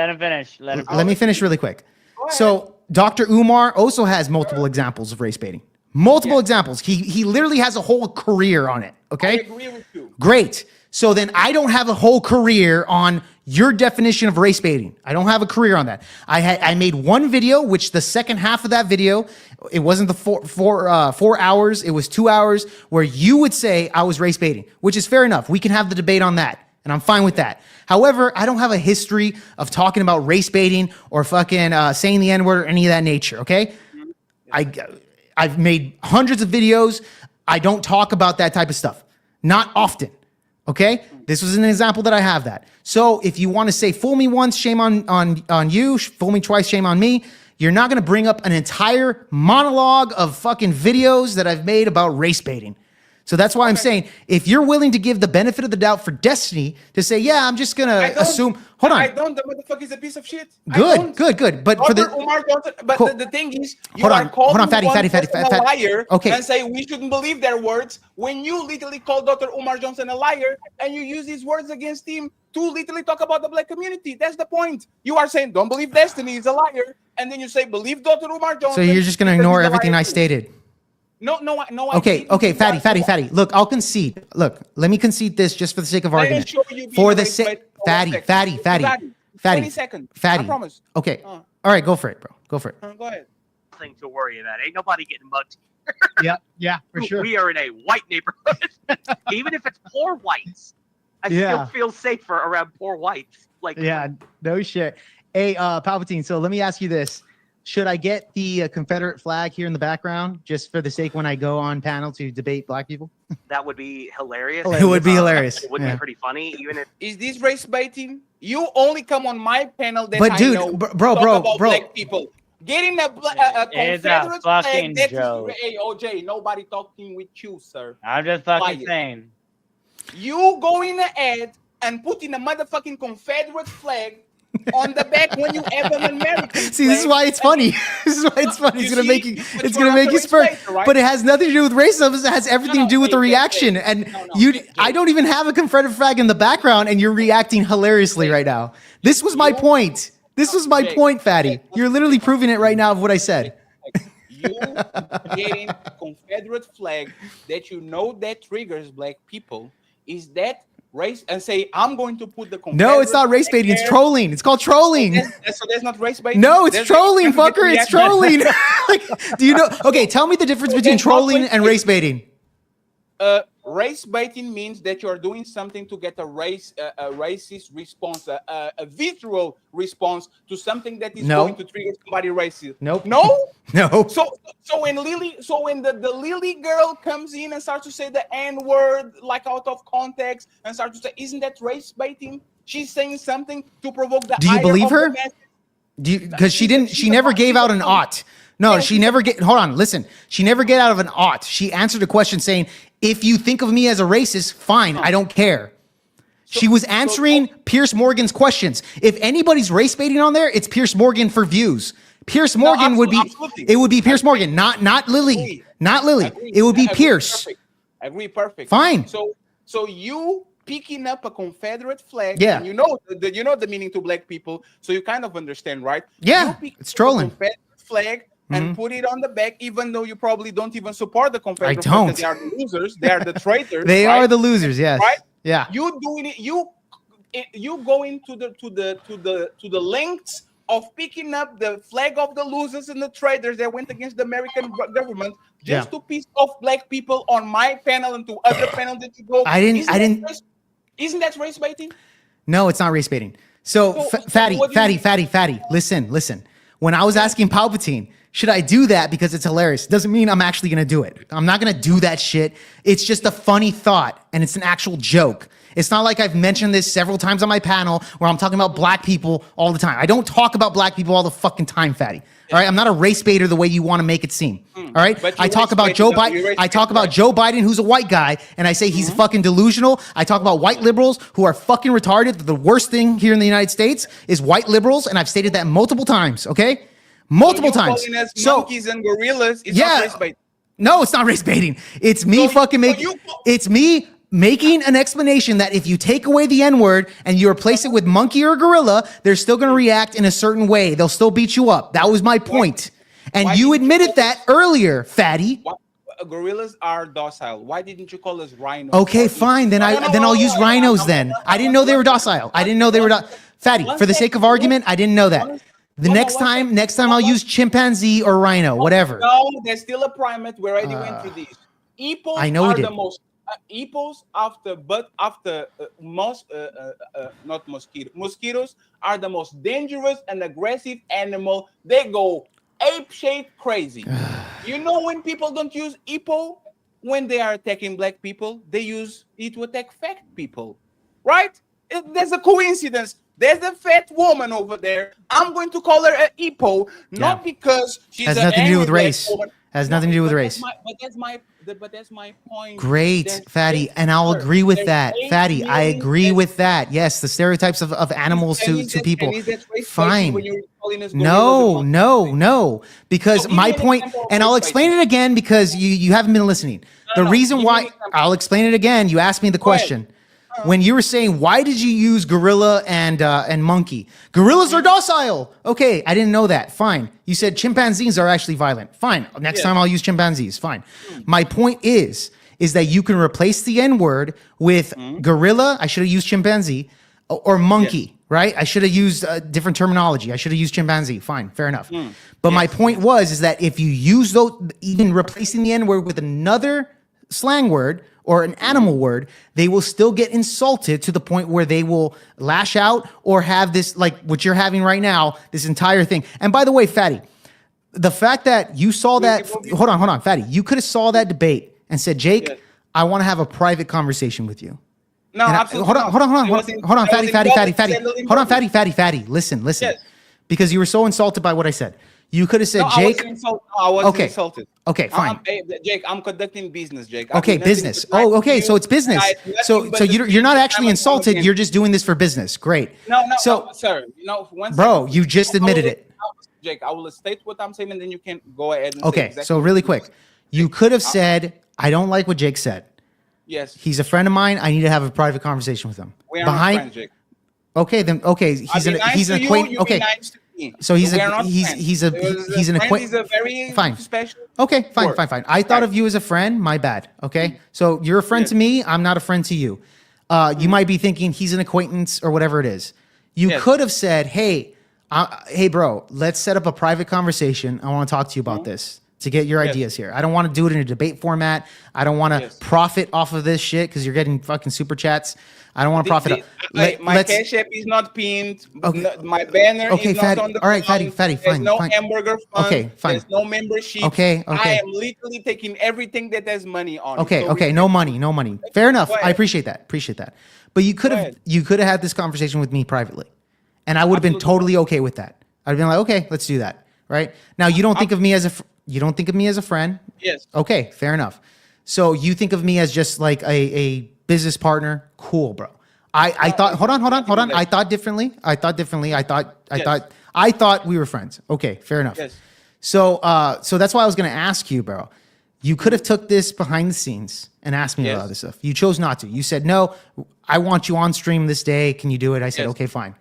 him finish. Let me finish really quick. So Dr. Umar also has multiple examples of race baiting. Multiple examples. He literally has a whole career on it. Okay. I agree with you. Great. So then I don't have a whole career on your definition of race baiting. I don't have a career on that. I made one video, which the second half of that video, it wasn't the 4 hours, it was 2 hours, where you would say I was race baiting, which is fair enough. We can have the debate on that, and I'm fine with that. However, I don't have a history of talking about race baiting or fucking saying the N-word or any of that nature, okay? I've made hundreds of videos. I don't talk about that type of stuff. Not often. Okay, this was an example that I have that. So if you want to say fool me once, shame on you, fool me twice, shame on me, you're not going to bring up an entire monologue of fucking videos that I've made about race baiting. So that's why I'm saying, if you're willing to give the benefit of the doubt for Destiny to say, yeah, I'm just going to assume. Hold on. I don't. The motherfucker is a piece of shit. Good. But for the Umar Johnson, but cool. the thing is, you hold are on, calling fatty, a liar okay. and say we shouldn't believe their words when you literally call Dr. Umar Johnson a liar and you use his words against him to literally talk about the black community. That's the point. You are saying don't believe Destiny is a liar, and then you say believe Dr. Umar Johnson. So you're just going to ignore everything I stated. No. Okay, fatty. Look, I'll concede. Look, let me concede this just for the sake of argument. For the sake, fatty. 20 seconds. Fatty. I promise. Okay. All right, go for it, bro. Go for it. Go ahead. Nothing to worry about. Ain't nobody getting mugged. Yeah, for sure. We are in a white neighborhood. Even if it's poor whites, I still feel safer around poor whites. Like, no shit. Hey, Palpatine. So let me ask you this. Should I get the Confederate flag here in the background just for the sake when I go on panel to debate black people? That would be hilarious. It would be hilarious. It would be pretty funny, even if. Is this race baiting? You only come on my panel that but I dude, know bro, black people. Getting a Confederate flag. Hey, OJ, nobody talking with you, sir. I'm just fucking saying. You going ahead and putting a motherfucking Confederate flag on the back when you have an American. See, this is why it's funny. This is why it's funny. It's gonna make you spur. Right? But it has nothing to do with racism. It has everything to do with the reaction. And I don't even have a Confederate flag in the background, and you're reacting hilariously right now. This was my point. This was my point, Fatty. You're literally proving it right now of what I said. You getting Confederate flag that you know that triggers black people. Is that race and say I'm going to put the Confederate. No, it's not race baiting. It's trolling. It's called trolling. So there's not race baiting. No, it's trolling, fucker. It's trolling. Like, do you know? Okay, tell me the difference between trolling and race baiting. Race baiting means that you're doing something to get a racist response, a visceral response to something that is going to trigger somebody racist. Nope. No. No. So when the Lily girl comes in and starts to say the N-word like out of context and starts to say, isn't that race baiting? She's saying something to provoke the. Do you believe her? Because she never gave out an ought. No, she never get. Hold on, listen. She never get out of an ought. She answered a question saying, "If you think of me as a racist, fine. I don't care." She was answering Pierce Morgan's questions. If anybody's race baiting on there, it's Pierce Morgan for views. Pierce Morgan would be, it would be Pierce Morgan, not Lily, not Lily. It would be Pierce. Perfect. Fine. So you picking up a Confederate flag, yeah, and you know the meaning to black people, so you kind of understand, right? Yeah, it's trolling. A Confederate flag and put it on the back, even though you probably don't even support the Confederate I flag, don't. because they are the losers, they are the traitors. They right? are the losers, yes. Right? Yeah. You doing it, you going to the lengths of picking up the flag of the losers and the traitors that went against the American government just to piss off black people on my panel and to other panels that you go. Isn't that race baiting? No, it's not race baiting. So Fatty, listen. When I was asking Palpatine, should I do that because it's hilarious? Doesn't mean I'm actually going to do it. I'm not going to do that shit. It's just a funny thought, and it's an actual joke. It's not like I've mentioned this several times on my panel where I'm talking about black people all the time. I don't talk about black people all the fucking time, Fatty. All right, I'm not a race baiter the way you want to make it seem. All right, I talk about Joe Biden. I talk about Joe Biden, who's a white guy, and I say he's fucking delusional. I talk about white liberals who are fucking retarded. The worst thing here in the United States is white liberals, and I've stated that multiple times. Okay, multiple times. So monkeys and gorillas. It's not race baiting. No, it's not race baiting. It's me fucking making. It's me making an explanation that if you take away the N-word and you replace it with monkey or gorilla, they're still going to react in a certain way. They'll still beat you up. That was my point. And you admitted that earlier, Fatty. Gorillas are docile. Why didn't you call us rhinos? Okay, fine. Then I'll use rhinos then. I didn't know they were docile. I didn't know they were Fatty, for the sake of argument, I didn't know that. The next time I'll use chimpanzee or rhino, whatever. No, there's still a primate. We already went through these. Eepos are the most Eepos not mosquitoes. Mosquitoes are the most dangerous and aggressive animal. They go ape-shaped crazy. You know when people don't use Eepo when they are attacking black people, they use it to attack fat people, right? There's a coincidence. There's a fat woman over there. I'm going to call her an Eepo, not because she's has nothing to do with race. Woman. Has nothing to do with race. But that's my point. Great, Fatty, and I'll agree with that. Fatty, I agree with that. Yes, the stereotypes of animals to people. Fine. No. Because my point, and I'll explain it again because you haven't been listening. The reason why, I'll explain it again. You asked me the question. When you were saying, why did you use gorilla and monkey? Gorillas are docile. Okay, I didn't know that. Fine. You said chimpanzees are actually violent. Fine. Next time I'll use chimpanzees. Fine. My point is that you can replace the N-word with gorilla. I should have used chimpanzee or monkey, right? I should have used different terminology. I should have used chimpanzee. Fine. Fair enough. But my point is that if you use those, even replacing the N-word with another slang word or an animal word, they will still get insulted to the point where they will lash out or have this, like what you're having right now, this entire thing. And by the way, Fatty, the fact that you saw that, hold on, Fatty, you could have saw that debate and said, Jake, I want to have a private conversation with you. No, absolutely. Hold on, Fatty, listen. Yes. Because you were so insulted by what I said. You could have said, Jake. I wasn't insulted. Okay, fine. Jake, I'm conducting business, Jake. Okay, business. Oh, okay, so it's business. So you're not actually insulted. You're just doing this for business. Great. No, sir. Bro, you just admitted it. Jake, I will state what I'm saying, and then you can go ahead and okay, so really quick. You could have said, I don't like what Jake said. Yes. He's a friend of mine. I need to have a private conversation with him. We are not friends, Jake. Okay, then he's an acquaintance. Okay. So he's an acquaintance. He's a very fine. Special. Okay, fine. I thought of you as a friend. My bad. Okay, so you're a friend to me. I'm not a friend to you. You might be thinking he's an acquaintance or whatever it is. You could have said, "Hey, bro, let's set up a private conversation. I want to talk to you about this to get your ideas here. I don't want to do it in a debate format. I don't want to profit off of this shit because you're getting fucking super chats. I don't want to profit. My cash app is not pinned. Okay. My banner is not on the all right, Fatty, There's fine. no hamburger fund. Okay, fine. There's no membership. Okay. I am literally taking everything that has money on it. Okay, no money. Fair enough. I appreciate that. But you could have had this conversation with me privately, and I would have been totally okay with that. I'd been like, okay, let's do that. Right now, you don't think of me as a friend. Yes. Okay, fair enough. So you think of me as just like a business partner. Cool, bro. I thought. Hold on. I thought differently. I thought we were friends. Okay, fair enough. Yes. So that's why I was going to ask you, bro. You could have took this behind the scenes and asked me about this stuff. You chose not to. You said, no, I want you on stream this day. Can you do it? I said, okay, fine.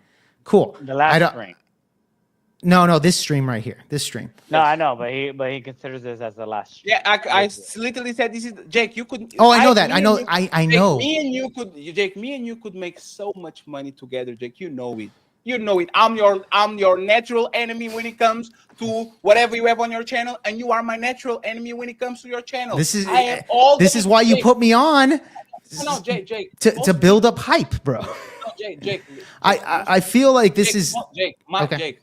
Cool. The last stream. No, this stream right here. This stream. No, I know, but he considers this as the last stream. Yeah, I literally said this is Jake. You could. Oh, I know that. I know. Me and you could, Jake. Me and you could make so much money together, Jake. You know it. You know it. I'm your natural enemy when it comes to whatever you have on your channel, and you are my natural enemy when it comes to your channel. This is why you put me on. No, Jake. To build up hype, bro. No, Jake. I feel like this is Jake.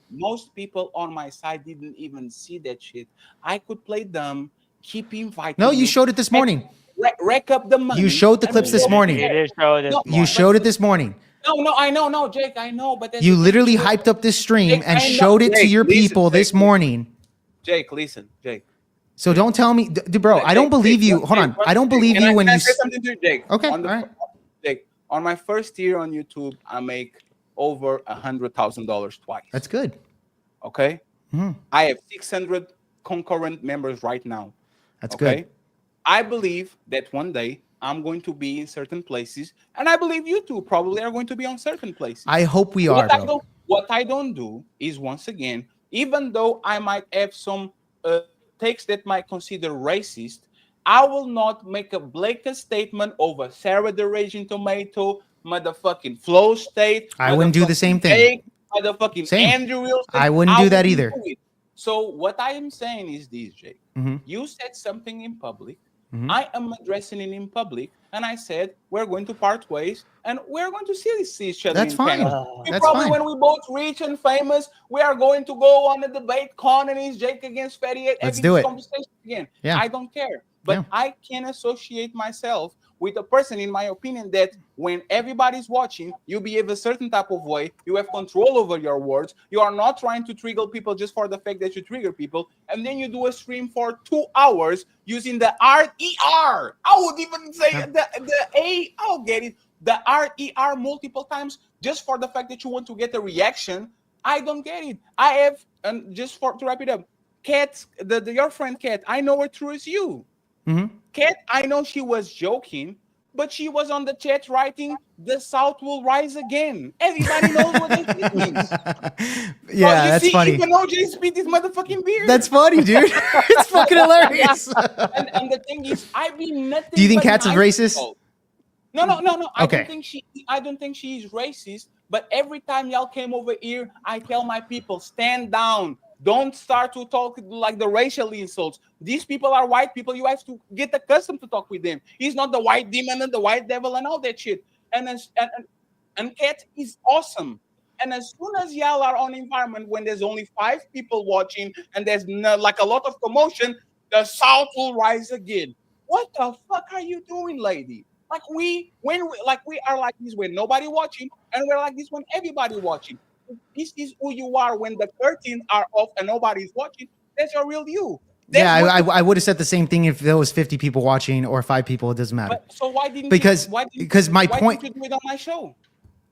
Most people on my side didn't even see that shit. I could play dumb, keep inviting. No, you showed it this morning. Rack up the money. You showed the clips this morning. You showed it this morning. No, I know, Jake, I know, but you literally hyped up this stream and showed it to your people this morning. Jake, listen, Jake. So don't tell me, bro. I don't believe you. Hold on, I don't believe you when you say something to Jake. Okay, all right. Jake, on my first year on YouTube, I make over $100,000 twice. That's good. Okay, I have 600 concurrent members right now. That's good. I believe that one day I'm going to be in certain places, and I believe you two probably are going to be on certain places. I hope we are, bro. What I don't do is, once again, even though I might have some takes that might consider racist, I will not make a blanket statement over Sarah the Raging Tomato, motherfucking Flow State. I wouldn't do the same thing. Motherfucking Andrew Wilson. I wouldn't do that either. So what I am saying is this, Jake. You said something in public. I am addressing it in public, and I said we're going to part ways, and we're going to see each other. That's in fine. That's probably fine. When we both rich and famous, we are going to go on a debate. Con and is Jake against Fatty. Let's do it. Conversation again. Yeah. I don't care, but I can associate myself with a person, in my opinion, that when everybody's watching, you behave a certain type of way. You have control over your words. You are not trying to trigger people just for the fact that you trigger people. And then you do a stream for 2 hours using the R-E-R. I would even say the A. I'll get it. The R-E-R multiple times just for the fact that you want to get a reaction. I don't get it. I have, and just to wrap it up, Kat, your friend Kat, I know her true as you. Kat, I know she was joking, but she was on the chat writing, "The South will rise again." Everybody knows what that means. Yeah, that's funny. Even OJ spit his motherfucking beard. That's funny, dude. It's fucking hilarious. and the thing is, I've been nothing. Do you think Kat's is racist? No. Okay. I don't think she is racist. But every time y'all came over here, I tell my people, stand down. Don't start to talk like the racial insults. These people are white people. You have to get accustomed to talk with them. He's not the white demon and the white devil and all that shit. And Kat is awesome. And as soon as y'all are on environment when there's only 5 people watching and there's like a lot of commotion, the South will rise again. What the fuck are you doing, lady? Like we are like this when nobody watching, and we're like this when everybody watching. This is who you are when the curtains are off and nobody's watching. That's your real you. I would have said the same thing if there was 50 people watching or 5 people. It doesn't matter. But, so why didn't because my point? Why didn't you do it on my show?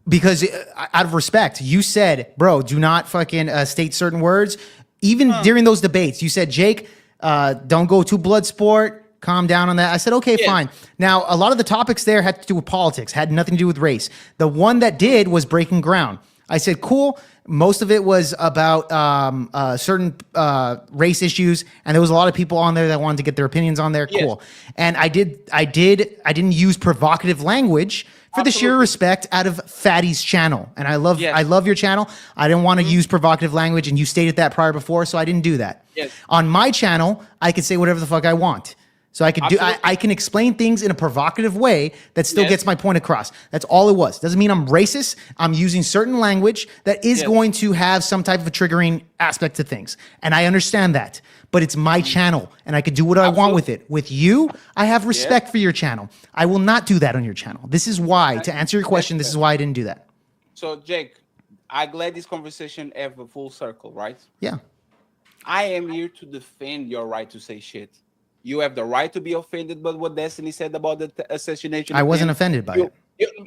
Because out of respect, you said, bro, do not fucking state certain words. Even during those debates, you said, Jake, don't go to blood sport. Calm down on that. I said, okay, fine. Now, a lot of the topics there had to do with politics, had nothing to do with race. The one that did was breaking ground. I said, cool. Most of it was about certain race issues, and there was a lot of people on there that wanted to get their opinions on there. Cool. And I didn't use provocative language for the sheer respect out of Fatty's channel. And I love your channel. I didn't want to use provocative language, and you stated that prior before, so I didn't do that. On my channel, I could say whatever the fuck I want. So I could I can explain things in a provocative way that still gets my point across. That's all it was. Doesn't mean I'm racist. I'm using certain language that is going to have some type of a triggering aspect to things. And I understand that. But it's my channel and I could do what I want with it. With you, I have respect for your channel. I will not do that on your channel. This is why, to answer your question, this is why I didn't do that. So Jake, I'm glad this conversation have a full circle, right? Yeah. I am here to defend your right to say shit. You have the right to be offended by what Destiny said about the assassination. I wasn't offended by it.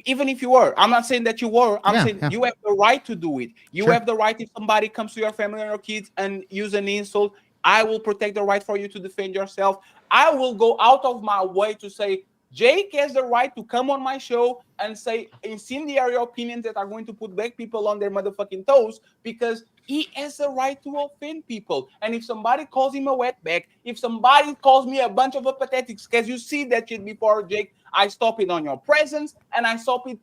Even if you were, I'm not saying that you were. I'm saying you have the right to do it. You have the right. If somebody comes to your family or your kids and use an insult, I will protect the right for you to defend yourself. I will go out of my way to say, Jake has the right to come on my show and say incendiary opinions that are going to put black people on their motherfucking toes, because he has the right to offend people. And if somebody calls him a wetback, if somebody calls me a bunch of pathetics, because you see that shit before, Jake, I stop it on your presence and I stop it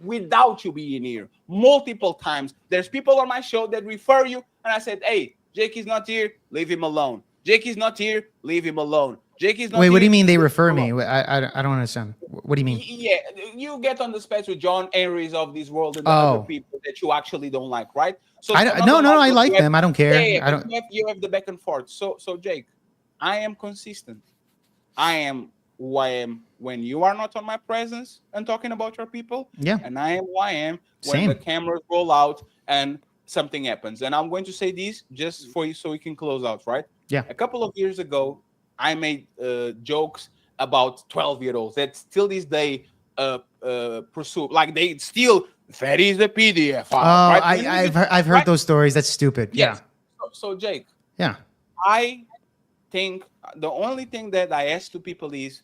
without you being here multiple times. There's people on my show that refer you, and I said, hey, Jake is not here, leave him alone. Jake is not here, leave him alone. Jake is not Wait, here, what do you mean they refer me? I don't understand. What do you mean? Yeah, you get on the space with John Henrys of this world and the other people that you actually don't like, right? So I like them. I don't care. Yeah, I don't. You have the back and forth. So Jake, I am consistent. I am who I am when you are not on my presence and talking about your people. Yeah. And I am who I am when the cameras roll out and something happens. And I'm going to say this just for you so we can close out, right? Yeah. A couple of years ago, I made jokes about 12-year-olds that still this day pursue, like they still, Fatty is a PDF. Oh, right? I've heard those stories. That's stupid. Yes. Yeah. So Jake. Yeah. I think the only thing that I ask to people is,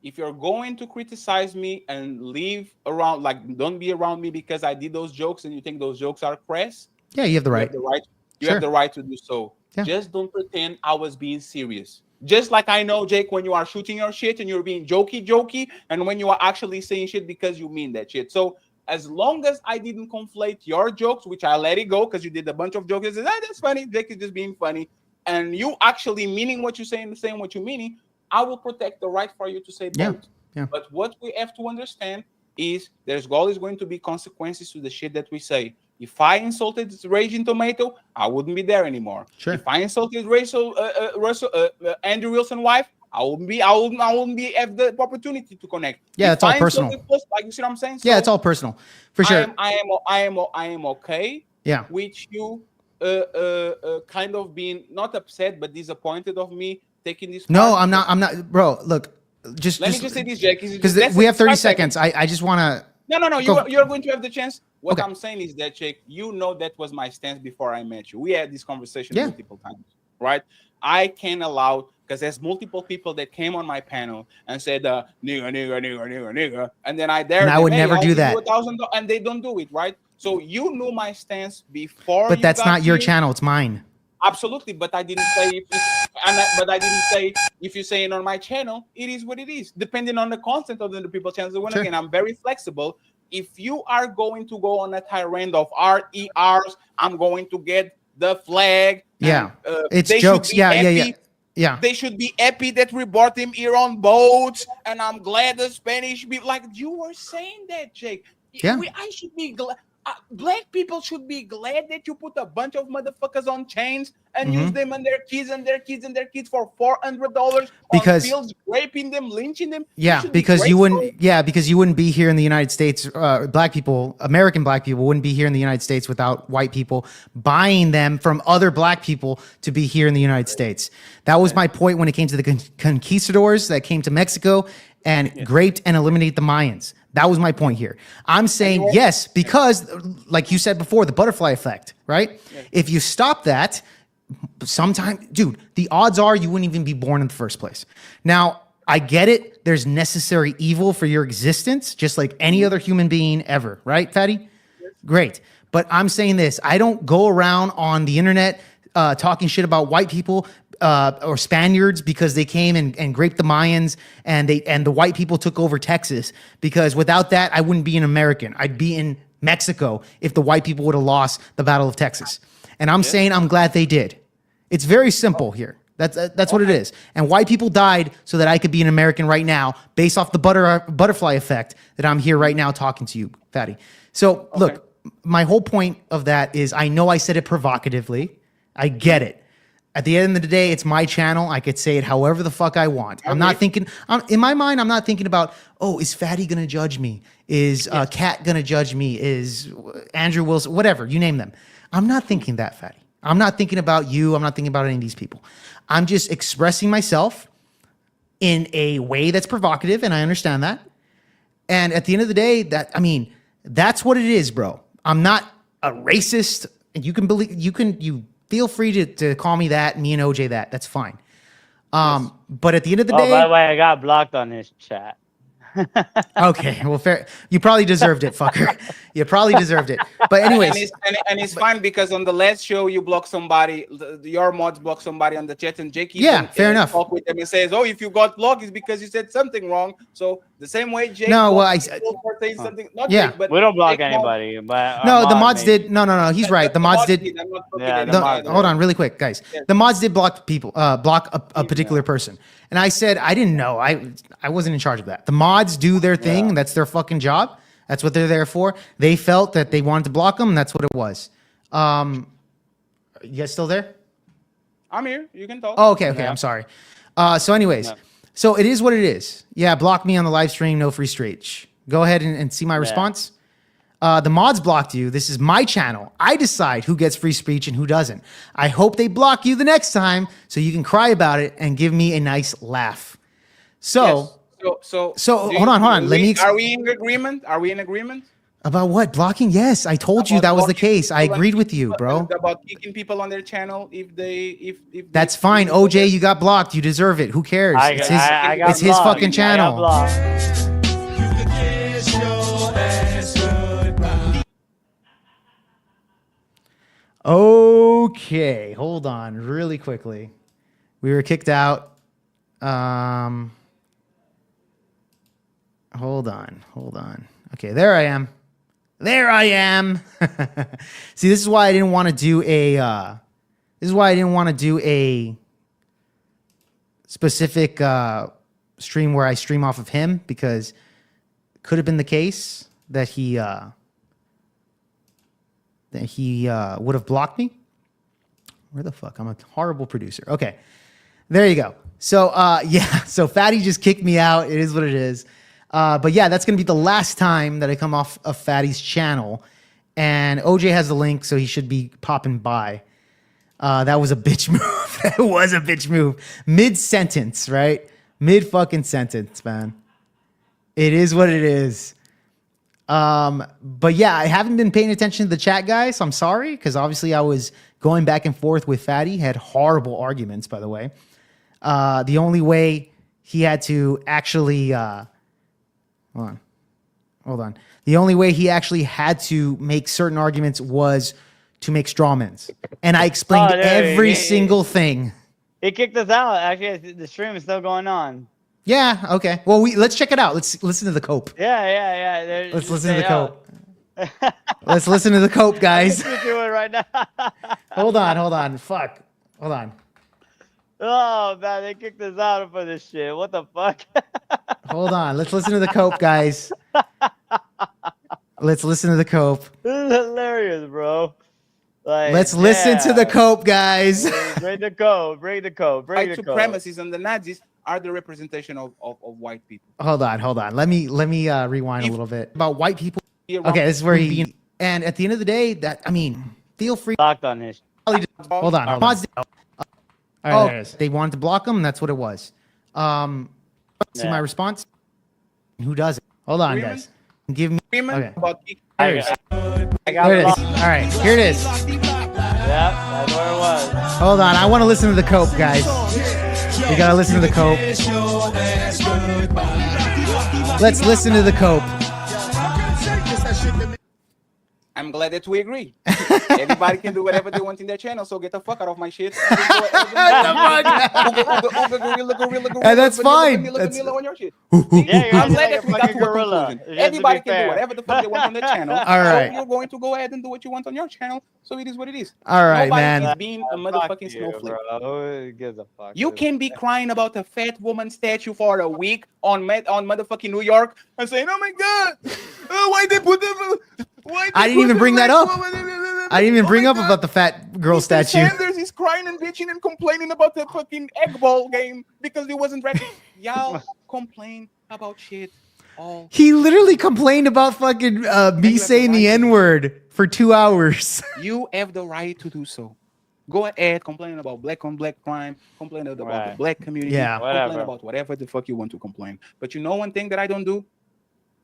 if you're going to criticize me and leave around, like don't be around me because I did those jokes and you think those jokes are crass. Yeah, you have the right. You have the right to do so. Yeah. Just don't pretend I was being serious. Just like I know, Jake, when you are shooting your shit and you're being jokey, and when you are actually saying shit because you mean that shit. So as long as I didn't conflate your jokes, which I let it go because you did a bunch of jokes, and said, that's funny, Jake is just being funny, and you actually meaning what you're saying, saying what you're meaning, I will protect the right for you to say both. Yeah. But what we have to understand is there's always going to be consequences to the shit that we say. If I insulted Raging Tomato, I wouldn't be there anymore. Sure. If I insulted Andrew Wilson's wife, I wouldn't be have the opportunity to connect. Yeah, it's all personal. Like, you see what I'm saying? So yeah, it's all personal for sure. I am okay. Yeah. With you, kind of being not upset but disappointed of me taking this. No, I'm not, bro. Look, let me just say this, Jake, because we have 30 seconds. I just want to. No. You're going to have the chance. What I'm saying is that, Jake, you know that was my stance before I met you. We had this conversation multiple times, right? I can't allow, because there's multiple people that came on my panel and said, nigga, and then I would never do that. And they don't do it, right? So you knew my stance before. But that's not your channel; it's mine. Absolutely, but I didn't say if you're saying on my channel, it is what it is, depending on the content of the people's channels. Sure. Again, I'm very flexible. If you are going to go on a tirade of RERs, I'm going to get the flag. Yeah, it's jokes. Yeah. They should be happy that we brought them here on boats, and I'm glad the Spanish be like you were saying that, Jake. Yeah, I should be glad. Black people should be glad that you put a bunch of motherfuckers on chains and use them and their kids for $400 because on fields, raping them, lynching them. Yeah, because you wouldn't. Yeah, because you wouldn't be here in the United States. Black people, American black people, wouldn't be here in the United States without white people buying them from other black people to be here in the United States. That was my point when it came to the conquistadors that came to Mexico and raped and eliminated the Mayans. That was my point here. I'm saying yes, because like you said before, the butterfly effect, right? Yeah. If you stop that, sometime, dude, the odds are you wouldn't even be born in the first place. Now, I get it. There's necessary evil for your existence, just like any other human being ever, right, Fatty? Yes. Great. But I'm saying this. I don't go around on the internet talking shit about white people or Spaniards because they came and raped the Mayans and the white people took over Texas, because without that, I wouldn't be an American. I'd be in Mexico if the white people would have lost the Battle of Texas. And I'm saying I'm glad they did. It's very simple here. That's what it is. And white people died so that I could be an American right now based off the butterfly effect that I'm here right now talking to you, Fatty. So look, my whole point of that is I know I said it provocatively. I get it. At the end of the day, it's my channel. I could say it however the fuck I want. I'm not thinking, in my mind, I'm not thinking about, oh, is Fatty going to judge me? Is Kat going to judge me? Is Andrew Wilson, whatever, you name them. I'm not thinking that, Fatty. I'm not thinking about you. I'm not thinking about any of these people. I'm just expressing myself in a way that's provocative, and I understand that. And at the end of the day, that's what it is, bro. I'm not a racist. And you feel free to call me that, me and OJ that. That's fine. But at the end of the day. By the way, I got blocked on his chat. Okay, well, fair. You probably deserved it, fucker. You probably deserved it. But anyways, and it's fine because on the last show you block somebody, your mods block somebody on the chat, and Jake fair enough. Talk with them and says, "Oh, if you got blocked, it's because you said something wrong." So the same way Jake. No, well, saying something. Not yeah, Jake, but we don't block anybody. But no, the mods did. No. He's right. The mods did. Hold on, really quick, guys. The mods did block people. Block a particular person. And I said, I didn't know. I wasn't in charge of that. The mods do their thing. That's their fucking job. That's what they're there for. They felt that they wanted to block them. That's what it was. You guys still there? I'm here. You can talk. Oh, okay. I'm sorry. So anyways, so it is what it is. Yeah, block me on the live stream. No free speech. Go ahead and see my response. The mods blocked you. This is my channel. I decide who gets free speech and who doesn't. I hope they block you the next time so you can cry about it and give me a nice laugh. So hold on. Are we in agreement? Are we in agreement? About what? Blocking? Yes, I told you that was the case. I agreed with you, bro. About kicking people on their channel if that's fine. OJ, you got blocked. You deserve it. Who cares? It's his fucking channel. Okay, hold on really quickly. We were kicked out. Hold on. Okay, there I am. See, this is why I didn't want to do a specific stream where I stream off of him, because it could have been the case that he would have blocked me. Where the fuck? I'm a horrible producer. Okay, there you go. So so Fatty just kicked me out. It is what it is. But yeah, that's gonna be the last time that I come off of Fatty's channel. And OJ has the link, so he should be popping by. That was a bitch move. That was a bitch move. Mid-sentence, right? Mid-fucking sentence, man. It is what it is. But yeah, I haven't been paying attention to the chat, guys. So I'm sorry, because obviously I was going back and forth with Fatty. Had horrible arguments, by the way. The only way he had to actually hold on. The only way he actually had to make certain arguments was to make strawmans, and I explained every single thing. He kicked us out. Actually, the stream is still going on. Yeah. Okay. Well, let's check it out. Let's listen to the cope. Yeah. Let's listen to the cope. Let's listen to the cope, guys. Let's do it right now. Hold on. Fuck. Hold on. Oh man, they kicked us out for this shit. What the fuck? Hold on. Let's listen to the cope, guys. Let's listen to the cope. This is hilarious, bro. Like, let's listen to the cope, guys. Bring the cope. White supremacists and the Nazis are the representation of white people. Hold on. Let me rewind a little bit about white people. Okay, this is where he. And at the end of the day, feel free. Blocked on his. Hold on. All right, there it is. They wanted to block him. That's what it was. See my response? Who does it? Hold on, guys. Give me. Okay. There it is. All right, here it is. Yep, that's where it was. Hold on, I want to listen to the cope, guys. We gotta listen to the cope. Let's listen to the cope. I'm glad that we agree. Everybody can do whatever they want in their channel, so get the fuck out of my shit. And that's fine. On your shit. I'm glad that we got to a conclusion. Everybody can do whatever the fuck they want on their channel. All right. So you're going to go ahead and do what you want on your channel. So it is what it is. All right, man. Nobody is being a motherfucking snowflake. You can be crying about a fat woman statue for a week on motherfucking New York and saying, "Oh my god, why they put them?" I didn't even bring that up. I didn't even bring up about the fat girl statue. Sanders is crying and bitching and complaining about the fucking egg ball game because it wasn't ready. Y'all complain about shit all. He literally complained about fucking me saying the N-word for 2 hours. You have the right to do so. Go ahead, complain about black on black crime, complain about the black community, complain about whatever the fuck you want to complain. But you know one thing that I don't do?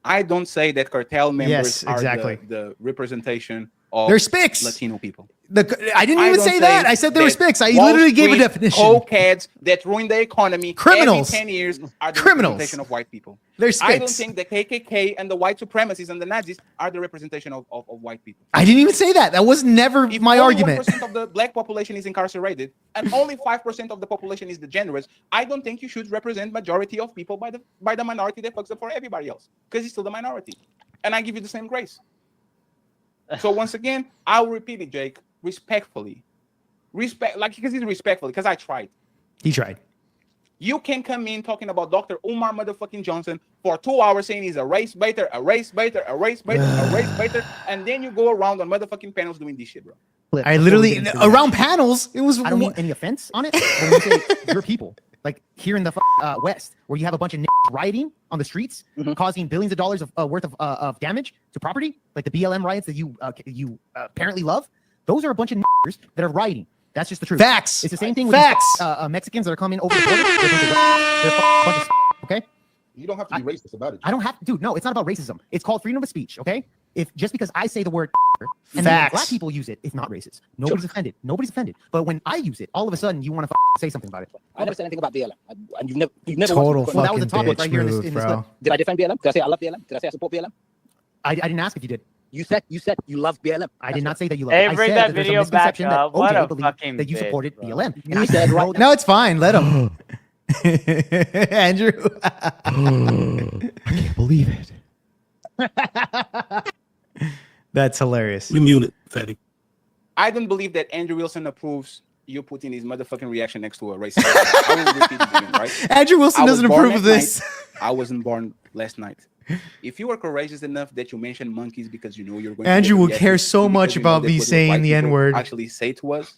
I don't say that cartel members are exactly. the representation of They're spics. Latino people. I didn't even say that. I said they were spics. I Wall literally gave a Street definition. cokeheads that ruin the economy Criminals. every 10 years are the Criminals. representation of white people. They're I don't spics. think the KKK and the white supremacists and the Nazis are the representation of white people. I didn't even say that. That was never If my only argument. 1% of the black population is incarcerated and only 5% of the population is degenerates, I don't think you should represent majority of people by the minority that fucks up for everybody else, because it's still the minority. And I give you the same grace. So once again, I'll repeat it, Jake, respectfully. Because he's respectfully, because I tried. He tried. You can come in talking about Dr. Umar motherfucking Johnson for 2 hours saying he's a race baiter, a race baiter, a race baiter, a race baiter, and then you go around on motherfucking panels doing this shit, bro. I literally, around panels, it was... I don't mean any offense on it, but when you say your people, like here in the West, where you have a bunch of rioting on the streets, causing billions of dollars worth of damage to property, like the BLM riots that you apparently love, those are a bunch of that are rioting. That's just the truth. Facts. It's the same thing with these, Mexicans that are coming over the border. They're a bunch of okay? You don't have to be racist about it. I don't have to, dude. No, it's not about racism. It's called freedom of speech, okay? If just because I say the word and then black people use it, it's not racist. Nobody's offended. Nobody's offended. But when I use it, all of a sudden you want to say something about it. I never said anything about BLM, and you've never. Total Well, fucking that was the topic bitch right here in this move, clip. bro. Did I defend BLM? Did I say I love BLM? Did I say I support BLM? I didn't ask if you did. You said you love BLM. I did not say that you love Hey, it. I bring said that that there's a video back misconception that up. What OJ a believed fucking that you bitch, supported bro. BLM. And You I said said, right No, it's fine. Let him. Andrew. I can't believe it. That's hilarious. We muted, Fatty. I don't believe that Andrew Wilson approves you putting his motherfucking reaction next to a racist. I will repeat it again, right? Andrew Wilson I was doesn't born approve of last this. night. I wasn't born last night. If you are courageous enough that you mention monkeys because you know you're going Andrew to will care so much about me saying the N-word. Actually say to us,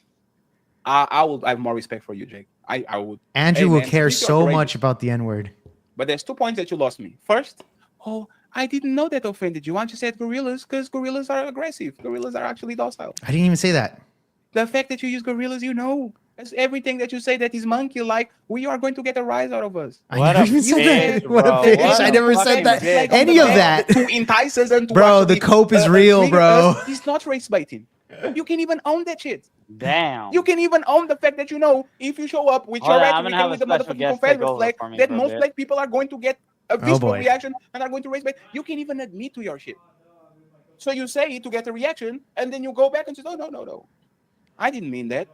I will have more respect for you, Jake. I would. Andrew Hey, will man, care if you're so courageous- much about the N-word. But there's 2 points that you lost me. First, I didn't know that offended you. I just said gorillas because gorillas are aggressive. Gorillas are actually docile. I didn't even say that. The fact that you use gorillas, you know. That's everything that you say that is monkey-like. We are going to get a rise out of us. I never even said that. bitch, What a bro. bitch. What I a never fucking said that. bitch. Any of that. To entice us and to Bro, the actually, cope is real, trigger bro. us. It's not race baiting. You can even own that shit. Damn. You can even own the fact that you know if you show up with Hold your on, I'm rhetoric gonna have and with the a special motherfucking guest Confederate take over flag, for me that for a most bit. black people are going to get a visceral boy. reaction and are going to race bait. You can even admit to your shit. So you say it to get a reaction, and then you go back and say, no. I didn't mean that.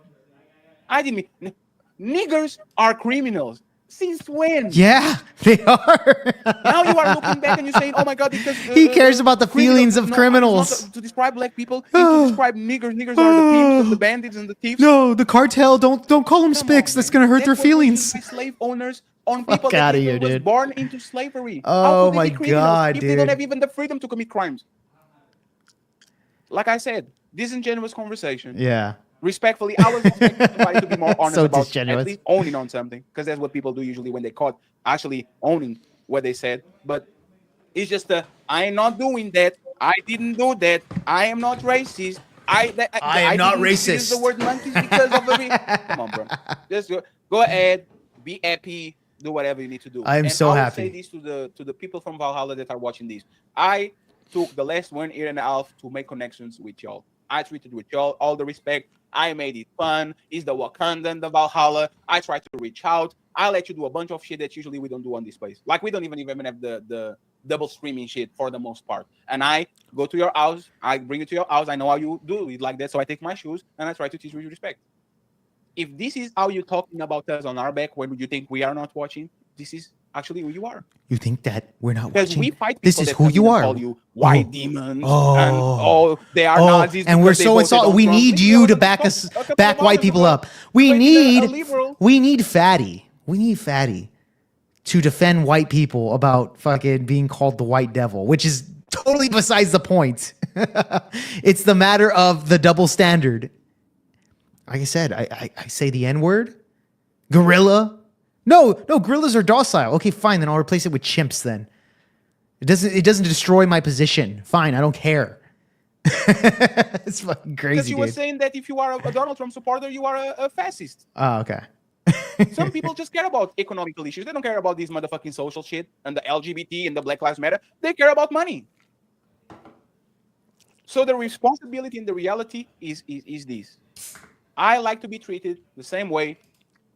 I didn't mean... Niggers are criminals. Since when? Yeah, they are. Now you are looking back and you're saying, oh my God, because... He cares about the feelings of criminals. Not to describe black people, it's to describe niggers. Niggers are the pimps and the bandits and the thieves. No, the cartel. Don't call them Come spics. on, That's man. gonna hurt their That's what we feelings. do by slave owners on people Fuck that outta even here, was dude. born into slavery. Oh How could they my be criminals God, if they don't dude. have even the freedom to commit crimes? Like I said, disingenuous conversation. Yeah. Respectfully, I was expecting somebody to be more honest So about disingenuous. at least owning on something, because that's what people do usually when they caught actually owning what they said. But it's just I am not doing that. I didn't do that. I am not racist. I am not didn't use racist. the word monkeys because of the come on, bro. Just go ahead, be happy, do whatever you need to do. I am And so I will happy. say this to the people from Valhalla that are watching this. I took the last 1 year and a half to make connections with y'all. I treated with y'all all the respect. I made it fun. It's the Wakandan, the Valhalla. I try to reach out. I let you do a bunch of shit that usually we don't do on this place. Like we don't even have the double streaming shit for the most part. And I go to your house. I bring you to your house. I know how you do it like that. So I take my shoes and I try to teach you respect. If this is how you're talking about us on our back when you think we are not watching, this is actually who you are. You think that we're not Because watching? we fight people This is that who come you in and are. call you white demons and they are Nazis and we're because they so voted insulted. on We Trump. need Leave me you alone to and back talk us, a couple back of white hours people ago. up. We Like a need liberal. Fatty. We need Fatty to defend white people about fucking being called the white devil, which is totally besides the point. It's the matter of the double standard. Like I said, I say the N-word, gorilla. No, gorillas are docile. Okay, fine, then I'll replace it with chimps then. It doesn't destroy my position. Fine, I don't care. It's fucking crazy, Because you were dude. saying that if you are a Donald Trump supporter, you are a fascist. Oh, okay. Some people just care about economical issues. They don't care about these motherfucking social shit and the LGBT and the Black Lives Matter. They care about money. So the responsibility and the reality is this. I like to be treated the same way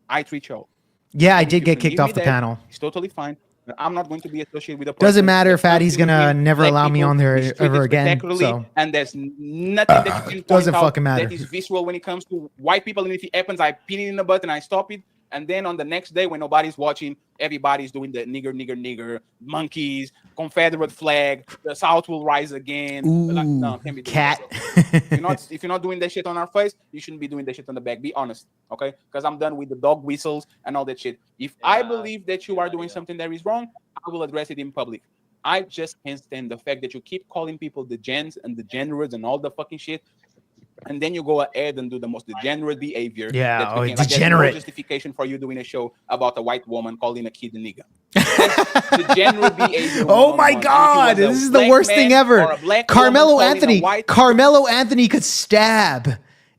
I treat y'all. Yeah, I did get kicked off the panel. It's totally fine. I'm not going to be associated with a person. Doesn't matter if Fatty's gonna never allow me on there ever again. So and there's nothing that you can doesn't point out fucking matter. that is visceral when it comes to white people. And if it happens, I pin it in the butt and I stop it. And then on the next day, when nobody's watching, everybody's doing the nigger, monkeys, Confederate flag, the South will rise again. Ooh, like, no, can't be doing cat. That, if you're not doing that shit on our face, you shouldn't be doing that shit on the back. Be honest, okay? Because I'm done with the dog whistles and all that shit. If I believe that you are doing something that is wrong, I will address it in public. I just can't stand the fact that you keep calling people the gens and the generals and all the fucking shit. And then you go ahead and do the most degenerate behavior. Yeah, like, degenerate. No justification for you doing a show about a white woman calling a kid a nigga. Degenerate behavior. Oh my God, this is the worst thing ever. Carmelo Anthony could stab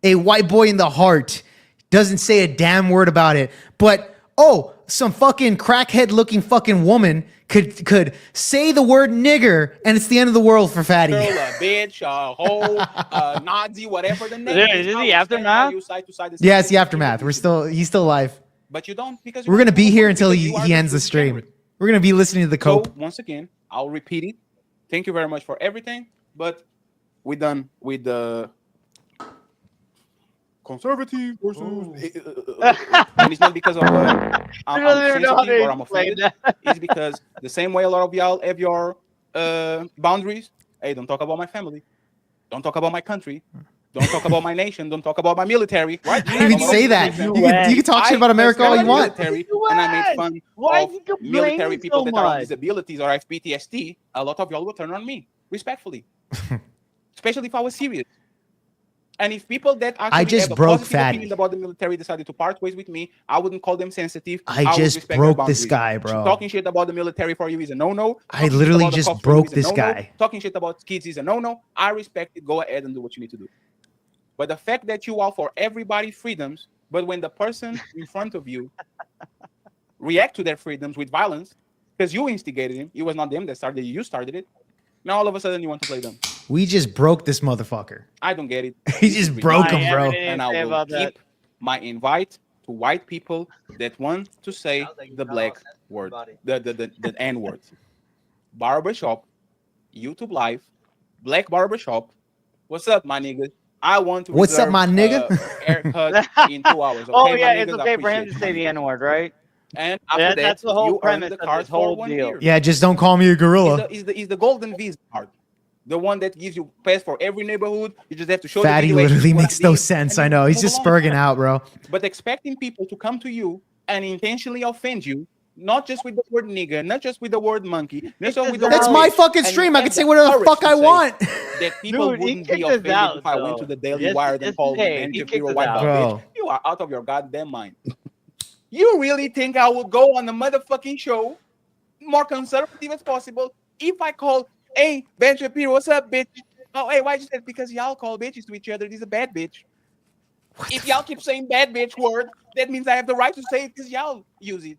a white boy in the heart. Doesn't say a damn word about it. But some fucking crackhead looking fucking woman could say the word nigger and it's the end of the world for Fatty. Girl, a bitch, a hoe, a Nazi, whatever the name is. Is the aftermath? Yeah, it's the aftermath. He's still alive. But you don't, because we're gonna be here until he ends the stream. We're gonna be listening to the cope. So once again, I'll repeat it. Thank you very much for everything. But we're done with the conservative versus. And it's not because of I'm sensitive or I'm offended. It's because the same way a lot of y'all have your boundaries. Hey, don't talk about my family. Don't talk about my country. Don't talk about my nation. Don't talk about my military. Right? You can say that. You can talk shit about America all you want. And I made fun of military people that are on disabilities or have PTSD. A lot of y'all will turn on me, respectfully. Especially if I was serious. And if people that actually have a positive opinion about the military decided to part ways with me, I wouldn't call them sensitive. I just broke this guy, bro. Talking shit about the military for you is a no-no. I literally just broke this guy. Talking shit about kids is a no-no. I respect it. Go ahead and do what you need to do. But the fact that you are for everybody's freedoms, but when the person in front of you react to their freedoms with violence, because you instigated him, it was not them that started it, you started it. Now all of a sudden you want to play them. We just broke this motherfucker. I don't get it. He just broke him, bro. And I will keep my invite to white people that want to say the black word, the N word. Barbershop, YouTube Live, Black Barbershop. What's up, my nigga? I want to. What's up, my nigga? Haircut in 2 hours. Okay, oh yeah, it's okay for him to say the N word, right? And after that's the whole premise of this whole deal. Yeah, just don't call me a gorilla. Is the golden visa card, the one that gives you pass for every neighborhood. You just have to show. Fatty literally makes no sense. I know he's just spurging out, bro. But expecting people to come to you and intentionally offend you, not just with the word nigger, not just with the word monkey. That's my fucking stream. I can say whatever the fuck I want. That people wouldn't be offended if I went to the Daily Wire and called them a white bitch. You are out of your goddamn mind. You really think I would go on the motherfucking show, more conservative as possible, if I call, hey, Ben Shapiro, what's up, bitch? Oh, hey, why you say that? Because y'all call bitches to each other. This is a bad bitch. If y'all keep saying bad bitch word, that means I have the right to say it because y'all use it.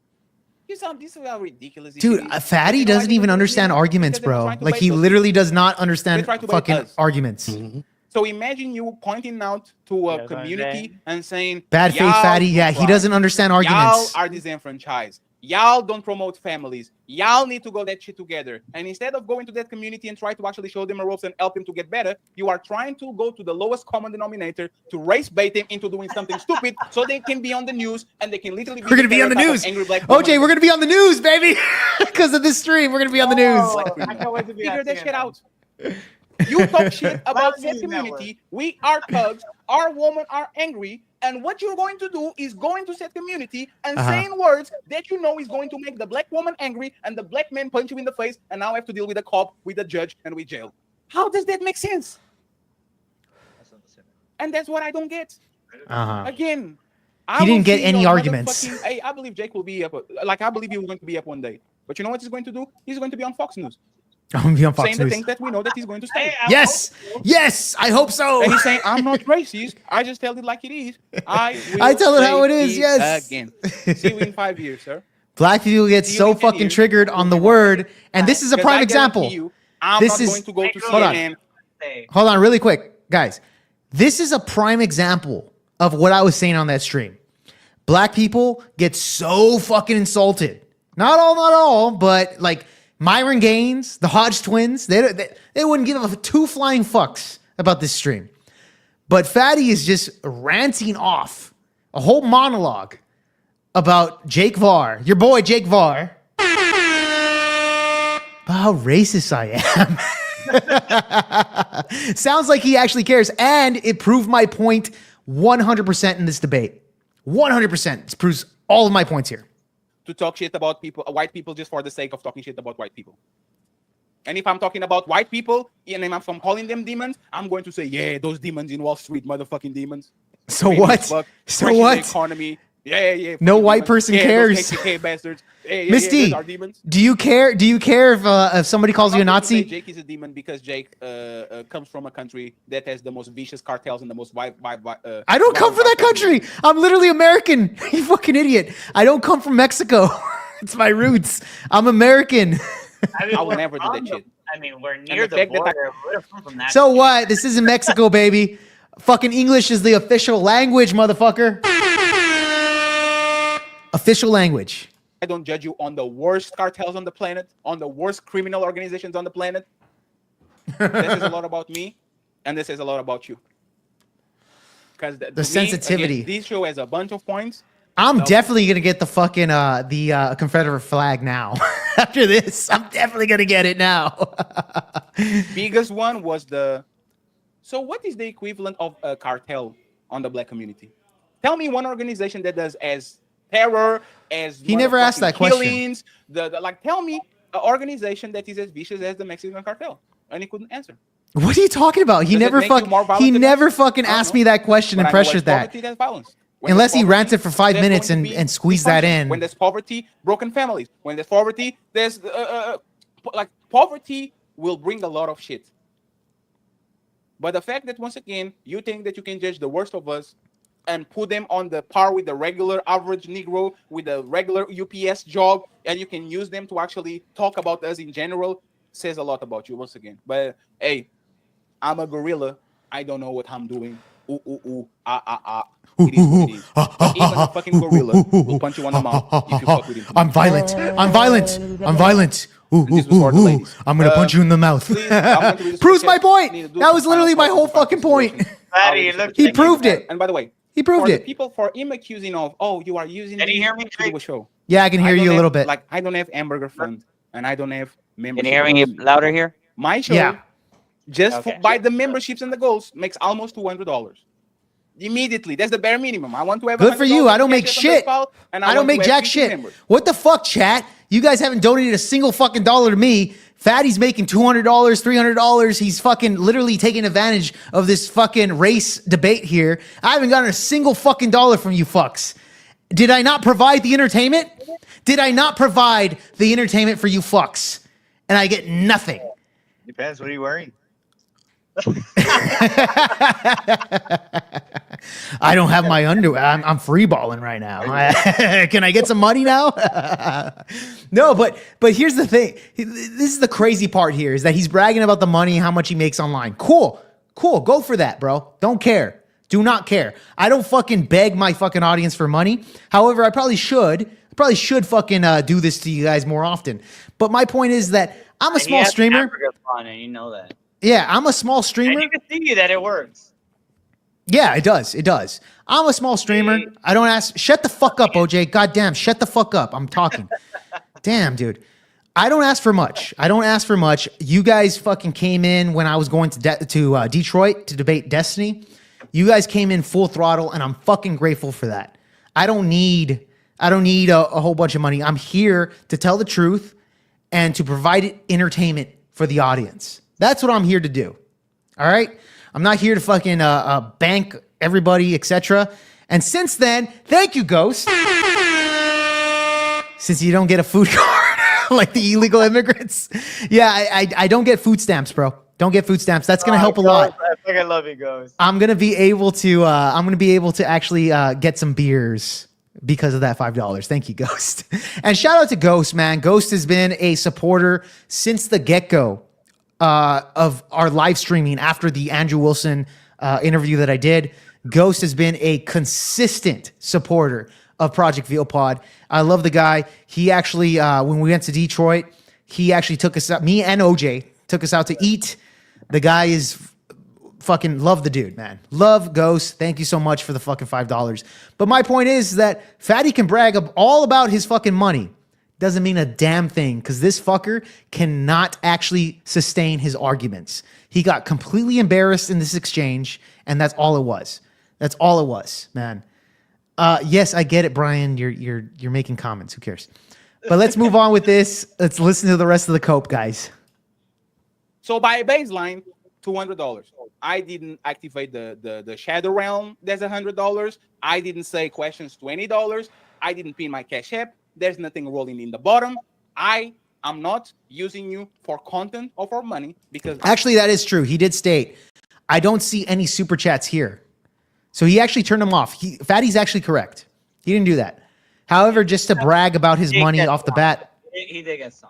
This is how ridiculous. Dude, Fatty doesn't even understand arguments, bro. Like, he literally does not understand fucking arguments. Mm-hmm. So imagine you pointing out to a community and saying, bad faith Fatty. Yeah, he doesn't understand arguments. Y'all are disenfranchised. Y'all don't promote families. Y'all need to go that shit together. And instead of going to that community and try to actually show them a ropes and help them to get better, you are trying to go to the lowest common denominator to race bait them into doing something stupid so they can be on the news and they can literally we're gonna be on the news. OJ, we're gonna be on the news, baby. Because of this stream, we're gonna be on the news. I can't wait to figure that shit out. You talk shit about that community. We are thugs. Our women are angry. And what you're going to do is going to set community and saying words that you know is going to make the black woman angry and the black man punch you in the face. And now I have to deal with a cop, with a judge, and with jail. How does that make sense? And that's what I don't get. Again, he didn't get any arguments. I believe Jake will be up. Like, I believe he was going to be up one day. But you know what he's going to do? He's going to be on Fox News. I'm gonna be on Fox saying the News. things that we know that he's going to say. Yes, yes, I hope so. And he's saying, I'm not racist. I just tell it like it is. I tell it how it is, say yes. Again. See you in 5 years, sir. Black people get so fucking triggered on the word, and this is a prime example. I'm this not is going to go to hold CNN. Hold on, really quick, guys. This is a prime example of what I was saying on that stream. Black people get so fucking insulted. Not all, but like Myron Gaines, the Hodge twins, they wouldn't give a two flying fucks about this stream. But Fatty is just ranting off a whole monologue about Jake Varr, your boy Jake Varr, about how racist I am. Sounds like he actually cares. And it proved my point 100% in this debate. 100%. It proves all of my points here. To talk shit about people, white people, just for the sake of talking shit about white people. And if I'm talking about white people, and if I'm calling them demons, I'm going to say, yeah, those demons in Wall Street, motherfucking demons. So what? So what? The economy. Yeah. No white person cares. Those KKK bastards. Misty, those are demons. do you care? Do you care if somebody calls you a Nazi? Jake is a demon because Jake comes from a country that has the most vicious cartels and the most I don't come from that country. I'm literally American. You fucking idiot. I don't come from Mexico. It's my roots. I'm American. I will never do that shit. I mean, we're near the border. We're from that. So what? This isn't Mexico, baby. Fucking English is the official language, motherfucker. Official language. I don't judge you on the worst cartels on the planet, on the worst criminal organizations on the planet. This is a lot about me, and this is a lot about you. Because the sensitivity. Again, this show has a bunch of points. I'm definitely gonna get the fucking the Confederate flag now. After this, I'm definitely gonna get it now. Biggest one was the. So what is the equivalent of a cartel on the black community? Tell me one organization that does as terror as he never asked that killings, question. Like tell me an organization that is as vicious as the Mexican cartel, and he couldn't answer. What are you talking about? He never fucking asked me that question and pressured that. Unless he ranted for 5 minutes and squeezed that in. When there's poverty, broken families. When there's poverty, there's like poverty will bring a lot of shit. But the fact that once again you think that you can judge the worst of us and put them on the par with the regular average Negro with a regular UPS job, and you can use them to actually talk about us in general, says a lot about you once again. But hey, I'm a gorilla. I don't know what I'm doing. It is what it is. Even a fucking gorilla will punch you on the mouth if you fuck with him. I'm violent. I'm violent. I'm gonna punch you in the mouth. Proves my point. That was literally my whole fucking point. He proved it. And by the way, he proved it. People for him accusing of, you are using Can you hear me to do a show. Yeah, I can hear you a little bit. Like I don't have hamburger fund and I don't have membership. Can you hear me louder here? My show, by the memberships and the goals, makes almost $200 immediately. That's the bare minimum. I want to have. Good for you. I don't make shit. I don't make jack shit. What the fuck, chat? You guys haven't donated a single fucking dollar to me. Fatty's making $200, $300. He's fucking literally taking advantage of this fucking race debate here. I haven't gotten a single fucking dollar from you fucks. Did I not provide the entertainment? Did I not provide the entertainment for you fucks? And I get nothing. Depends. What are you wearing? I don't have my underwear. I'm free balling right now. Can I get some money now? No, but here's the thing. This is the crazy part here is that he's bragging about the money, how much he makes online. Cool. Go for that, bro. Don't care. Do not care. I don't fucking beg my fucking audience for money. However, I probably should. Fucking do this to you guys more often. But my point is that I'm a small streamer. And you know that. Yeah, I'm a small streamer. And you can see that it works. Yeah, it does. I'm a small streamer. I don't ask. Shut the fuck up, OJ. Goddamn, shut the fuck up. I'm talking. Damn, dude. I don't ask for much. You guys fucking came in when I was going to Detroit to debate Destiny. You guys came in full throttle, and I'm fucking grateful for that. I don't need a whole bunch of money. I'm here to tell the truth and to provide entertainment for the audience. That's what I'm here to do. All right? I'm not here to fucking bank everybody, etc. And since then, thank you, Ghost. Since you don't get a food card. like the illegal immigrants. Yeah, I don't get food stamps, bro. Don't get food stamps. That's gonna help a lot. I fucking love you, Ghost. I'm gonna be able to actually get some beers because of that $5. Thank you, Ghost. And shout out to Ghost, man. Ghost has been a supporter since the get-go of our live streaming after the Andrew Wilson interview that I did. Ghost has been a consistent supporter of Project VealPod. I love the guy. He actually, when we went to Detroit, he actually took us out, me and OJ took us out to eat. The guy is fucking love the dude, man. Love Ghost. Thank you so much for the fucking $5. But my point is that Fatty can brag all about his fucking money. Doesn't mean a damn thing because this fucker cannot actually sustain his arguments. He got completely embarrassed in this exchange, and that's all it was. That's all it was, man. Yes, I get it, Brian. You're making comments. Who cares? But let's move on with this. Let's listen to the rest of the cope, guys. So by baseline, $200. I didn't activate the shadow realm. There's $100. I didn't say questions $20. I didn't pin my Cash App. There's nothing rolling in the bottom. I am not using you for content or for money because actually that is true. He did state, I don't see any super chats here. So he actually turned them off. Fatty's actually correct. He didn't do that. However, just to brag about his money off the bat. He did get some.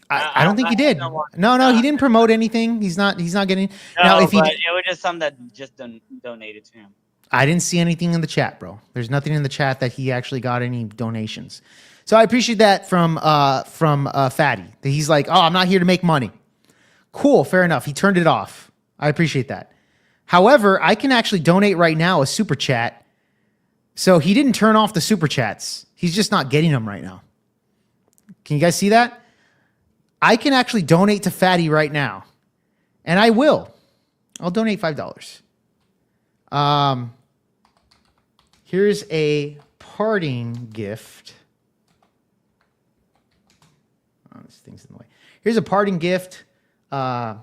I don't think he did. No, he didn't promote anything. He's not getting. No, now, if he, but it was just some that just donated to him. I didn't see anything in the chat, bro. There's nothing in the chat that he actually got any donations. So I appreciate that from Fatty. That he's like, oh, I'm not here to make money. Cool, fair enough. He turned it off. I appreciate that. However, I can actually donate right now a super chat. So he didn't turn off the super chats. He's just not getting them right now. Can you guys see that? I can actually donate to Fatty right now. And I will. I'll donate $5. Here's a parting gift. Oh, this thing's in the way. Here's a parting gift. I'm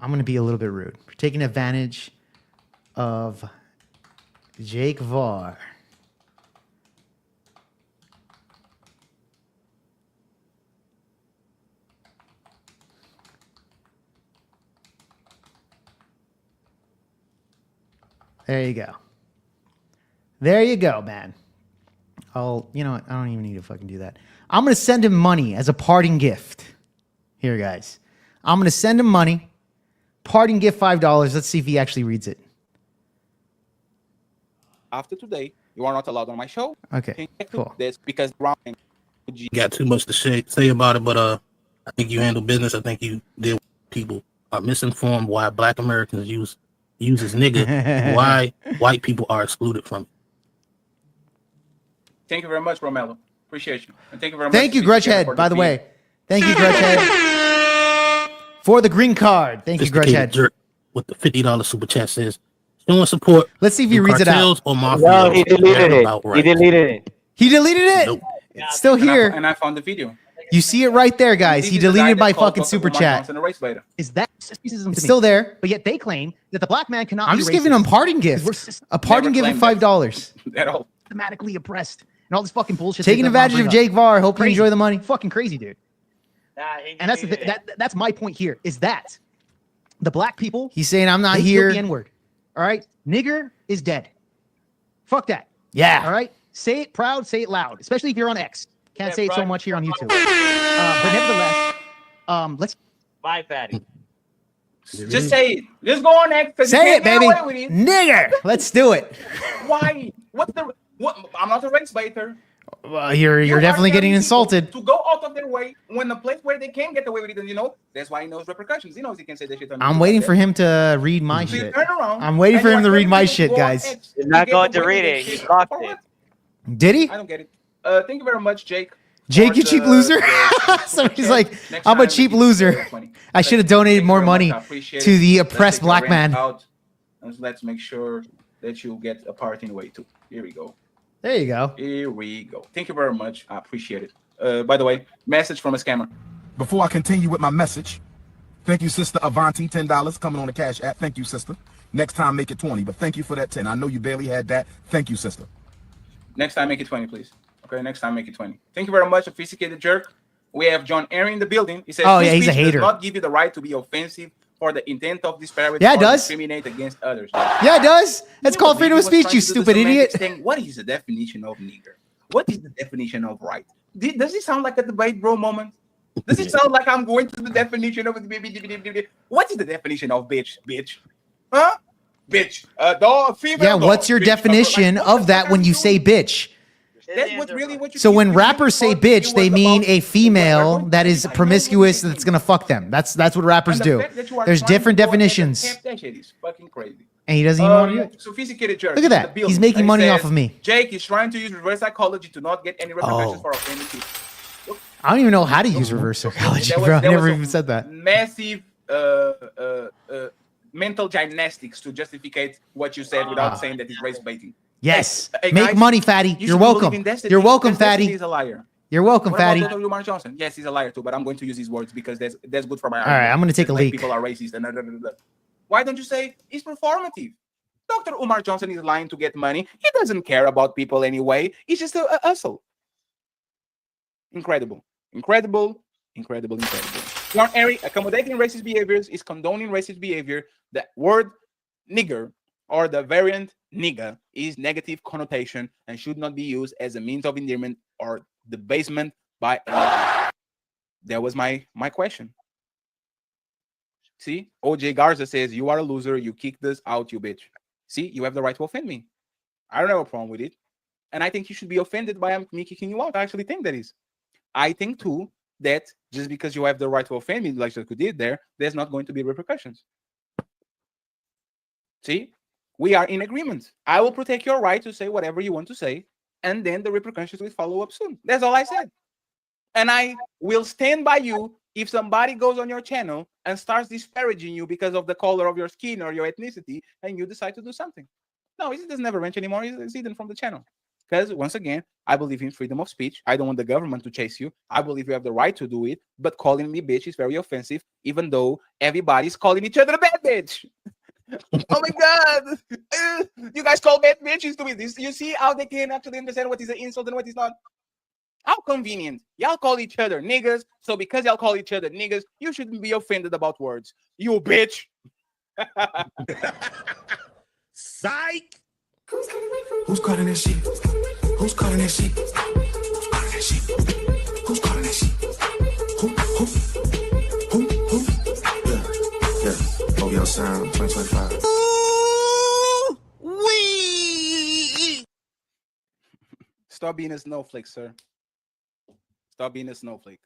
going to be a little bit rude. We're taking advantage of Jake Varr. There you go. There you go, man. You know what? I don't even need to fucking do that. I'm going to send him money as a parting gift. Here, guys. I'm going to send him money. Parting gift $5. Let's see if he actually reads it. After today, you are not allowed on my show. Okay, cool. This because you got too much to say about it, but I think you handle business. I think you deal with people are misinformed why Black Americans uses nigga, why white people are excluded from it. Thank you very much, Romello. Appreciate you. And thank you very much. Thank you, Grudgehead, by the way. Thank you, Grudgehead, for the green card. Thank you, Grudgehead. Jerk with the $50 super chat says, showing support. Let's see if he reads it out. Or mafia. No, he deleted it. He deleted it. He deleted it? Nope. It's still here. And I found the video. You see it right there, guys. He deleted my fucking super chat. Is that racism? It's still there. But yet they claim that the black man cannot. I'm just giving him a parting gift. A parting gift of $5. At all. Systematically oppressed and all this fucking bullshit. Taking advantage of Jake Varr. Hope you enjoy the money. Fucking crazy, dude. And that's that's my point here. Is that the black people? He's saying I'm not they here. The N-word. All right, nigger is dead. Fuck that. Yeah. All right. Say it proud. Say it loud. Especially if you're on X. Can't say it so much here on YouTube. But nevertheless, let's. Bye, Fatty. Just say it. Just go on X. Say it, baby. Nigger. Let's do it. Why? What? I'm not a race baiter. Well, you're definitely getting insulted. To go out of their way when the place where they can get away with it, and that's why he knows repercussions. He knows he can say that shit. I'm waiting for him to read my so shit. Turn around, I'm waiting for him to read my shit, guys. He's not going to read it. He blocked it. Did he? I don't get it. Thank you very much, Jake. Jake, you cheap loser. So he's like, I'm a cheap loser. I should have donated more money to the oppressed black man. And let's make sure that you get a part in the way too. Here we go. There you go. Here we go. Thank you very much. I appreciate it. By the way, message from a scammer. Before I continue with my message, thank you, Sister Avanti, $10 coming on the Cash App. Thank you, sister. Next time, make it 20. But thank you for that 10. I know you barely had that. Thank you, sister. Next time, make it 20, please. Okay, next time, make it 20. Thank you very much, Sophisticated Jerk. We have John Aaron in the building. He says, oh, yeah, he's a hater. Does not give you the right to be offensive for the intent of disparity yeah, it or does. discriminate against others. Yeah, it does. That's called freedom of speech, you stupid idiot. Thing. What is the definition of nigger? What is the definition of right? Does it sound like a debate, bro, moment? Does it sound like I'm going to the definition of what is the definition of bitch? Bitch? Huh? Bitch. Dog, female. Yeah, what's your definition of that when you say bitch? That's what really what you so when rappers say bitch, they mean a female that is promiscuous that's gonna fuck them. That's what rappers do. There's different definitions. That shit is fucking crazy. And he doesn't even want to do it. Sophisticated jerk. Look at that. He's making money off of me. Jake is trying to use reverse psychology to not get any repercussions for offending people. I don't even know how to use reverse psychology, bro. I never even said that. Massive mental gymnastics to justify what you said without saying that it's race baiting. Yes. Make money, fatty. You're welcome. You're welcome, fatty. He's a liar. You're welcome, what fatty. About Dr. Umar Johnson? Yes, he's a liar too, but I'm going to use his words because that's good for my argument. All right, I'm going to take a leak. People are racist. And Why don't you say it's performative? Dr. Umar Johnson is lying to get money. He doesn't care about people anyway. He's just a hustle. Incredible. Incredible. Incredible. Incredible. John Henry, accommodating racist behaviors is condoning racist behavior. The word nigger or the variant nigga is negative connotation and should not be used as a means of endearment or debasement by anyone. That was my question. See, OJ Garza says, you are a loser. You kicked us out, you bitch. See, you have the right to offend me. I don't have a problem with it. And I think you should be offended by me kicking you out. I actually think that is. I think too that just because you have the right to offend me, like you did there, there's not going to be repercussions. See, we are in agreement. I will protect your right to say whatever you want to say, and then the repercussions will follow up soon. That's all I said. And I will stand by you if somebody goes on your channel and starts disparaging you because of the color of your skin or your ethnicity, and you decide to do something. No, it doesn't never range anymore. It's hidden from the channel. Because once again, I believe in freedom of speech. I don't want the government to chase you. I believe you have the right to do it. But calling me bitch is very offensive, even though everybody's calling each other a bad bitch. Oh my God. You guys call bad bitches to me. You see how they can actually understand what is an insult and what is not? How convenient. Y'all call each other niggas. So because y'all call each other niggas, you shouldn't be offended about words. You bitch. Psych. Who's calling that shit? Who's calling that shit? Who's calling that shit? Who's calling that shit? Who? Yeah. OVO Sound 2025. Stop being a snowflake, sir. Stop being a snowflake.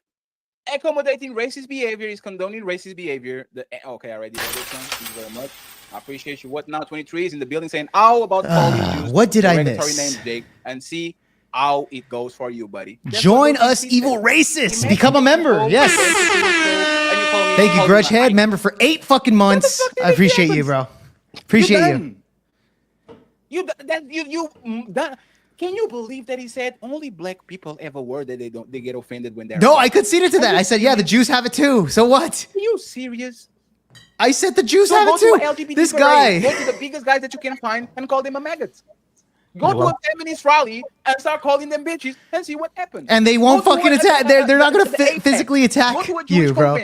Accommodating racist behavior is condoning racist behavior. Okay, I already read this one. Thank you very much. I appreciate you. What now? 23 is in the building saying, "How about calling Jews?" What did I miss? Name, Jake, and see how it goes for you, buddy. Join us, evil racists. Become a member. Yes. Thank you, Grudgehead, member for 8 fucking months. I appreciate you, bro. Appreciate you. Can you believe that he said only black people have a word that they get offended when they're No, I conceded to that. I said, yeah, the Jews have it too. So what? Are you serious? I said the Jews have it too. This guy. Go to the biggest guys that you can find and call them a maggot. Go to a feminist rally and start calling them bitches and see what happens. And they won't fucking attack. They're not going to physically attack you, bro.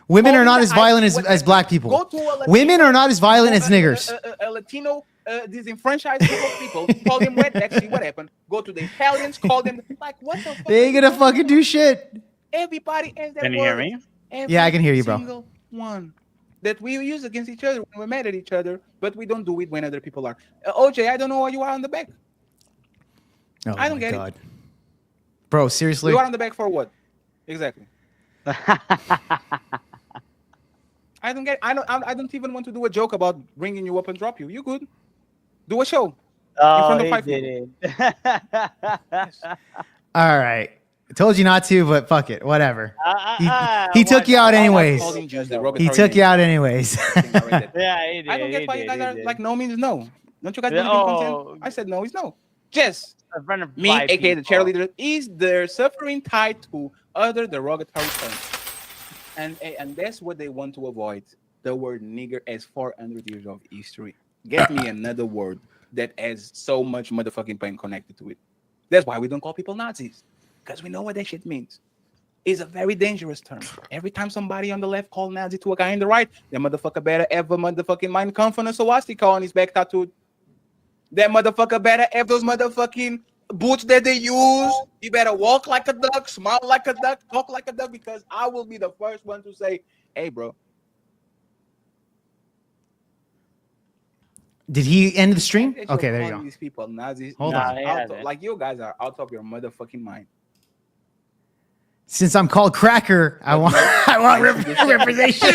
Women are not as violent as black people. Women are not as violent as niggers. A Latino disenfranchised group of people, call them rednecks, see what happened. Go to the Italians, call them like what the fuck? They ain't gonna fucking do shit. Everybody has that. Can you hear me? Yeah, I can hear you, bro. Single one that we use against each other when we're mad at each other, but we don't do it when other people are. OJ, I don't know why you are on the back. Oh, I don't get it. Bro, seriously? You are on the back for what? Exactly. I don't get. I don't even want to do a joke about bringing you up and drop you. You good? Do a show. Oh, in front of 5 people. Yes. All right. I told you not to, but fuck it. Whatever. He took you out anyways. He took you out anyways. Yeah, he did. I don't get why you guys are like no means no. Don't you guys believe in consent? I said no is no. Jess, me, aka the cheerleader, is their suffering tied to other derogatory terms. And that's what they want to avoid. The word nigger as 400 years of history. Get me another word that has so much motherfucking pain connected to it. That's why we don't call people Nazis, because we know what that shit means. It's a very dangerous term. Every time somebody on the left call Nazi to a guy on the right, that motherfucker better ever motherfucking mind come from a swastika on his back tattooed. That motherfucker better have those motherfucking boots that they use. He better walk like a duck, smile like a duck, talk like a duck, because I will be the first one to say, hey, bro. Did he end the stream? Okay, there you go. These people Nazis. Hold on. Like you guys are out of your motherfucking mind. Since I'm called Cracker, I want representation.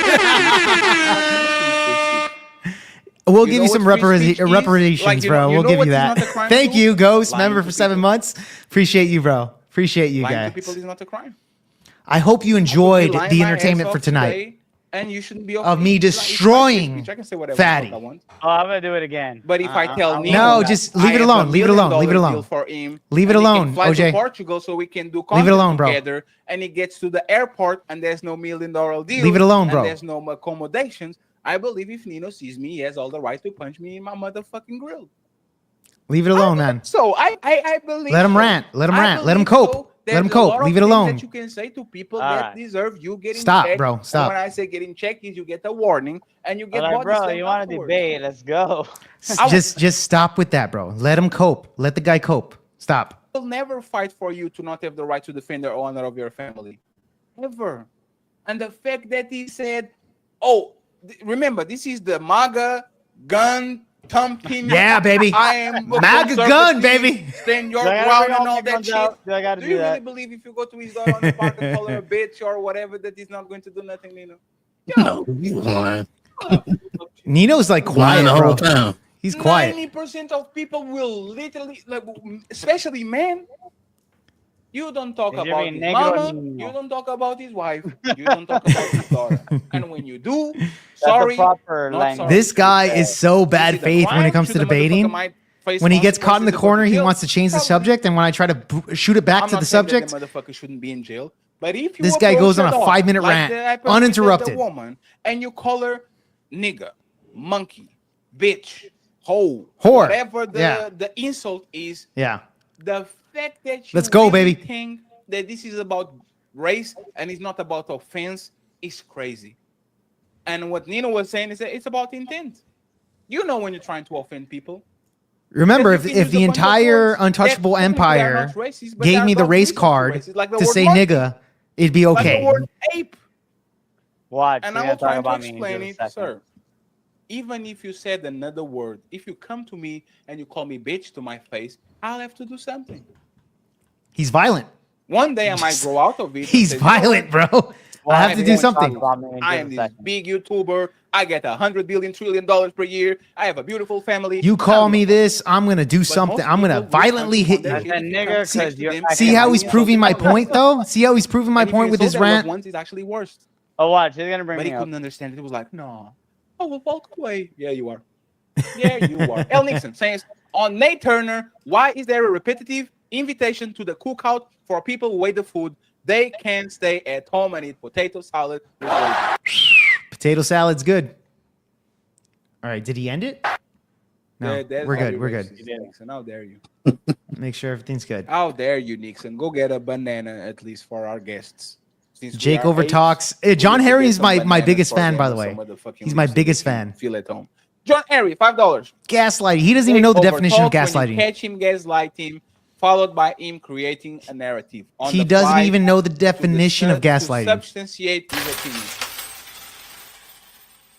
We'll give you some reparations, bro. We'll give you that. Thank you, Ghost, member for 7 months. Appreciate you, bro. Appreciate you guys. Lying to people is not a crime. I hope you enjoyed the entertainment for tonight. And you shouldn't be of me destroying Fatty. Oh, I'm gonna do it again. But if I tell Nino, no, just leave it alone. Leave it alone. Leave it alone. For him, leave it alone, fly OJ. To Portugal so we can do leave it alone, bro. Together, and he gets to the airport and there's no $1 million deal. Leave it alone, bro. And there's no accommodations. I believe if Nino sees me, he has all the right to punch me in my motherfucking grill. Leave it alone, man. So I believe. Let him rant. Let him rant. Let him cope. Let him cope. Leave it alone. That you can say to people that deserve you getting stop, checked. bro. Stop. And when I say getting checked, is you get a warning and you get. Like, bro, you want to debate? Let's go. just stop with that, bro. Let him cope. Let the guy cope. Stop. I will never fight for you to not have the right to defend the honor of your family, ever. And the fact that he said, "Oh, remember, this is the MAGA gun." Yeah, baby. I am MAGA gun, baby. Stand your ground and all that shit. Do you really believe if you go to his door on the park and call her a bitch or whatever that he's not going to do nothing, Nino? No, he was lying. Nino's like quiet the whole time. He's quiet. 90% of people will literally, like, especially men. You don't talk about his mama. You don't talk about his wife. You don't talk about his daughter. And when you do, sorry. This guy is so bad faith when it comes to debating. When he gets caught in the corner, he wants to change the subject. And when I try to shoot it back to the subject, motherfucker shouldn't be in jail. But if you this guy goes on a 5-minute rant, uninterrupted. Woman, and you call her nigga, monkey, bitch, hoe, whore, whatever the insult is. Yeah. The fact that you let's go, really baby. think that this is about race and it's not about offense is crazy. And what Nino was saying is that it's about intent. You know when you're trying to offend people. Remember, if the entire untouchable empire gave me the race card to say nigga, it'd be okay. Like the word ape. Watch. And I will try to explain it, sir. Even if you said another word, if you come to me and you call me bitch to my face, I'll have to do something. He's violent. One day I might grow out of it. He's violent, bro. I have to do something. I am this big YouTuber. I get $100 billion trillion per year. I have a beautiful family. You call me this, I'm gonna do something. I'm gonna violently hit you. See how he's proving my point, though? See how he's proving my point with his rant? Once is actually worse. Oh, watch. He's gonna bring me up. But he couldn't understand it. He was like, no. Oh, well, walk away. Yeah, you are. Yeah, you are. L. Nixon says, on Nate Turner, why is there a repetitive invitation to the cookout for people who ate the food? They can stay at home and eat potato salad. Potato salad's good. All right, did he end it? No, we're good. We're good. Nixon, how dare you? Make sure everything's good. How dare you, Nixon? Go get a banana at least for our guests. Jake overtalks. John Harry is my biggest fan, by the way. He's my biggest fan. Feel at home. John Harry, $5. Gaslighting. He doesn't even know the definition of gaslighting. Catch him, gaslight him, followed by him creating a narrative. He doesn't even know the definition of gaslighting. To substantiate his opinion.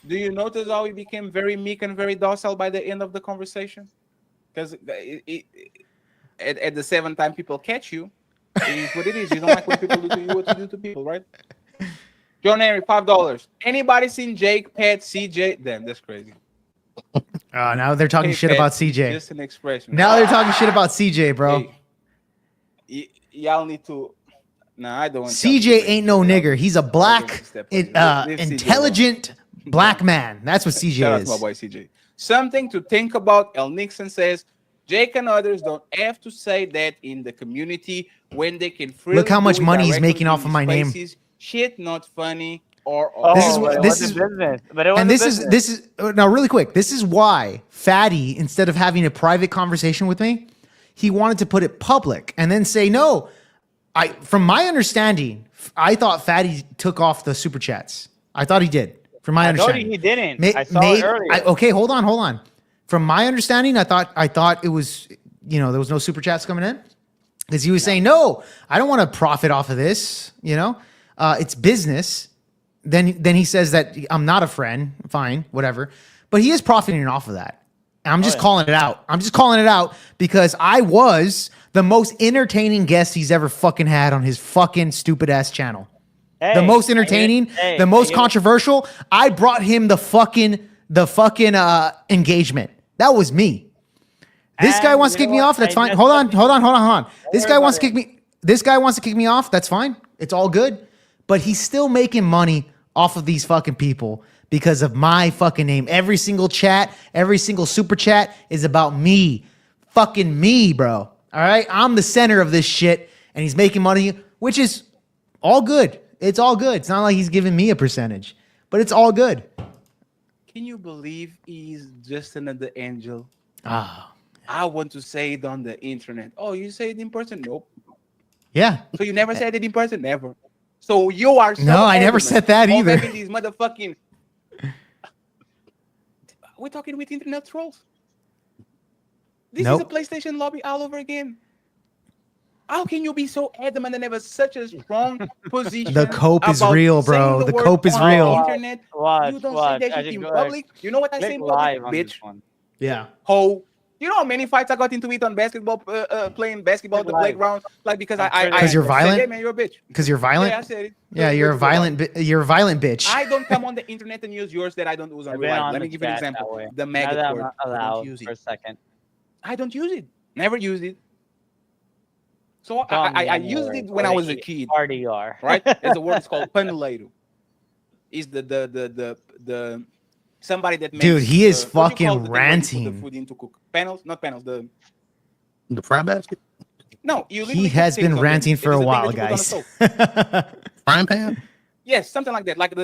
Do you notice how he became very meek and very docile by the end of the conversation? Because at the 7th time people catch you, it is what it is. You don't like when people do to you what you do to people, right? John Henry, $5. Anybody seen Jake, Pat, CJ? Damn, that's crazy. Now they're talking shit Pat, about CJ. Just an expression. Now they're talking shit about CJ, bro. Hey, y'all need to. Nah, I don't want CJ ain't no nigger. He's a black, intelligent black man. That's what CJ is. Shout out to my boy CJ. Something to think about. El Nixon says, Jake and others don't have to say that in the community when they can freely look how much money he's making off of my name. Shit, not funny. this is business. This is now really quick. This is why Fatty, instead of having a private conversation with me, he wanted to put it public and then say no. From my understanding, I thought Fatty took off the super chats. I thought he did. From my understanding, he didn't. I saw it earlier. Okay, hold on. From my understanding, I thought it was, there was no super chats coming in because he was saying no. I don't want to profit off of this. It's business. Then he says that I'm not a friend. Fine, whatever. But he is profiting off of that. And I'm just calling it out. I'm just calling it out because I was the most entertaining guest he's ever fucking had on his fucking stupid ass channel. The most entertaining, the most controversial. I brought him the fucking engagement. That was me. This guy wants to kick me off. That's fine. Hold on. This guy wants to kick me. This guy wants to kick me off. That's fine. It's all good. But he's still making money off of these fucking people because of my fucking name. Every single chat, every single super chat is about me. Fucking me, bro. All right? I'm the center of this shit, and he's making money, which is all good. It's all good. It's not like he's giving me a percentage, but it's all good. Can you believe he's just another angel? Ah. I want to say it on the internet. Oh, you say it in person? Nope. Yeah. So you never said it in person? Never. So you are so No, I never said that either. These motherfucking... We're talking with internet trolls. This is a PlayStation lobby all over again. How can you be so adamant and have such a strong position? The cope is real, bro. The cope is real. Internet. You don't say that shit in public. You know what I say in public, bitch? Yeah. Ho. You know how many fights I got into it on basketball, playing basketball at the playground, like because because you're violent. Hey man, you're a bitch. Because you're violent. Yeah, I said it. Yeah, you're a violent bitch. I don't come on the internet and use yours that I don't use on real life. Let me give you an example. The maggot word. I don't use it. For a second. I don't use it. Never used it. So I used it when I was a kid. RDR. Right? There's a word it's called paneleiro. Is the somebody that makes, dude, he is fucking ranting. The food into cook panels, not panels. The fry basket. No, he has been ranting for a while, guys. Frying pan. Yes, something like that. Like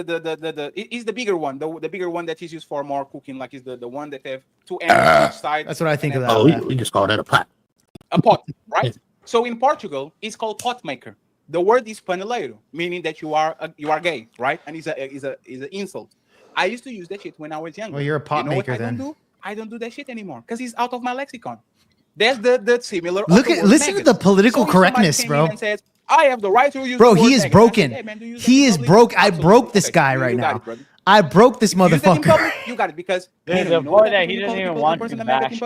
he's the bigger one. The bigger one that is used for more cooking. Like is the one that have two ends on each side. That's what I think of that. Oh, we just call that a pot. A pot, right? So in Portugal, it's called pot maker. The word is paneleiro, meaning that you are gay, right? And it's an insult. I used to use that shit when I was younger. Well, you're a pot maker then. I don't do that shit anymore because it's out of my lexicon. There's the similar. Listen to the political correctness, bro. And says, I have the right to use. Bro, he is broken. Said, hey, man, he is broke. I broke this guy right now. I broke this motherfucker. You got it because the boy that he doesn't even want to bash.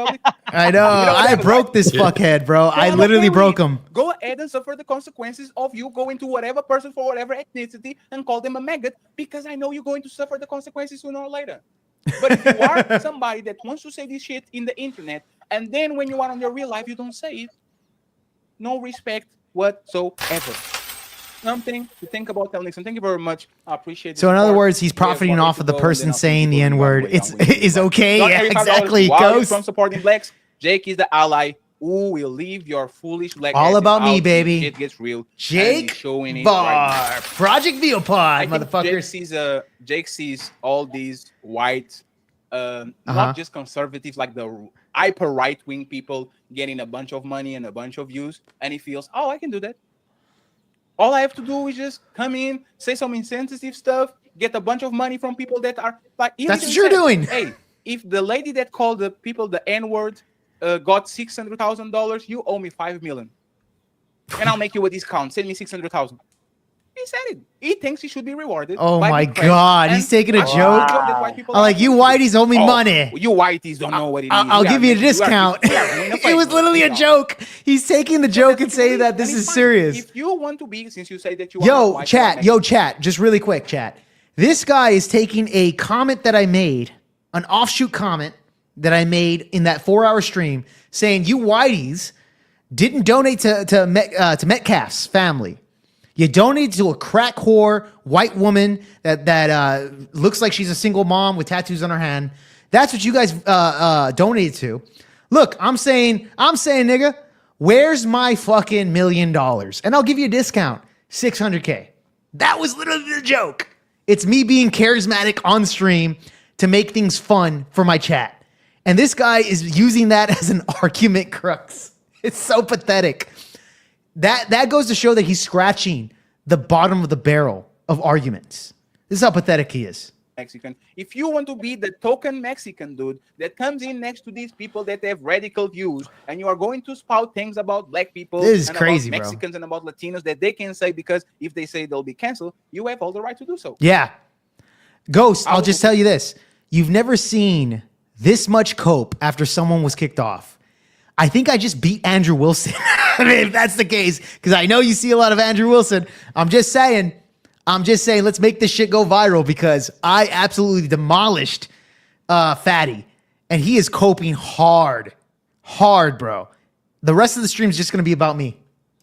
I know. I broke this fuckhead, bro. I literally broke him. Go ahead and suffer the consequences of you going to whatever person for whatever ethnicity and call them a maggot because I know you're going to suffer the consequences sooner or later. But if you are somebody that wants to say this shit in the internet and then when you are on your real life, you don't say it, no respect whatsoever. Something to think about, Nixon. Thank you very much. I appreciate it. So in other words, he's profiting off of the person saying the N-word. Is okay. Yeah, exactly. Goes from supporting blacks. Jake is the ally who will leave your foolish black. All about me, baby. It gets real. Jake showing Varr, right Project Veopod, motherfuckers. Jake sees all these white, not just conservatives, like the hyper right-wing people getting a bunch of money and a bunch of views, and he feels, oh, I can do that. All I have to do is just come in, say some insensitive stuff, get a bunch of money from people that are like. That's what you're doing. Hey, if the lady that called the people the N-word got $600,000, you owe me $5 million, and I'll make you a discount. Send me $600,000. He said it. He thinks he should be rewarded. Oh my God, he's taking a joke. I'm like, you whiteys owe me money. You whiteys don't know what it is. I'll give you a discount. It was literally a joke. He's taking the joke and saying that this is serious. If you want to be, since you say that you are chat, just really quick, chat. This guy is taking a comment that I made, an offshoot comment that I made in that 4-hour stream, saying you whiteys didn't donate to Metcalf's family. You donate to a crack whore white woman that looks like she's a single mom with tattoos on her hand. That's what you guys donated to. Look, I'm saying, nigga, where's my fucking $1 million? And I'll give you a discount, $600K. That was literally the joke. It's me being charismatic on stream to make things fun for my chat. And this guy is using that as an argument crux. It's so pathetic. That goes to show that he's scratching the bottom of the barrel of arguments. This is how pathetic he is. Mexican. If you want to be the token Mexican dude that comes in next to these people that have radical views, and you are going to spout things about black people, this is and crazy, about Mexicans, and about Latinos that they can say, because if they say they'll be canceled, you have all the right to do so. Yeah. Ghost, I'll just tell you this. You've never seen this much cope after someone was kicked off. I think I just beat Andrew Wilson. I mean, if that's the case, because I know you see a lot of Andrew Wilson. I'm just saying, let's make this shit go viral, because I absolutely demolished Fatty, and he is coping hard, bro. The rest of the stream is just going to be about me.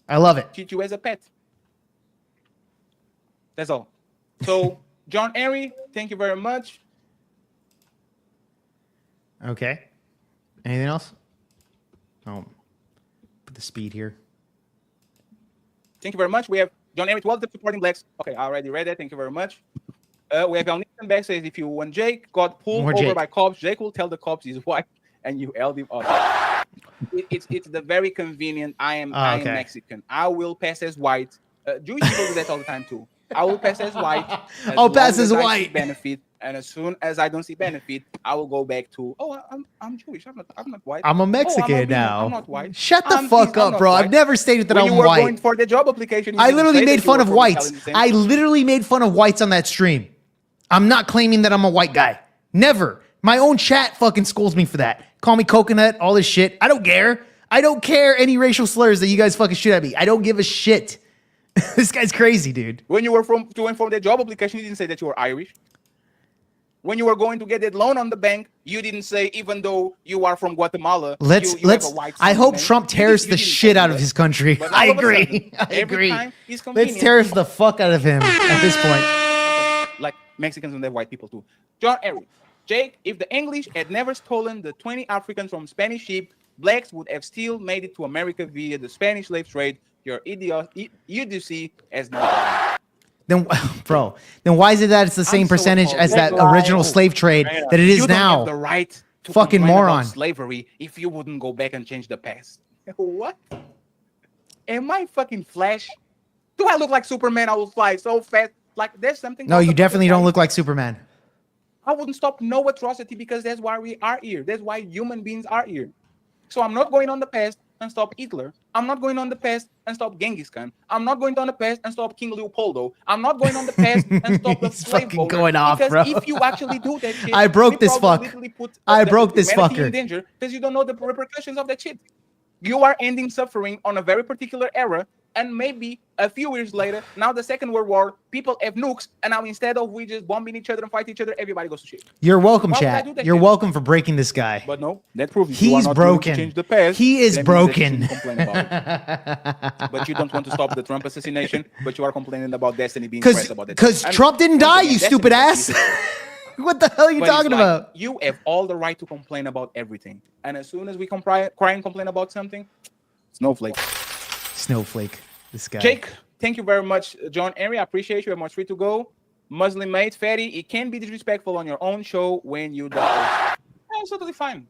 I love it. Treat you as a pet. That's all. So, John Henry, thank you very much. Okay. Anything else? Oh, put the speed here. Thank you very much. We have John Henry, 12 supporting blacks. Okay, I already read that. Thank you very much. We have El Nathan back says, if you want Jake got pulled over by cops, Jake will tell the cops he's white and you held him up. It's the very convenient. I am Mexican. I will pass as white. Jewish people do that all the time too. I will pass as white. I'll pass as white. Benefit, and as soon as I don't see benefit, I will go back to I'm Jewish. I'm not white. I'm a Mexican now. I'm not white. Shut the fuck up, bro. I've never stated that I'm white. Going for the job application, I literally made fun of whites. I literally made fun of whites on that stream. I'm not claiming that I'm a white guy. Never. My own chat fucking scolds me for that. Call me coconut, all this shit. I don't care. I don't care any racial slurs that you guys fucking shoot at me. I don't give a shit. This guy's crazy, dude. When you were from the job application, you didn't say that you were Irish. When you were going to get that loan on the bank, you didn't say, even though you are from Guatemala, let's. I hope Trump tears the shit out of his country. I agree. I agree. Let's tariff the fuck out of him at this point. Like Mexicans and their white people too. John Henry, Jake, if the English had never stolen the 20 Africans from Spanish ship, blacks would have still made it to America via the Spanish slave trade. Your idiocy as no. Then why is it that it's the same percentage as that original slave trade that it is you now? Don't have the right to fucking moron. About slavery if you wouldn't go back and change the past. What? Am I fucking Flash? Do I look like Superman? I will fly so fast. Like there's something. No, you definitely don't look like Superman. I wouldn't stop no atrocity because that's why we are here. That's why human beings are here. So I'm not going on the past and stop Hitler. I'm not going on the past and stop Genghis Khan. I'm not going on the past and stop King Leopoldo. I'm not going on the past and stop the slave owner. Going off, because bro. If you actually do that shit, I broke this fuck. I broke this fucker. In danger because you don't know the repercussions of that shit. You are ending suffering on a very particular era, and maybe a few years later, now the Second World War, people have nukes, and now instead of we just bombing each other and fight each other, everybody goes to shit. You're welcome, chat. You're welcome for breaking this guy. But no, that proves he's broken. Change the past. He is broken. But you don't want to stop the Trump assassination, but you are complaining about Destiny being pressed about that. Because Trump didn't die, you stupid ass. What the hell are you talking about? You have all the right to complain about everything. And as soon as we cry and complain about something, snowflake. This guy. Jake, thank you very much, John Henry. I appreciate you. I'm much free to go. Muslim mate, Fatty, it can be disrespectful on your own show when you die. That's totally fine.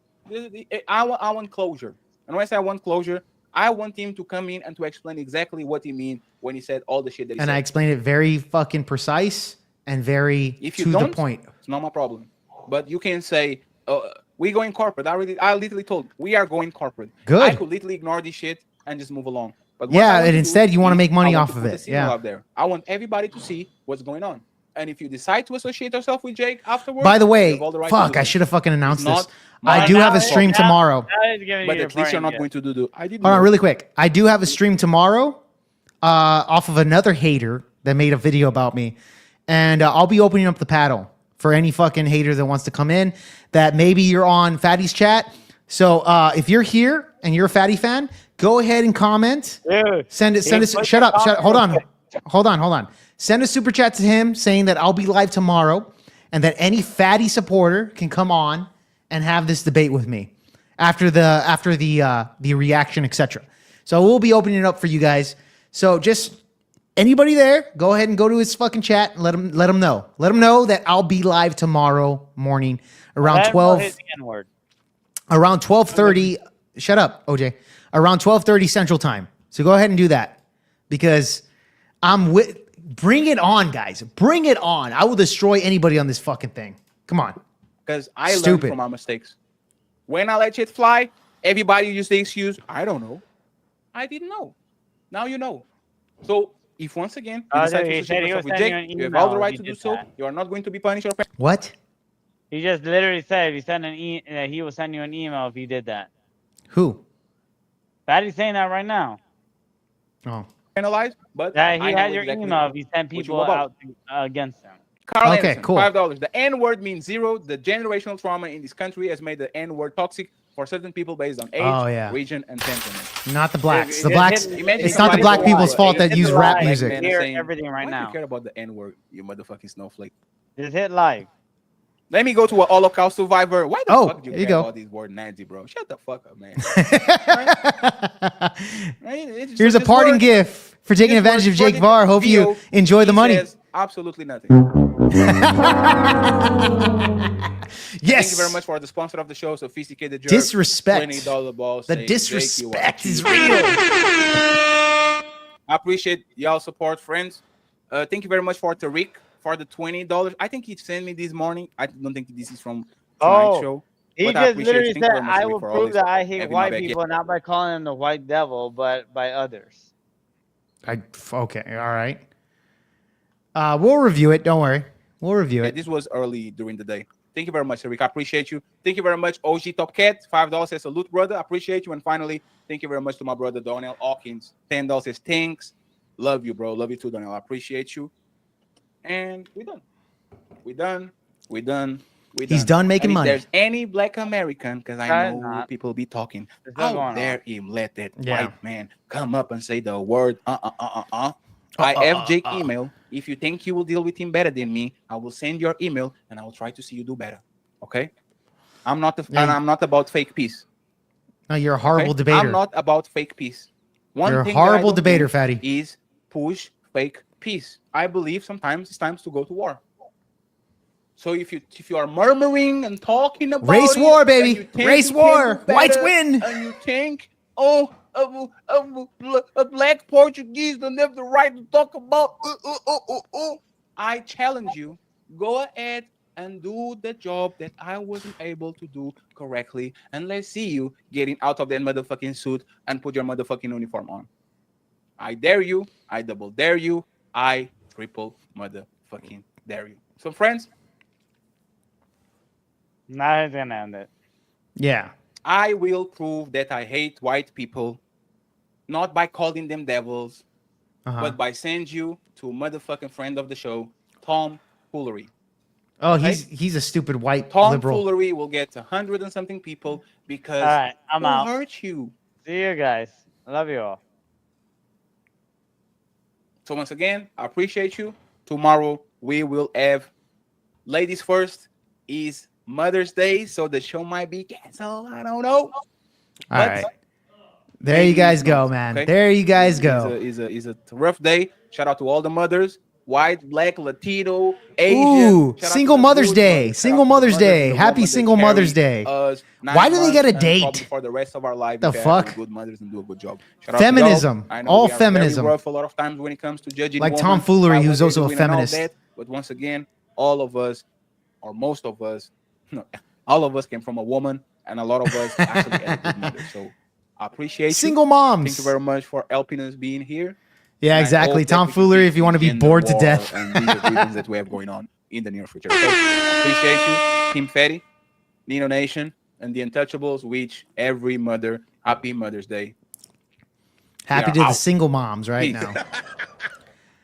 I want closure. And when I say I want closure, I want him to come in and to explain exactly what he mean when he said all the shit that he said. And I explained it very fucking precise and very to the point. It's not my problem. But you can say, we going corporate. I literally told we are going corporate. Good. I could literally ignore this shit and just move along. But yeah, and instead you want to make money off of it. Yeah. Out there. I want everybody to see what's going on. And if you decide to associate yourself with Jake afterwards, by the way, I should have fucking announced this. I do have a stream tomorrow. But at least you're not going to do. Hold on, really quick. I do have a stream tomorrow, off of another hater that made a video about me, and I'll be opening up the paddle for any fucking hater that wants to come in. That maybe you're on Fatty's chat. So if you're here and you're a Fatty fan, go ahead and comment. Send it. Shut up. Hold on. Send a super chat to him saying that I'll be live tomorrow and that any Fatty supporter can come on and have this debate with me after the reaction, etc. So we'll be opening it up for you guys. So just Anybody there, go ahead and go to his fucking chat and let him know. Let him know that I'll be live tomorrow morning around 12. Around 12:30. Shut up, OJ. Around 12:30 Central Time. So go ahead and do that because bring it on, guys. Bring it on. I will destroy anybody on this fucking thing. Come on. Because I learned from my mistakes. When I let shit fly, everybody used the excuse, I don't know. I didn't know. Now you know. So if once again you decide to associate yourself with Jake, you have all the right to do so. You are not going to be punished or What? He just literally said if you send he will send you an email if you did that. Who? Fatty's saying that right now. Oh. Penalized, but he had your email if you send people out against him. Carl okay, Anderson, cool. $5. The N-word means zero. The generational trauma in this country has made the N-word toxic for certain people based on age, region, and temperament. Not the blacks. The blacks. It's not the black people's fault that use rap music. Hear everything right now. Why do you care about the N-word, you motherfucking snowflake? Just hit live. Let me go to an Holocaust survivor. Why the fuck do you care about these word Nazi, bro? Shut the fuck up, man. Right? Here's a parting gift for taking advantage of Jake Varr. Hope you enjoy the money. Absolutely nothing. Yes. Thank you very much for the sponsor of the show, Sophisticated Jerk. Disrespect. $20 ball. The disrespect is real. I appreciate y'all support, friends. Thank you very much for Tariq for the $20. I think he sent me this morning. I don't think this is from tonight's show. He just literally said, I will prove that I hate white people, not by calling him the white devil, but by others. Okay, all right. We'll review it. Don't worry. We'll review it. This was early during the day. Thank you very much, Rick. I appreciate you. Thank you very much, OG Top Cat. $5 says salute, brother. I appreciate you. And finally, thank you very much to my brother, Donnell Hawkins. $10 says thanks. Love you, bro. Love you too, Donnell. I appreciate you. And we're done. We're done. We're done. We're done. He's done making money. If there's any black American, because I know people be talking, how dare him let that white man come up and say the word I have Jake email. If you think you will deal with him better than me, I will send your email and I will try to see you do better. Okay? I'm not and I'm not about fake peace. No, you're a horrible debater. I'm not about fake peace. You're a horrible debater, Fatty. Is push fake peace. I believe sometimes it's time to go to war. So if you are murmuring and talking about race war, baby, race war, whites win, and you think, oh, a black Portuguese don't have the right to talk about. I challenge you, go ahead and do the job that I wasn't able to do correctly, and let's see you getting out of that motherfucking suit and put your motherfucking uniform on. I dare you. I double dare you. I triple motherfucking dare you. So, friends. Now he's gonna end it. Yeah. I will prove that I hate white people, not by calling them devils, but by sending you to a motherfucking friend of the show, Tom Foolery. Oh, he's a stupid white Tom liberal. Foolery will get 100 and something people because I'm out. Hurt you. See you guys. I love you all. So once again, I appreciate you. Tomorrow we will have ladies first is Mother's Day, so the show might be canceled. I don't know. All right. There you guys go, man. Okay? There you guys go. It's a rough day. Shout out to all the mothers. White, black, Latino, Asian. Ooh, Single Mother's Day. Single Mother's Day. Happy Single Mother's Day. Why do they get a date? For the rest of our life, the fuck? Good mothers and do a good job. Feminism. All feminism. Very rough a lot of times when it comes to judging. Like Tom Foolery, who's also a feminist. But once again, all of us, or most of us, all of us came from a woman, and a lot of us actually had a good mother. So I appreciate single moms. Thank you very much for helping us being here. Yeah, exactly. Tom Foolery, if you want to be bored to death. And these are reasons that we have going on in the near future. So, appreciate you, Team Fetty, Nino Nation, and the Untouchables. Wish every mother happy Mother's Day. Happy to the single moms right Peace. now.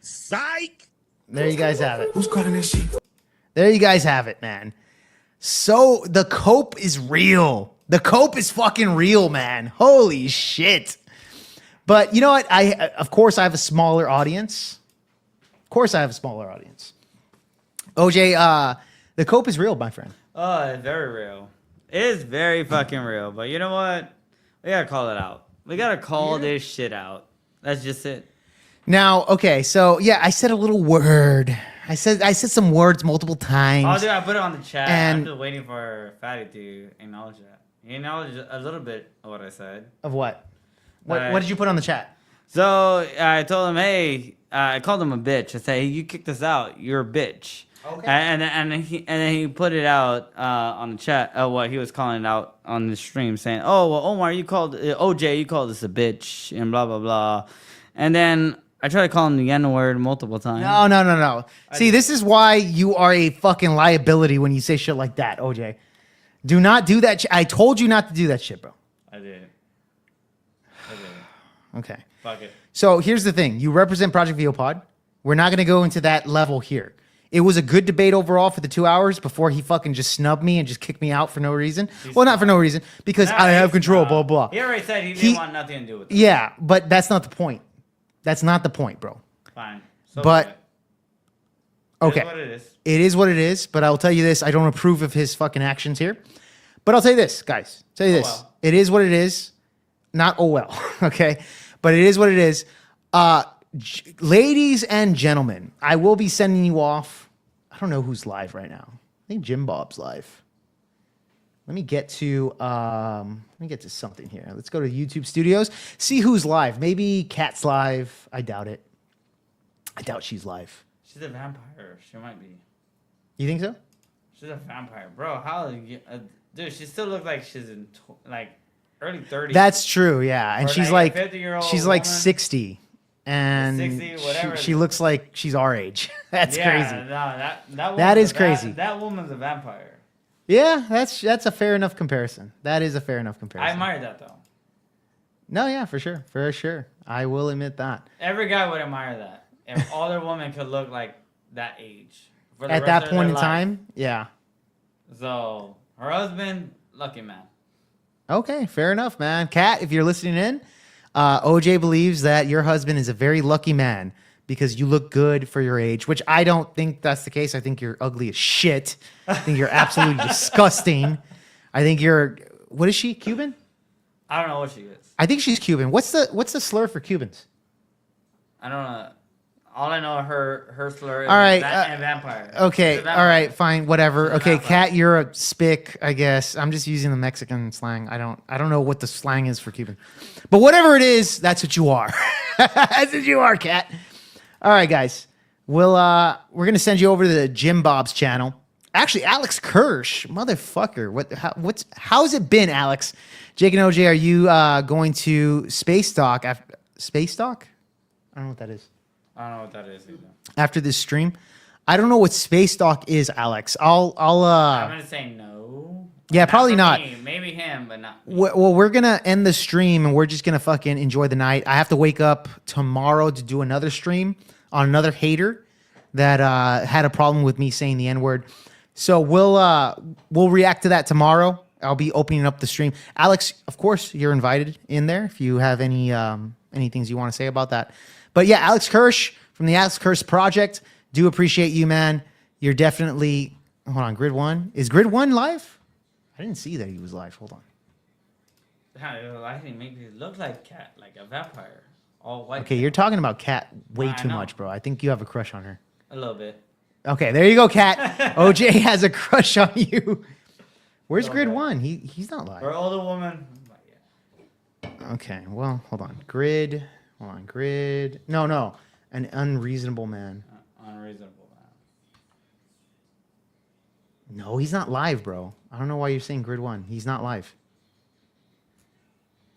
Psych. There you guys have it. Who's cutting this shit? There you guys have it, man. So the cope is real. The cope is fucking real, man. Holy shit. But you know what? Of course I have a smaller audience. OJ, the cope is real, my friend. Oh, it's very real. It is very fucking real. But you know what? We gotta call it out. We gotta call this shit out. That's just it. Now, okay, so yeah, I said a little word. I said some words multiple times. Oh, dude, I put it on the chat. And I'm just waiting for Fatty to acknowledge that. He acknowledged a little bit of what I said. Of what? What did you put on the chat? So I told him, hey, I called him a bitch. I said, hey, you kicked us out. You're a bitch. Okay. And then he put it out on the chat. What he was calling it out on the stream, saying, "Oh, well, Omar, you called OJ, you called us a bitch, and blah blah blah." And then I tried to call him the N word multiple times. No. See, this is why you are a fucking liability when you say shit like that, OJ. Do not do that. I told you not to do that shit, bro. I did. Okay. Fuck it. So here's the thing. You represent Project VOPod. We're not going to go into that level here. It was a good debate overall for the 2 hours before he fucking just snubbed me and just kicked me out for no reason. Well, not for no reason, because I have control, blah, blah. He already said he didn't want nothing to do with it. Yeah, but that's not the point. That's not the point, bro. Fine. So But, okay. It is what it is. It is what it is, but I'll tell you this. I don't approve of his fucking actions here. But I'll tell you this, guys. Tell you this. Well. It is what it is. Not oh well, okay? But it is what it is. Ladies and gentlemen, I will be sending you off. I don't know who's live right now. I think Jim Bob's live. Let me get to something here. Let's go to YouTube Studios. See who's live. Maybe Kat's live. I doubt it. I doubt she's live. She's a vampire. She might be. You think so? She's a vampire, bro. How? Dude, she still looks like she's in early 30s. That's true, yeah. And Or she's like a like 50-year-old she's like woman. 60. And 60, whatever. she looks like she's our age. That's crazy. No, that That is crazy. That woman's a vampire. Yeah, that's a fair enough comparison. That is a fair enough I comparison. admire that though. No, yeah, for sure. For sure. I will admit that. Every guy would admire that. If other women could look like that age. For the At rest that of point their in life. time, yeah. So her husband, lucky man. Okay, fair enough, man. Kat, if you're listening in, OJ believes that your husband is a very lucky man because you look good for your age, which I don't think that's the case. I think you're ugly as shit. I think you're absolutely disgusting. I think you're, what is she, Cuban? I don't know what she is. I think she's Cuban. What's the slur for Cubans? I don't know. All I know, her slur is All right, vampire. Okay, She's a vampire. all right, fine, whatever. Okay, Kat, you're a spick, I guess. I'm just using the Mexican slang. I don't know what the slang is for Cuban, but whatever it is, that's what you are. That's what you are, Kat. All right, guys. We're gonna send you over to the Jim Bob's channel. Actually, Alex Kirsch, motherfucker. How's it been, Alex? Jake and OJ, are you going to Space Dock after Space Dock? I don't know what that is. I don't know what that is either. After this stream, I don't know what Space Dock is, Alex. I'm gonna say no. Yeah, probably not. Me. Maybe him, but not. Well, we're gonna end the stream and we're just gonna fucking enjoy the night. I have to wake up tomorrow to do another stream on another hater that had a problem with me saying the N-word. So we'll react to that tomorrow. I'll be opening up the stream. Alex, of course, you're invited in there if you have any things you want to say about that. But yeah, Alex Kirsch from the Alex Kirsch Project. Do appreciate you, man. You're definitely, hold on, Grid 1. Is Grid 1 live? I didn't see that he was live. Hold on. I think maybe he looked like Cat, like a vampire. All white. Okay, you're talking about Kat way I too know. much, bro. I think you have a crush on her. A little bit. Okay, there you go, Kat. OJ has a crush on you. Where's Grid 1? He's not live. For an older woman. Okay, well, hold on. Grid. Hold on. Grid. No. An unreasonable man. Unreasonable man. No, he's not live, bro. I don't know why you're saying Grid 1. He's not live.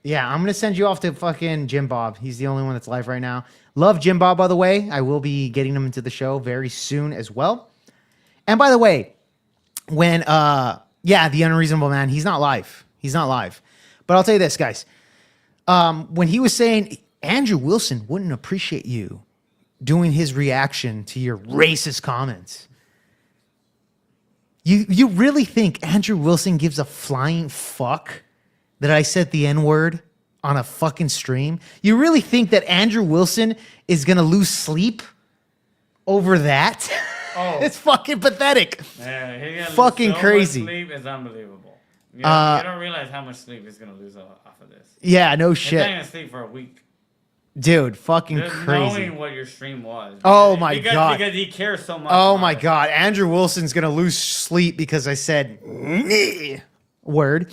Yeah, I'm going to send you off to fucking Jim Bob. He's the only one that's live right now. Love Jim Bob, by the way. I will be getting him into the show very soon as well. And by the way, when, the unreasonable man, he's not live. He's not live. But I'll tell you this, guys. When he was saying Andrew Wilson wouldn't appreciate you doing his reaction to your racist comments. You really think Andrew Wilson gives a flying fuck that I said the N-word on a fucking stream? You really think that Andrew Wilson is going to lose sleep over that? Oh. It's fucking pathetic. Yeah, he's gonna Fucking lose so crazy. Much sleep is unbelievable. You don't realize how much sleep he's gonna lose off of this. Yeah, no He's shit. not gonna sleep for a week. Dude, fucking Just crazy. knowing what your stream was. Oh my God. Because he cares so much. Oh my God. Andrew Wilson's going to lose sleep because I said word.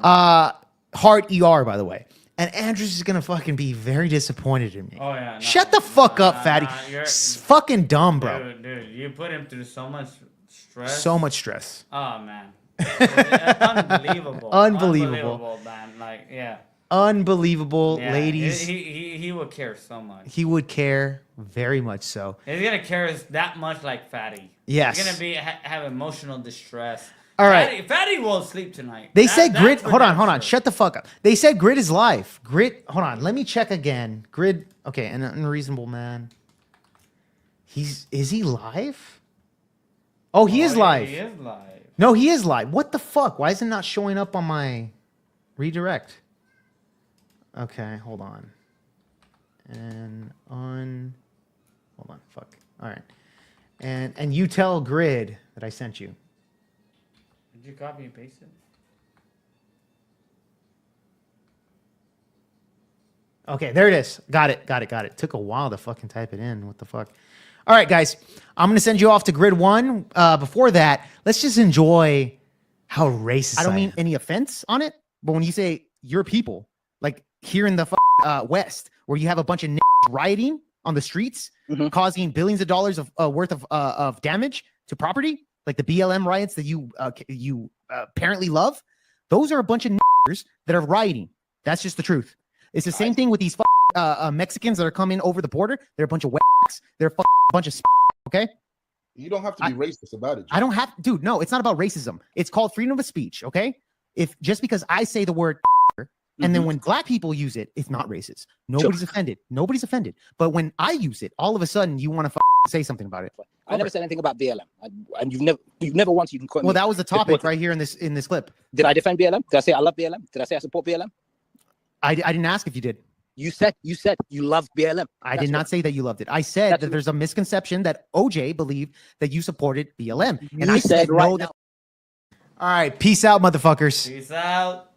Hard ER, by the way. And Andrew's is going to fucking be very disappointed in me. Oh yeah. No, Shut the fuck up, fatty. Fucking dumb, bro. Dude, you put him through so much stress. So much stress. Oh man. Unbelievable. Unbelievable, man. Like, yeah. Unbelievable, Yeah, ladies. He would care so much. He would care very much so. He's gonna care that much like Fatty. Yes. He's gonna be have emotional distress. All right. Fatty won't sleep tonight. They said Grid. Hold on. Shut the fuck up. They said Grid is live. Grid. Hold on. Let me check again. Grid. Okay. An unreasonable man. Is he live? Oh, he is live. He is live. No, he is live. What the fuck? Why is it not showing up on my redirect? Okay, hold on. Hold on. Fuck. All right. And you tell Grid that I sent you. Did you copy and paste it? Okay, there it is. Got it. Took a while to fucking type it in. What the fuck? All right, guys. I'm going to send you off to Grid 1. Before that, let's just enjoy how racist I don't mean any offense on it, but when you say your people, like here in the West, where you have a bunch of rioting on the streets, causing billions of dollars of worth of damage to property, like the BLM riots that you apparently love, those are a bunch of that are rioting. That's just the truth. It's the same thing with these Mexicans that are coming over the border. They're a bunch of they're a bunch of okay. You don't have to be racist about it. I don't have, dude. No, it's not about racism. It's called freedom of speech. Okay. If just because I say the word and then when black people use it, it's not racist. Nobody's offended. Nobody's offended. But when I use it, all of a sudden you want to say something about it. I never said anything about BLM, and you've never once you can quote me. Well, that was the topic right here in this clip. Did I defend BLM? Did I say I love BLM? Did I say I support BLM? I didn't ask if you did. You said you love BLM. I did not say that you loved it. I said that there's a misconception that OJ believed that you supported BLM, and I said no. All right, peace out, motherfuckers. Peace out.